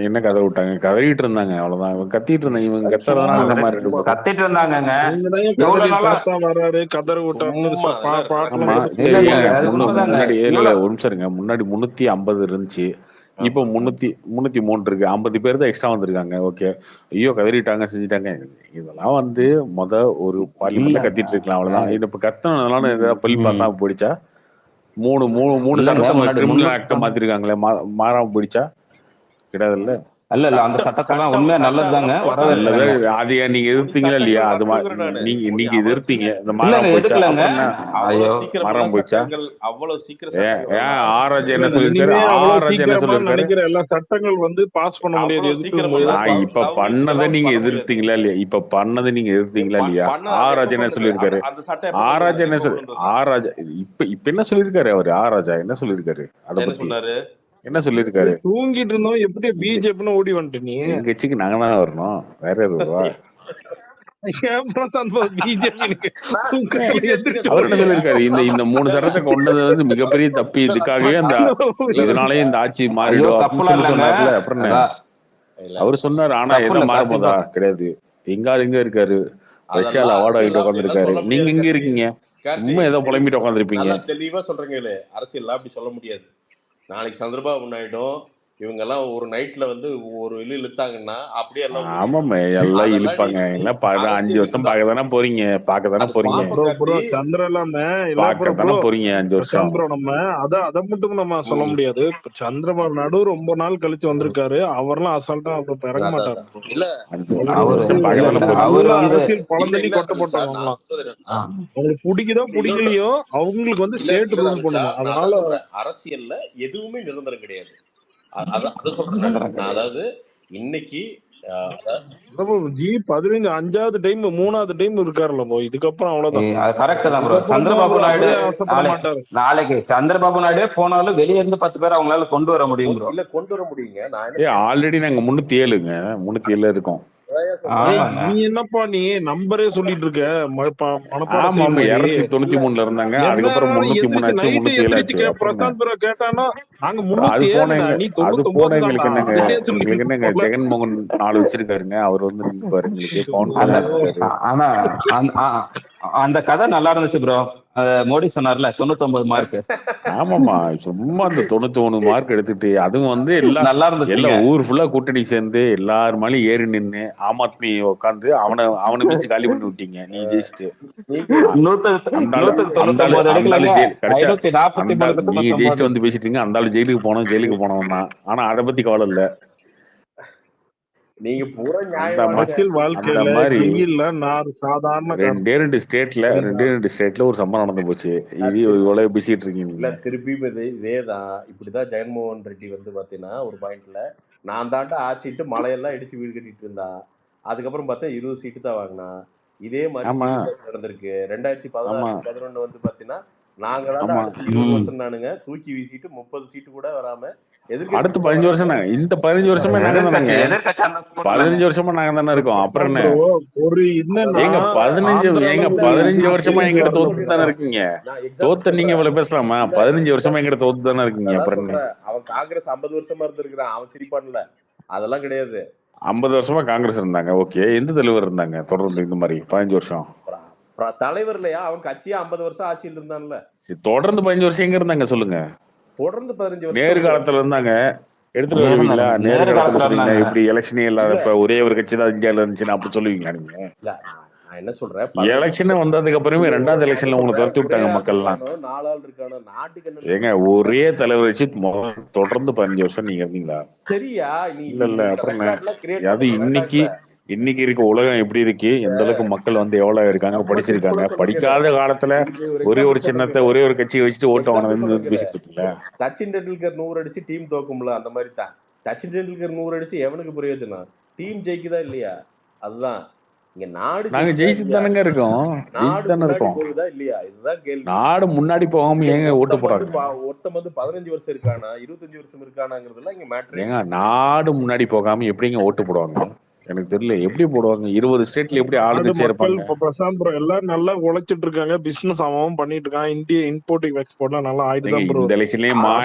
என்ன கதற விட்டாங்க? கதறிட்டு இருந்தாங்க, அவ்வளவுதான். இவங்க கத்திட்டு இருந்தாங்க, இவங்க கத்துறதுனால இந்த மாதிரி இருக்கு. கத்திட்டு இருந்தாங்க. முன்னாடி 350 இருந்துச்சு, இப்போ 303 இருக்கு. 50 பேர் தான் எக்ஸ்ட்ரா வந்திருக்காங்க. ஓகே. ஐயோ கதறிட்டாங்க செஞ்சுட்டாங்க. இதெல்லாம் வந்து ஒரு பார்லிமெண்ட்ல கத்திட்டு இருக்கலாம் அவ்வளவுதான். இது இப்ப கத்தனால ஏதாவது பில் பாஸ் ஆக போயிடுச்சா? மூணு சட்டத்தை கிரிமினல் ஆக்ட மாத்திருக்காங்களே, மாறாம போயிடுச்சா? கிடையாதுல்ல. இல்ல அந்த சட்டத்தெல்லாம் உண்மையா நல்லதுதாங்க. அது நீங்க எதிர்த்தீங்களா இல்லையா? அது நீங்க எதிர்த்தீங்க. இந்த மாறாம போயிடுச்சா? மாறாம போயிடுச்சா? ஏன் ஆராஜ் என்ன சொல்லிருக்காரு? ஆராஜ் என்ன சொல்லிருக்காரு? எல்லா சட்டங்கள் வந்து பாஸ் பண்ண முடியாது. இப்ப பண்ணதை நீங்க எதிர்த்தீங்களா இல்லையா? இப்ப பண்ணதை நீங்க எதிர்த்தீங்களா இல்லையா? ஆராஜ் என்ன சொல்லிருக்காரு? ஆராஜ் என்ன ஆராஜ் இப்ப என்ன சொல்லிருக்காரு அவரு? ஆராஜா என்ன சொல்லிருக்காரு? அதை பத்தி என்ன சொல்லிருக்காரு? தூங்கிட்டு இருந்தோம். எப்படி பிஜேபின்னு ஓடி வந்துட்டு நீ? எங்க கட்சிக்கு நாங்க தான் வரணும், வேற எதுவா? அவர் என்ன சொல்லிருக்காரு? இந்த 3 சட்டத்தை கொண்டது வந்து மிகப்பெரிய தப்பு. இதுக்காகவே இதனாலயே இந்த ஆட்சி மாறிடும் அப்படின்னு சொன்னார்ல. அப்புறம் அவரு சொன்னாரு. ஆனா என்ன மாறும்போதா? கிடையாது. எங்க இருக்காரு? ரஷ்யால அவார்டு வாங்கிட்டு உட்காந்துருக்காரு. நீங்க எங்க இருக்கீங்க? சும்மா ஏதோ புலம்பிட்டு உட்காந்துருப்பீங்க. தெளிவா சொல்றீங்களே, அரசியல் அப்படி சொல்ல முடியாது. நாளைக்கு சந்திரபாபு நாயுடும் இவங்க எல்லாம் ஒரு நைட்ல வந்து ஒரு இழுத்தாங்கன்னா அப்படியே எல்லாம் ஆமாமே எல்லாம் இழுப்பாங்க. எல்லாம் 5 வருஷம் பார்க்கதானே போறீங்க. சந்திரலாம பார்க்கத்தானே போறீங்க 5 வருஷம். நம்ம அதை மட்டும் நம்ம சொல்ல முடியாது. சந்திரபாபு நாயுடு ரொம்ப நாள் கழிச்சு வந்திருக்காரு. அவர்லாம் அசால்ட்டா இறங்க மாட்டாரு. அரசியல் பழந்தண்ணி கொட்ட போட்டவங்க அவங்களுக்கு பிடிக்குதோ பிடிக்கலையோ அவங்களுக்கு வந்து ஸ்டேட் ரூல் பண்ணணும். அதனால அரசியல்ல எதுவுமே நிரந்தரம் கிடையாது. அதை சொல்றேன். அதாவது இன்னைக்கு G15 5வது டைம் 3வது டைம் இருக்காருல்ல ப்ரோ. இதுக்கப்புறம் அவ்வளவுதான். கரெக்ட் தான் ப்ரோ. சந்திரபாபு நாயுடு நாளைக்கு சந்திரபாபு நாயுடு போனாலும் வெளியே இருந்து 10 பேர் அவங்களால கொண்டு வர முடியும் ப்ரோ. இல்ல கொண்டு வர முடியுங்க. ஆல்ரெடி நாங்க 307ங்க 307 இருக்கோம். நீ என்னப்பா நீ நம்பரே சொல்லிட்டு இருக்க? 293 இருந்தாங்க. அதுக்கப்புறம் 303 ஆச்சு, 307 ஆச்சு. பிரசாந்த் ப்ரோ கேட்டானா நாங்க அது போன எங்களுக்கு என்னங்க ஜெகன்மோகன் 4 வச்சிருக்காருங்க. அவர் வந்து நிப்பாரு எங்களுக்கு. ஆனா அந்த கதை நல்லா இருந்துச்சு ப்ரோ. மோடி சொன்னார்ல 99 மார்க். ஆமாமா, சும்மா அந்த 91 மார்க் எடுத்துட்டு அதுவும் வந்து எல்லாம் நல்லா இருந்துச்சு. எல்லாம் ஊர் ஃபுல்லா கூட்டணி சேர்ந்து எல்லாரும் மேலயும் ஏறி நின்று ஆம் ஆத்மி உட்காந்து அவனை வச்சு காலி பண்ணி விட்டீங்க. நீ ஜெயிச்சுட்டு நீங்க ஜெயிச்சுட்டு வந்து பேசிட்டீங்க. அந்த ஆளு ஜெயிலுக்கு போனோம் தான். ஆனா அதை பத்தி கவலை இல்ல. நீங்க பூரா அரசியல் வாழ்க்கையில இல்ல நான் சாதாரண 2 ஸ்டேட்ல ஒரு சம்பவம் நடந்து போச்சு. இது இவ்வளவு பேசிட்டு இருக்கீங்க. இல்ல திருப்பி இதேதான். இப்படிதான் ஜெகன்மோகன் ரெட்டி வந்து பாத்தீங்கன்னா ஒரு பாயிண்ட்ல நான் தாண்டா ஆச்சிட்டு மலையெல்லாம் இடிச்சு வீடு கட்டிட்டு இருந்தா. அதுக்கப்புறம் பார்த்தா 20 சீட்டு தான் வாங்கினா. இதே மாதிரி நடந்திருக்கு. 2016-11 வந்து பாத்தீங்கன்னா நாங்க தான் 20 வருஷம் நானுங்க தூக்கி வீசிட்டு 30 சீட்டு கூட வராம அடுத்து 15 வருஷம் இந்த 15 வருஷமா நாங்க தானே 15 வருஷமா நாங்க தானே இருக்கோம். அப்புறம் என்ன ஒரு ஏங்க 15 வருஷமா எங்கிட்ட தோத்து தானே இருக்கீங்க. தோத்த நீங்க இவ்வளவு பேசலாமா? 15 வருஷமா எங்கிட்ட தோத்து தானே இருக்கீங்க. அப்புறம் என்ன அவன் காங்கிரஸ் 50 வருஷமா இருந்திருக்கிறான். அவன் சிரிப்பான்ல. அதெல்லாம் கிடையாது. 50 வருஷமா காங்கிரஸ் இருந்தாங்க. ஓகே, எந்த தலைவர் இருந்தாங்க தொடர்ந்து இந்த மாதிரி 15 வருஷம்? தலைவர் இல்லையா? அவன் கட்சியா 50 வருஷம் ஆட்சியில் இருந்தான்ல. தொடர்ந்து 15 வருஷம் எங்க இருந்தாங்க சொல்லுங்க? தொடர்ந்து 15 வருஷம் நேரு காலத்துல இருந்தாங்க. எடுத்துட்டு வருவீங்களா? நேரு காலத்துல சொல்லுங்க. இப்படி எலெக்ஷனே இல்லாதப்ப ஒரே ஒரு கட்சி தான் இந்தியால இருந்துச்சுன்னா அப்படி சொல்லுவீங்களா நீங்க? நான் என்ன சொல்றேன், எலெக்ஷன் வந்ததுக்கு அப்புறமே 2வது எலெக்ஷன்ல உங்களை துரத்தி விட்டாங்க மக்கள் எல்லாம். 4 ஆள் இருக்கான நாட்டுக்கு ஏங்க ஒரே தலைவர் வச்சு தொடர்ந்து 15 வருஷம் நீங்க இருந்தீங்களா? சரியா? இல்ல அப்புறம் அது இன்னைக்கு இருக்க உலகம் எப்படி இருக்கு, எந்த அளவுக்கு மக்கள் வந்து எவ்வளவு இருக்காங்க, படிச்சிருக்காங்க. படிக்காத காலத்துல ஒரே ஒரு சின்னத்தை ஒரே ஒரு கட்சியை வச்சுட்டு ஓட்டு வாங்கினது பேசிட்டு இருக்கீங்களா? சச்சின் டெண்டுல்கர் 100 அடிச்சு டீம் தோக்கும்ல, அந்த மாதிரி தான். சச்சின் டெண்டுல்கர் 100 அடிச்சு எவனுக்கு பிரயோஜனம்? டீம் ஜெயிக்குதா இல்லையா? அதுதான் இங்க நாடு. நாங்க ஜெயிச்சுட்டு தானங்க இருக்கோம். போகுதா இல்லையா? இதுதான் கேள்வி. நாடு முன்னாடி போகாம ஏங்க ஓட்டு போடுறாங்க? ஒருத்தம் வந்து 15 வருஷம் இருக்கானா 25 வருஷம் இருக்கானாங்கிறதுல இங்க மேட்டர். ஏங்க நாடு முன்னாடி போகாம எப்படிங்க ஓட்டு போடுவாங்க? எனக்கு தெரியல எப்படி போடுவாங்க. 20 ஸ்டேட்ல எப்படி ஆளுங்கட்சி இருப்பாங்க? பிரசாந்த் எல்லாரும் நல்லா உழைச்சிட்டு இருக்காங்க. பிசினஸ் அவன் பண்ணிட்டு இருக்கான். இந்தியா இம்போர்ட்டிங் எக்ஸ்போர்ட்லாம் நல்லா ஆயிட்டு தான். இந்த எலெக்ஷன்லயே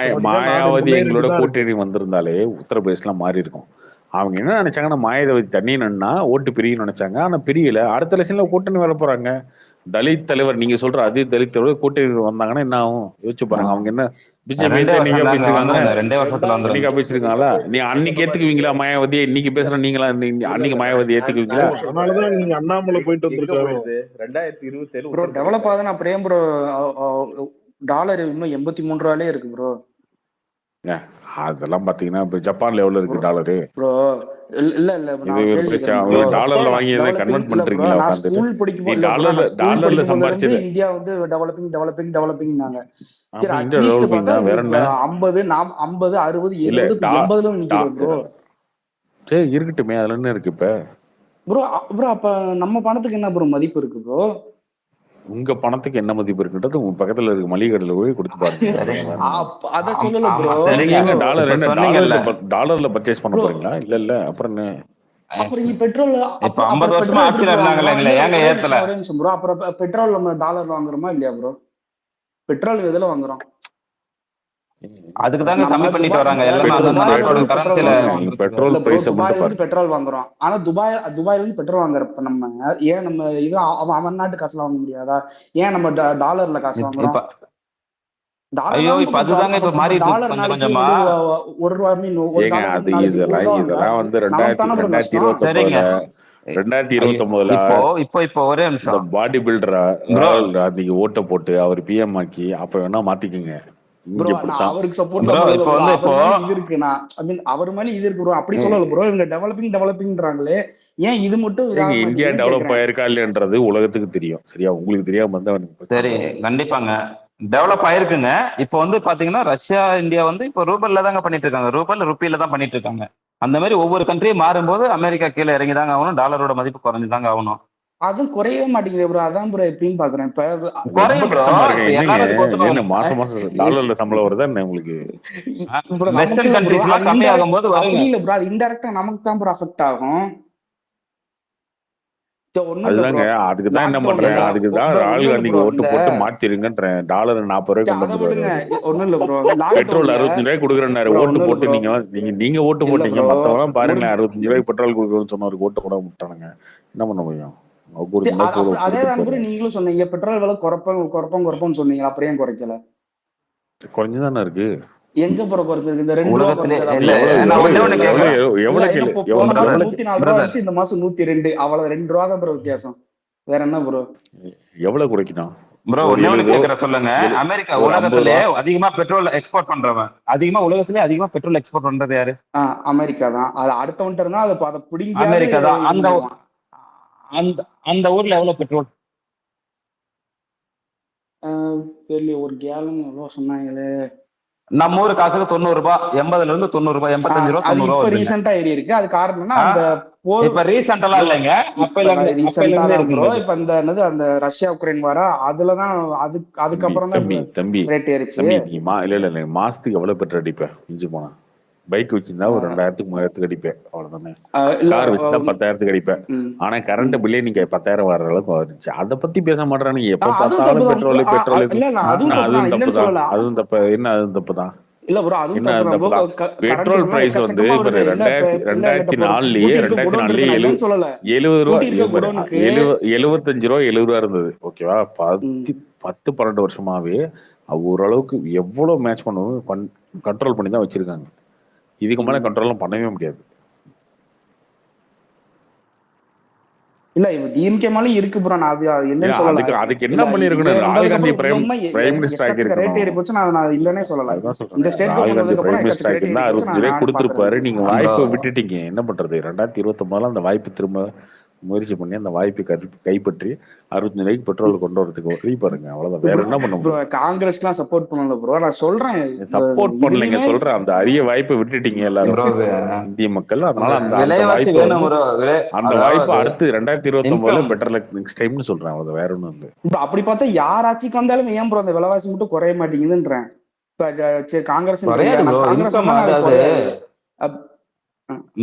மாயாவதி எங்களோட கூட்டணி வந்திருந்தாலே உத்தரப்பிரதேஷ்லாம் மாறி இருக்கும். அவங்க என்ன நினைச்சாங்கன்னா மாயாவதி தண்ணினா ஓட்டு பிரியும் நினைச்சாங்க. ஆனா பிரியல. அடுத்த எலெக்ஷன்ல கூட்டணி வர போறாங்க. தலித் தலைவர் நீங்க சொல்ற அதே தலித் தலைவர் கூட்டணி வந்தாங்கன்னா என்ன ஆகும் யோசிச்சு பாருங்க. அவங்க என்ன பிஜேபி 2 இன்னைக்கா வருஷம் தாங்க பேசிருக்காங்க, வந்துருங்க. 2 வருஷத்துல வந்துருங்க. இன்னைக்கா பேசிருக்காங்களா? நீ அன்னைக்கு ஏத்துக்குவீங்களா மாயாவதியை? இன்னைக்கு பேசுற நீங்களா? அன்னைக்கு மாயாவதி ஏத்துக்குவீங்களா? அதனாலதான் நீங்க அண்ணாமலை போயிட்டு எங்க வந்திருக்காரோ. போயிருது 2027 ப்ரோ டெவலப் ஆகுதுன்னா அப்படியே ப்ரோ டாலர் இன்னும் 83 ரூபாயிலே இருக்கு ப்ரோ. அதெல்லாம் பாத்தீங்கன்னா இப்ப ஜப்பான்ல எவ்வளவு இருக்கு டாலரு ப்ரோ? இல்ல இல்ல இது நான் ஒரு கேள்வி பிரச்சனை. கேட்கறேன் அவங்க ப்ரோ. டாலர்ல வாங்கி டெவலப்பிங் கன்வெர்ட் இல்ல ப்ரோ, பண்றீங்களா நான் உட்காந்துட்டு? ஸ்கூல் படிக்கும் நீ இல்ல ப்ரோ, நான் ஸ்கூல் டாலர்ல படிக்கும் போதுல இருந்து சம்பாரிச்சது. இந்தியா வந்து டெவலப்பிங் டெவலப்பிங் டெவலப்பிங்னாங்க. சரி ஆமா, இந்தியா அட்லீஸ்ட் டெவலப்பிங் பார்த்தா தான். வேற என்ன? 50 50 60 இல்ல 70 80ல நிக்குது ப்ரோ. சரி இருக்கட்டுமே, அதுல என்ன இருக்கு இப்ப? ப்ரோ ப்ரோ அப்ப நம்ம பணத்துக்கு என்ன ப்ரோ மதிப்பு இருக்கு ப்ரோ? உங்க பணத்துக்கு என்ன மதிப்பு இருக்குன்றது உங்க பக்கத்துல இருக்க மளிகை கடையில போய் கொடுத்து பாருங்க. அத சொல்லல ப்ரோ. நீங்க டாலர் இப்ப என்ன சொன்னீங்கல்ல, டாலர்ல பர்ச்சேஸ் பண்ண போறீங்களா? இல்ல அப்புறம் என்ன? அப்புறம் நீ பெட்ரோல் இப்ப 50 வருஷமா பெட்ரோல் எப்படி ஆட்சியில ப்ரோ இருந்தாங்களே வாங்குறோம்? எங்களை இல்ல ஏங்க ஏத்தல? ஒரே நிமிஷம் ப்ரோ. அப்புறம் பெட்ரோல் நம்ம டாலர் வாங்குறோமா இல்லையா ப்ரோ? பெட்ரோல் எதுல வாங்குறோம்? அதுக்கு தாங்க நம்ம கம்மி பண்ணிட்டு வராங்க எல்லாமே அந்தந்த துபாயில நாட்டோட இருந்து பெட்ரோல் கரன்சில. வாங்குறோம். பெட்ரோல் இல்ல ப்ரோ, பிரைஸ் துபாயில மட்டும் இருந்து பெட்ரோல் வாங்குறோம். ஆனா துபாயில இருந்து பெட்ரோல் வாங்குறப்ப நம்ம ஏன் நம்ம இது அவன் நாட்டு காசுல வாங்க முடியாதா? ஏன் நம்ம டாலர்ல காசு வாங்குறோம்? இப்ப ஐயோ இப்ப அதுதாங்க இப்ப மாறிட்டு இருக்கு டாலர் கொஞ்சம் நாளைக்கு கொஞ்சமா. வந்து ஒரு ரூபா ஒரு ஏங்க டாலர் அது வந்து நாளைக்கு ஒரு ரூபா இதெல்லாம் வந்து நமக்கு தானே ப்ரோ நஷ்டம். சரிங்க. 2029 இப்போ ஒரே இந்த நிமிஷம் பாடி பில்டரா ப்ரோ. ராகுல் காந்திக்கு ஓட்ட போட்டு அவர் பிஎம் ஆக்கி அப்ப வேணா மாத்திக்கங்க. ப்ரோ இங்க நான் இப்படித்தான். அவருக்கு சப்போர்ட் ப்ரோ பண்ணல இப்போ ப்ரோ. வந்து அவர் மேல இது இருக்கு. நான் ஐ மீன் அவர் மேல இது இருக்கு ப்ரோ. அப்படி சொல்லல ப்ரோ. இவங்க டெவலப்பிங்ன்றாங்களே, ஏன் இது மட்டும் ஏங்க இதாக இந்தியா மாட்டேங்குதுன்னு டெவலப் கேக்குறேன். ஆயிருக்கா இல்லையன்றது உலகத்துக்கு தெரியும். சரியா? உங்களுக்கு தெரியாம வந்து அவனுக்கு பிரச்சனை சரி இல்லை. கண்டிப்பாங்க டெவலப் ஆயிருக்குங்க. இப்போ வந்து பாத்தீங்கன்னா ரஷ்யா இந்தியா வந்து இப்போ ரூபல்ல தாங்க பண்ணிட்டு இருக்காங்க. ருப்பியில தான் பண்ணிட்டு இருக்காங்க. அந்த மாதிரி ஒவ்வொரு கண்ட்ரியும் மாறும்போது அமெரிக்கா கீழே இறங்கி தாங்க ஆகணும். டாலரோட மதிப்பு குறைஞ்சு தாங்க ஆகணும். அதுவும் குறையவே மாட்டேங்குது ப்ரோ. அதான் ப்ரோ எப்படின்னு பாக்குறேன். இப்ப ரொம்ப குறையும் ப்ரோ. கஷ்டமா இருக்கு. இப்ப என்னங்க எல்லாரும் அதுக்கு என்ன ஒத்துக்கணும். மாசம் டாலர்ல சம்பளம் வருதா என்ன உங்களுக்கு? ப்ரோ நமக்கு வெஸ்டர்ன் இல்ல ப்ரோ. கண்ட்ரிஸ் அது எல்லாம் கம்மி ஆகும் போது வருங்க. அப்படி இல்ல ப்ரோ. அது இன்டைரக்டா நமக்கு தான் ப்ரோ அஃபெக்ட் ஆகும். ஒண்ணும் இல்ல அதுதாங்க ப்ரோ. அதுக்கு தான் என்ன லாக்டவுன் பண்றேன். அதுக்கு தான் ப்ரோ ராகுல் ஒண்ணும் இல்ல காந்திக்கு ப்ரோ. ஓட்டு போட்டு மாத்திருங்கன்றேன். டாலர் 40 ரூபாய் கொண்டு அதை வந்துருவாரு விடுங்க. அவரு. ஒண்ணும் இல்ல ப்ரோ. பெட்ரோல் லாக்டவுன்ல 65 ரூபாய் கொடுக்குறேன்னாரு. ப்ரோ ஓட்டு ஒண்ணும் இல்ல போட்டு ப்ரோ. நீங்க ஓட்டு இல்ல போட்டீங்க. ப்ரோ. மத்தவங்க பாருங்களேன் 65 ரூபாய்க்கு பெட்ரோல் கொடுக்குறோம்னு சொன்னவருக்கு ஓட்டு போட விட்டானுங்க. என்ன பண்ண முடியும்? கொடுத்துருந்தா போதும் அதே கொடுத்துட்டு தான் ப்ரோ போறேன். நீங்களும் சொன்னீங்க. பெட்ரோல் விலை குறைப்போம்னு சொன்னீங்க. அப்புறம் ஏன் குறைக்கல? குறைஞ்சுதானே இருக்கு. எங்க ப்ரோ குறைச்சிருக்கு? இந்த 2 ரூபா உலகத்திலே குறைச்சது. இல்ல அப்புறம் நான் ஒண்ணே ஒண்ணு கேக்குறேன். ஏங்க போன மாசம் 104 ரூபா பிரதர் இருந்துச்சு. இந்த மாசம் 102. அவ்வளவு 2 ரூபா தான் ப்ரோ வித்தியாசம். வேற என்ன ப்ரோ? எவ்வளவு குறைக்கணும்? ப்ரோ ஒரு ஒண்ணே ஒண்ணு 70 கேக்குற சொல்லுங்க. அமெரிக்கா ஒரு 50 உலகத்திலே ரூபா. அதிகமா பெட்ரோல் எக்ஸ்போர்ட் பண்றவன் உலகத்திலே பெட்ரோல் எக்ஸ்போர்ட் பண்றது யாரு? அமெரிக்கா தான். அது அடுத்தவன்ட்டு இருந்தா அதை பிடிங்கியாவது அமெரிக்கா தான். இது அந்த பண்ணிடுவான். அந்த அந்த ஊர்ல எவ்வளவு பெட்ரோல்? தெரியல. ஒரு கேலன் எவ்வளவு சொன்னாங்களே. நம்ம ஊரு காசுக்கு 90 ரூபாய். 80ல இருந்து 90 ரூபாய் 85 ரூபாய் அது 90 ரூபாய் இப்ப வருதுங்க. ரீசெண்டா ஏறி இருக்கு. அது காரணம்னா அந்த போர். இப்ப ரீசெண்டெல்லாம் ப்ரோ இல்லைங்க. அப்பையில இப்ப ரீசெண்டா இருந்தே தான் ப்ரோ. இருக்குங்க அது. இப்ப இந்த என்னது அந்த ரஷ்யா உக்ரைன் வார அதுலதான் அதுக்கப்புறம் தான் தம்பி ரேட் ஏறிச்சு. நீ இல்ல மாசத்துக்கு எவ்வளவு பெட்ரோல் அடிப்ப? மிஞ்சி போனா பைக் வச்சிருந்தா ஒரு 2000க்கு 3000க்கு அடிப்பேன். அவ்வளவுதானே. கார் வச்சிருந்தா 10,000க்கு அடிப்பேன். ஆனா கரண்ட் பில்லே நீங்க 10,000 வர்ற அளவுக்கு வந்துச்சு. அதை பத்தி பேச மாட்டேறானுங்க. எப்ப பார்த்தாலும் பெட்ரோல் அதுவும் தப்புதான். அதுவும் தப்பு. என்ன அதுவும் தப்புதான். இல்ல ப்ரோ அதுவும் என்ன தப்பு தான் ப்ரோ. பெட்ரோல் பிரைஸ் வந்து இப்ப 2004லயே 70 ரூபா 75 ரூபா 70 ரூபா இருந்தது. ஓகேவா? 10-12 வருஷமாவே ஓரளவுக்கு எவ்வளவு மேட்ச் பண்ணுவோம் கண்ட்ரோல் பண்ணி தான் வச்சிருக்காங்க. இதுக்கு மேல கண்ட்ரோல்லாம் பண்ணவே முடியாது. இல்ல டிஎம்கே மேலயும் இருக்கு ப்ரோ. நான் அது இல்லன்னு சொல்லல. அதுக்கு என்ன பண்ணிருக்கணும்? ராகுல் காந்தி பிரைம் மினிஸ்டர் ஆகிருக்கணும். ரேட் ஏறி போச்சு. நான் இல்லனே சொல்லல. அதுதான் இந்த சொல்றேன். ஸ்டேட் ராகுல் காந்தி வந்ததுக்கு பிரைம் அப்புறம் மினிஸ்டர் ரேட் ஏறி ஆகிருந்தா போச்சு. 65 ரூபாய் நான் கொடுத்துருப்பாரு. நீங்க பாக்குறேன். வாய்ப்பை விட்டுட்டீங்க. என்ன பண்றது? 2029 அந்த வாய்ப்பு திரும்ப முயற்சி பண்ணி அந்த வாய்ப்பை கைப்பற்றி 65 ரூபாய்க்கு பெட்ரோல் கொண்டு வரதுக்கு வழி பாருங்க. அவ்வளவுதான். வேற என்ன பண்ண முடியும்? காங்கிரஸ்லாம் சப்போர்ட் பண்ணல ப்ரோ. நான் சொல்றேன் சப்போர்ட் பண்ணலைங்க. சொல்றேன் அந்த அரிய வாய்ப்பை விட்டுட்டீங்க எல்லாரும் இந்திய மக்கள். அதனால அந்த வாய்ப்பு அந்த வாய்ப்பு அடுத்து 2029 பெட்டர் நெக்ஸ்ட் டைம்னு சொல்றேன். அது வேற ஒண்ணும் இல்லை. அப்படி பார்த்தா யார் ஆட்சிக்கு வந்தாலும் ஏன் ப்ரோ அந்த விலைவாசி மட்டும் குறைய மாட்டேங்குதுன்றேன். காங்கிரஸ்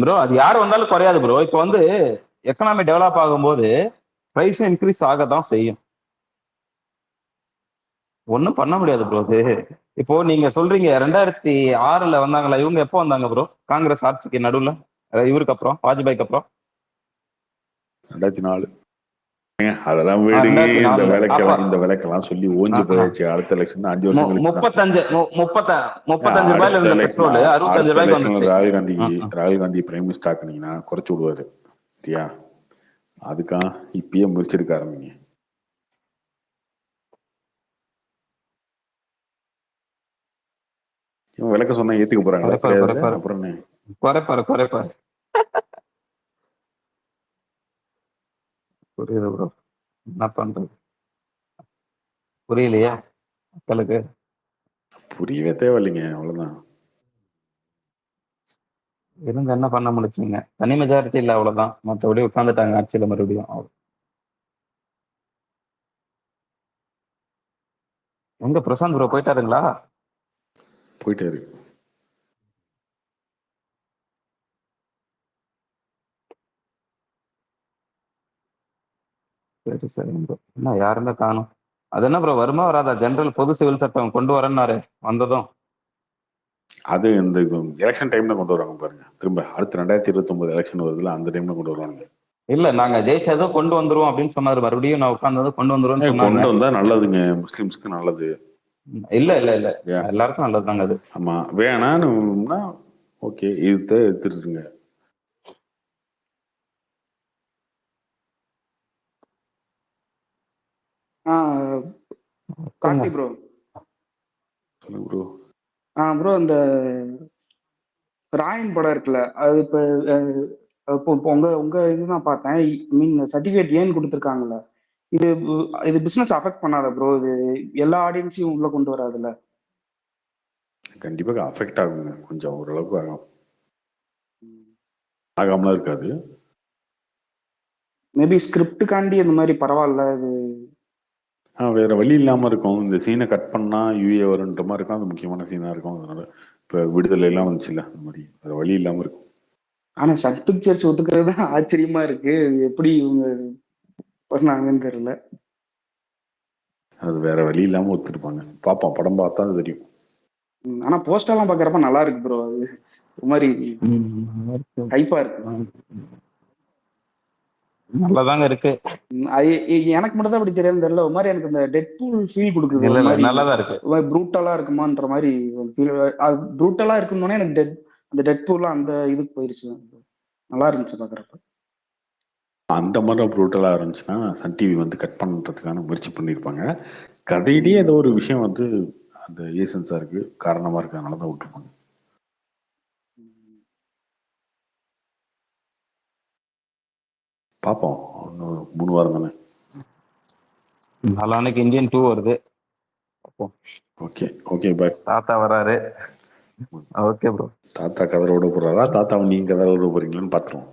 ப்ரோ அது யாரு வந்தாலும் குறையாது ப்ரோ. இப்போ வந்து எக்கனாமி டெவலப் ஆகும்போது பிரைஸ் இன்க்ரீஸ் ஆகத்தான் செய்யும். ஒன்னும் பண்ண முடியாது ப்ரோ. அது இப்போ நீங்க சொல்றீங்க 2006ல வந்தாங்களா? இவங்க எப்போ வந்தாங்க ப்ரோ காங்கிரஸ் ஆட்சிக்கு நடுவுல? இவருக்கு அப்புறம் வாஜ்பாய்க்கு அப்புறம் 2004 அதெல்லாம் ஆ, விடுங்க. 2004 அப்ப இந்த விளக்கெல்லாம் சொல்லி ஓஞ்சு போயாச்சு. அடுத்த எலெக்ஷன் 5 வருஷம் கழிச்சு தான். 35 ரூபாயில அடுத்த இருந்த எலெக்ஷன் பெட்ரோல் 65 ரூபாய்க்கு வந்துச்சு. ராகுல் காந்தி பிரைம் மினிஸ்டர் ஆக்குனீங்கன்னா குறைச்சு விடுவாரு. சரியா? அதுக்கா இப்பயே முயற்சிருக்க ஆரம்பிங்க. இவன் விளக்க சொன்னா ஏத்துக்க போறாங்களா? கிடையாது. அப்புறம் என்ன? குறைப்பாரு. புரியுது ப்ரோ. என்ன பண்றது? புரியலையா மக்களுக்கு? புரியவே தேவையில்லைங்க. அவ்வளவுதான். இருந்து என்ன பண்ண முடிச்சுங்க? தனி மெஜாரிட்டி இல்ல, அவ்வளவுதான். மற்றபடி உட்காந்துட்டாங்க ஆட்சியில மறுபடியும். எங்க பிரசாந்த் ப்ரோ போயிட்டாருங்களா? போயிட்டாரு. சரி ப்ரோ. என்ன யாருமே காணும். அது என்ன ப்ரோ, வருமா வராதா? ஜெனரல் பொது சிவில் சட்டம் கொண்டு வரேன்னாரு, வந்ததும் அது இந்த எலெக்ஷன் டைம்ல கொண்டு வருவாங்க பாருங்க. திரும்ப அடுத்த 2029 எலெக்ஷன் வருதுல, அந்த டைம்ல கொண்டு வருவாங்க. இல்ல, நாங்க ஜெயிச்சதும் கொண்டு வந்துருவோம் அப்படின்னு சொன்னாரு. மறுபடியும் நான் உட்கார்ந்ததும் கொண்டு வந்துருவோம்னு சொன்னாங்க. கொண்டு வந்தா நல்லதுங்க, முஸ்லிம்ஸ்க்கு நல்லது. இல்ல எல்லாருக்கும் நல்லதுதாங்க அது. ஆமா, வேணான்னு ஓகே, இது எடுத்துருங்க. கார்த்தி ப்ரோ. சொல்லுங்க ப்ரோ. ப்ரோ இந்த ராயன் படம் இருக்குல்ல, அது இப்போ உங்க இதுதான் பார்த்தேன். மீன் சர்டிஃபிகேட் ஏன் கொடுத்துருக்காங்கல்ல, இது பிசினஸ் அஃபெக்ட் பண்ணாத ப்ரோ? இது எல்லா ஆடியன்ஸையும் உள்ள கொண்டு வராதுல்ல? கண்டிப்பாக அஃபெக்ட் ஆகுங்க, கொஞ்சம் ஓரளவுக்கு ஆகும். ஆகாமலாம் இருக்காது. மேபி ஸ்கிரிப்டுக்காண்டி இந்த மாதிரி பரவாயில்ல இது. வேற வழி இல்லாம இருக்கும். இந்த சீனை கட் பண்ணா யூஏ வருன்ற மாதிரி இருக்கும். அது முக்கியமான சீனா இருக்கும். அதனால இப்ப விடுதலை எல்லாம் வந்துச்சுல்ல, அந்த மாதிரி வேற வழி இல்லாம இருக்கும். ஆனா சன் பிக்சர்ஸ் ஒத்துக்கிறது தான் ஆச்சரியமா இருக்கு. எப்படி இவங்க பண்ணாங்கன்னு தெரியல. அது வேற வழி இல்லாம ஒத்துருப்பாங்க. பாப்போம், படம் பார்த்தா அது தெரியும். ஆனா போஸ்டர்லாம் பாக்குறப்ப நல்லா இருக்கு ப்ரோ. அது ஒரு மாதிரி ஹைப்பா இருக்கு. நல்லாதாங்க இருக்கு. எனக்கு மட்டும் தான் அப்படி தெரியாதுன்னு தெரியல. ஒரு மாதிரி எனக்கு இந்த டெட்பூல் ஃபீல் கொடுக்குது. ஒரு மாதிரி நல்லாதான் இருக்கு. ப்ரூட்டலா இருக்குமான்ற மாதிரி ப்ரூட்டலா இருக்குன்னு எனக்கு அந்த டெட்பூல் அந்த இதுக்கு போயிருச்சு. நல்லா இருந்துச்சு பாக்குறப்ப. அந்த மாதிரி ப்ரூட்டலா இருந்துச்சுன்னா சன் டிவி வந்து கட் பண்றதுக்கான முயற்சி பண்ணியிருப்பாங்க. கதையிலேயே ஏதோ ஒரு விஷயம் வந்து அந்த ஏசன்ஸாருக்கு காரணமா இருக்கிறதுனால தான் விட்டுருப்பாங்க. பார்ப்போம், இன்னும் 3 வாரம் தானே. நாளானைக்கு இந்தியன் 2 வருது. Okay bye. தாத்தா வராரு. Okay bro. தாத்தா கதற விட போறாரா, தாத்தாவை நீங்க கதற விட போறீங்களான்னு பாத்துருவோம்.